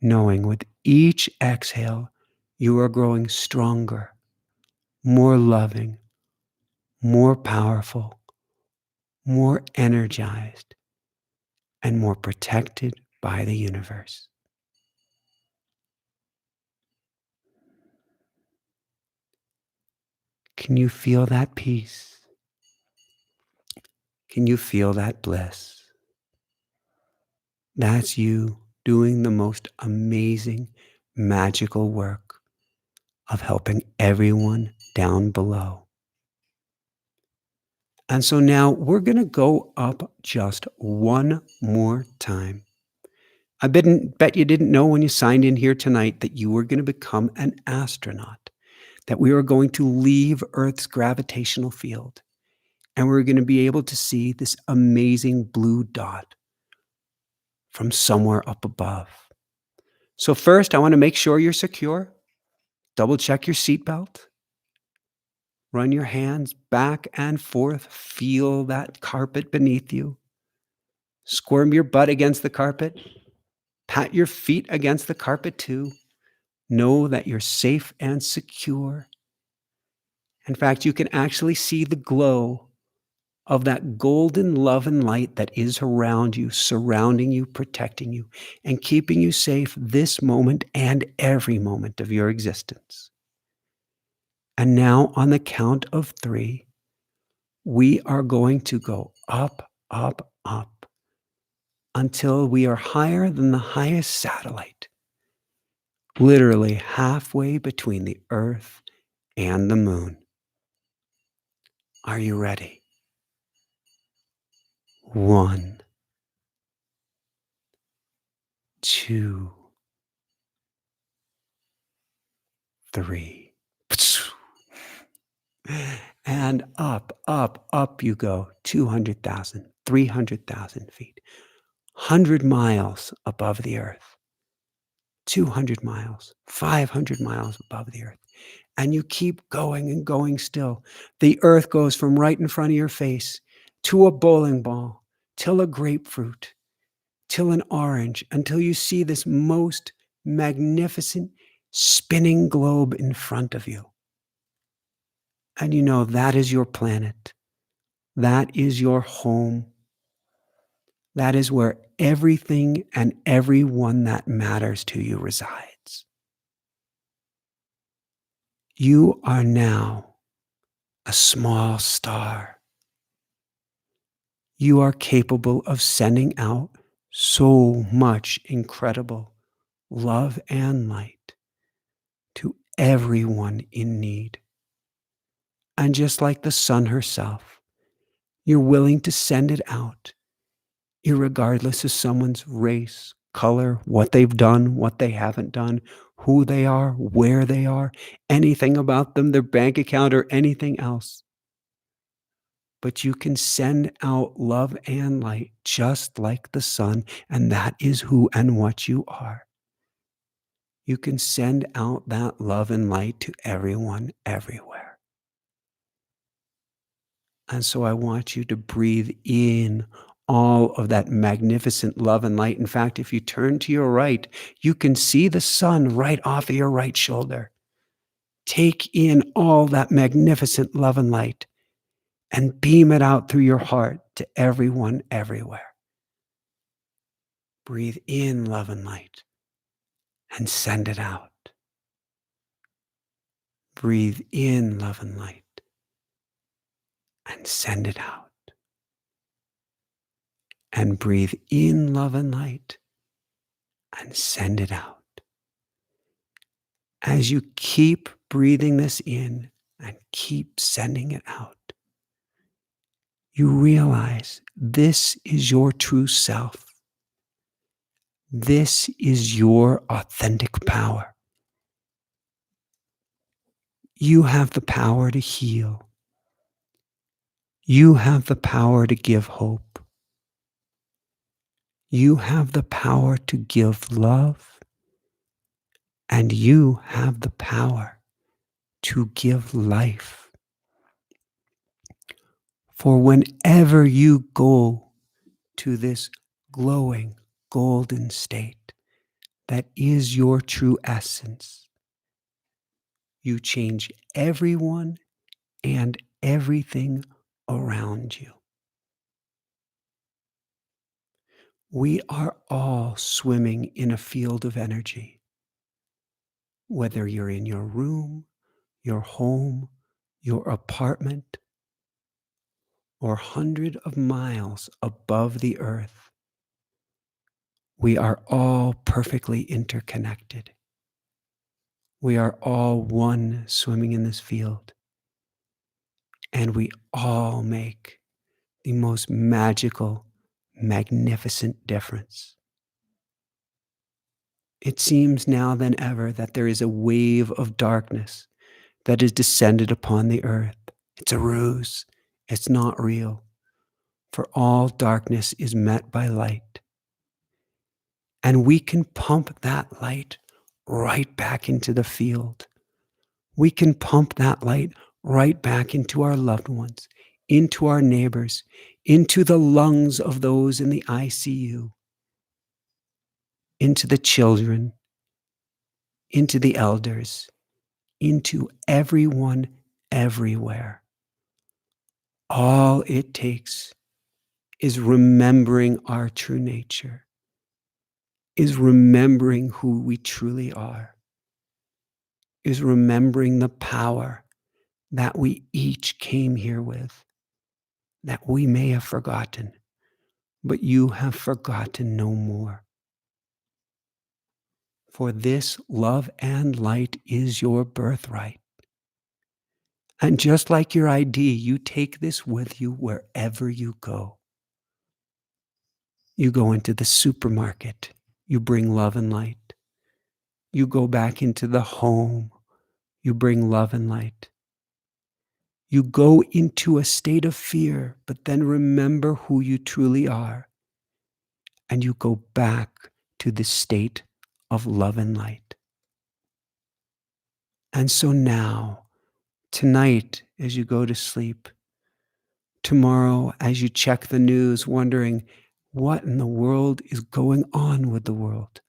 Knowing with each exhale, you are growing stronger, more loving, more powerful, more energized, and more protected by the universe. Can you feel that peace? Can you feel that bliss? That's you doing the most amazing, magical work of helping everyone down below. And so now we're going to go up just one more time. I bet you didn't know when you signed in here tonight that you were going to become an astronaut, that we were going to leave Earth's gravitational field, and we're going to be able to see this amazing blue dot from somewhere up above. So first, I want to make sure you're secure. Double check your seatbelt. Run your hands back and forth. Feel that carpet beneath you. Squirm your butt against the carpet. Pat your feet against the carpet too. Know that you're safe and secure. In fact, you can actually see the glow of that golden love and light that is around you, surrounding you, protecting you, and keeping you safe this moment and every moment of your existence. And now, on the count of 3, we are going to go up, up, up until we are higher than the highest satellite, literally halfway between the Earth and the moon. Are you ready? 1, 2, 3. And up, up, up you go. 200,000, 300,000 feet, 100 miles above the Earth, 200 miles, 500 miles above the Earth. And you keep going and going still. The Earth goes from right in front of your face to a bowling ball, till a grapefruit, till an orange, until you see this most magnificent spinning globe in front of you. And you know that is your planet. That is your home. That is where everything and everyone that matters to you resides. You are now a small star. You are capable of sending out so much incredible love and light to everyone in need. And just like the sun herself, you're willing to send it out, irregardless of someone's race, color, what they've done, what they haven't done, who they are, where they are, anything about them, their bank account, or anything else. But you can send out love and light just like the sun, and that is who and what you are. You can send out that love and light to everyone, everywhere. And so I want you to breathe in all of that magnificent love and light. In fact, if you turn to your right, you can see the sun right off of your right shoulder. Take in all that magnificent love and light and beam it out through your heart to everyone everywhere. Breathe in love and light and send it out. Breathe in love and light and send it out. And breathe in love and light and send it out. As you keep breathing this in and keep sending it out, you realize this is your true self. This is your authentic power. You have the power to heal. You have the power to give hope. You have the power to give love. And you have the power to give life. For whenever you go to this glowing golden state that is your true essence, you change everyone and everything around you. We are all swimming in a field of energy. Whether you're in your room, your home, your apartment, or 100 of miles above the earth, we are all perfectly interconnected. We are all one swimming in this field. And we all make the most magical, magnificent difference. It seems now than ever that there is a wave of darkness that has descended upon the earth. It's a ruse. It's not real. For all darkness is met by light. And we can pump that light right back into the field. We can pump that light right back into our loved ones, into our neighbors, into the lungs of those in the ICU, into the children, into the elders, into everyone everywhere. All it takes is remembering our true nature, is remembering who we truly are, is remembering the power that we each came here with, that we may have forgotten, but you have forgotten no more. For this love and light is your birthright. And just like your ID, you take this with you wherever you go. You go into the supermarket, you bring love and light. You go back into the home, you bring love and light. You go into a state of fear, but then remember who you truly are. And you go back to the state of love and light. And so now, tonight, as you go to sleep, tomorrow, as you check the news, wondering what in the world is going on with the world,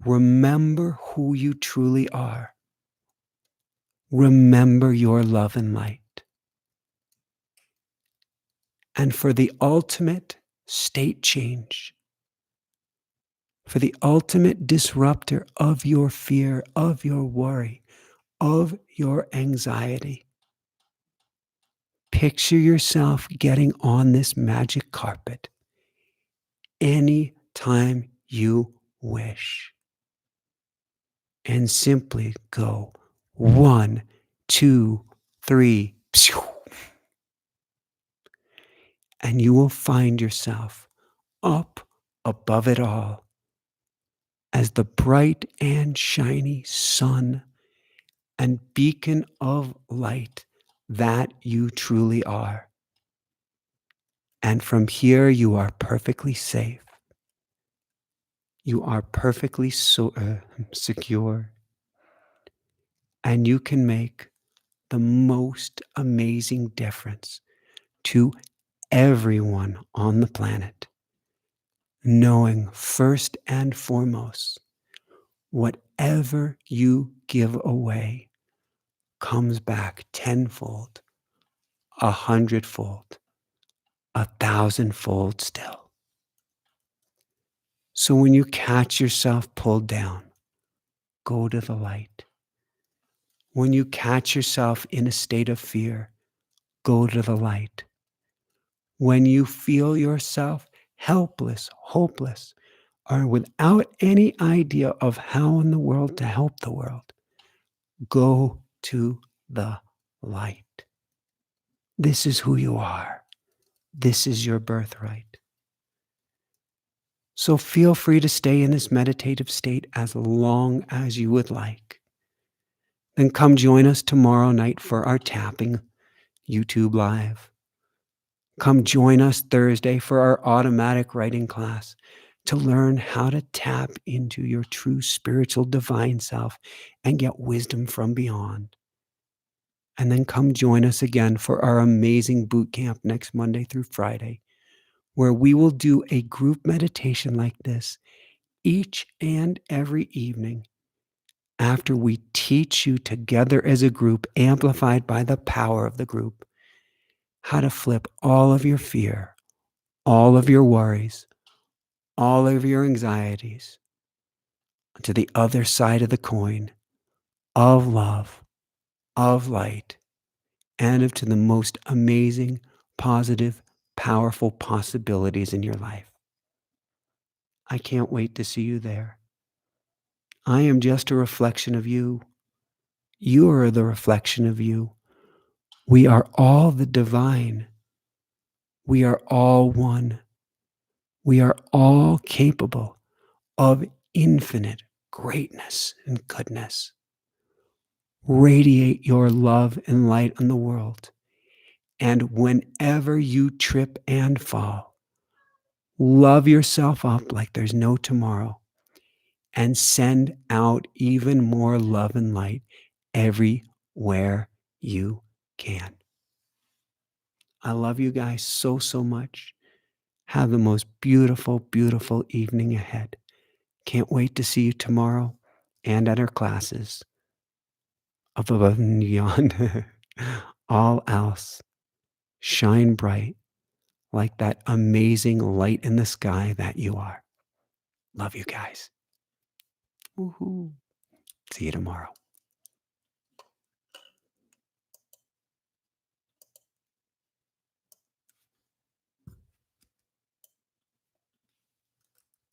remember who you truly are. Remember your love and light. And for the ultimate state change, for the ultimate disruptor of your fear, of your worry, of your anxiety, picture yourself getting on this magic carpet anytime you wish. And simply go 1, 2, 3, and you will find yourself up above it all as the bright and shiny sun and beacon of light that you truly are. And from here, you are perfectly safe. You are perfectly secure. And you can make the most amazing difference to everyone on the planet, knowing first and foremost, whatever you give away comes back tenfold, 100-fold, 1,000-fold still. So when you catch yourself pulled down, go to the light. When you catch yourself in a state of fear, go to the light. When you feel yourself helpless, hopeless, or without any idea of how in the world to help the world, go to the light. This is who you are. This is your birthright. So feel free to stay in this meditative state as long as you would like. Then come join us tomorrow night for our tapping YouTube Live. Come join us Thursday for our automatic writing class to learn how to tap into your true spiritual divine self and get wisdom from beyond. And then come join us again for our amazing boot camp next Monday through Friday, where we will do a group meditation like this each and every evening after we teach you together as a group, amplified by the power of the group, how to flip all of your fear, all of your worries, all of your anxieties to the other side of the coin of love, of light, and of to the most amazing, positive, powerful possibilities in your life. I can't wait to see you there. I am just a reflection of you. You are the reflection of you. We are all the divine. We are all one. We are all capable of infinite greatness and goodness. Radiate your love and light on the world. And whenever you trip and fall, love yourself up like there's no tomorrow and send out even more love and light everywhere you can. I love you guys so, so much. Have the most beautiful, beautiful evening ahead. Can't wait to see you tomorrow and at our classes. Up above and beyond all else, shine bright like that amazing light in the sky that you are. Love you guys. Woohoo. See you tomorrow.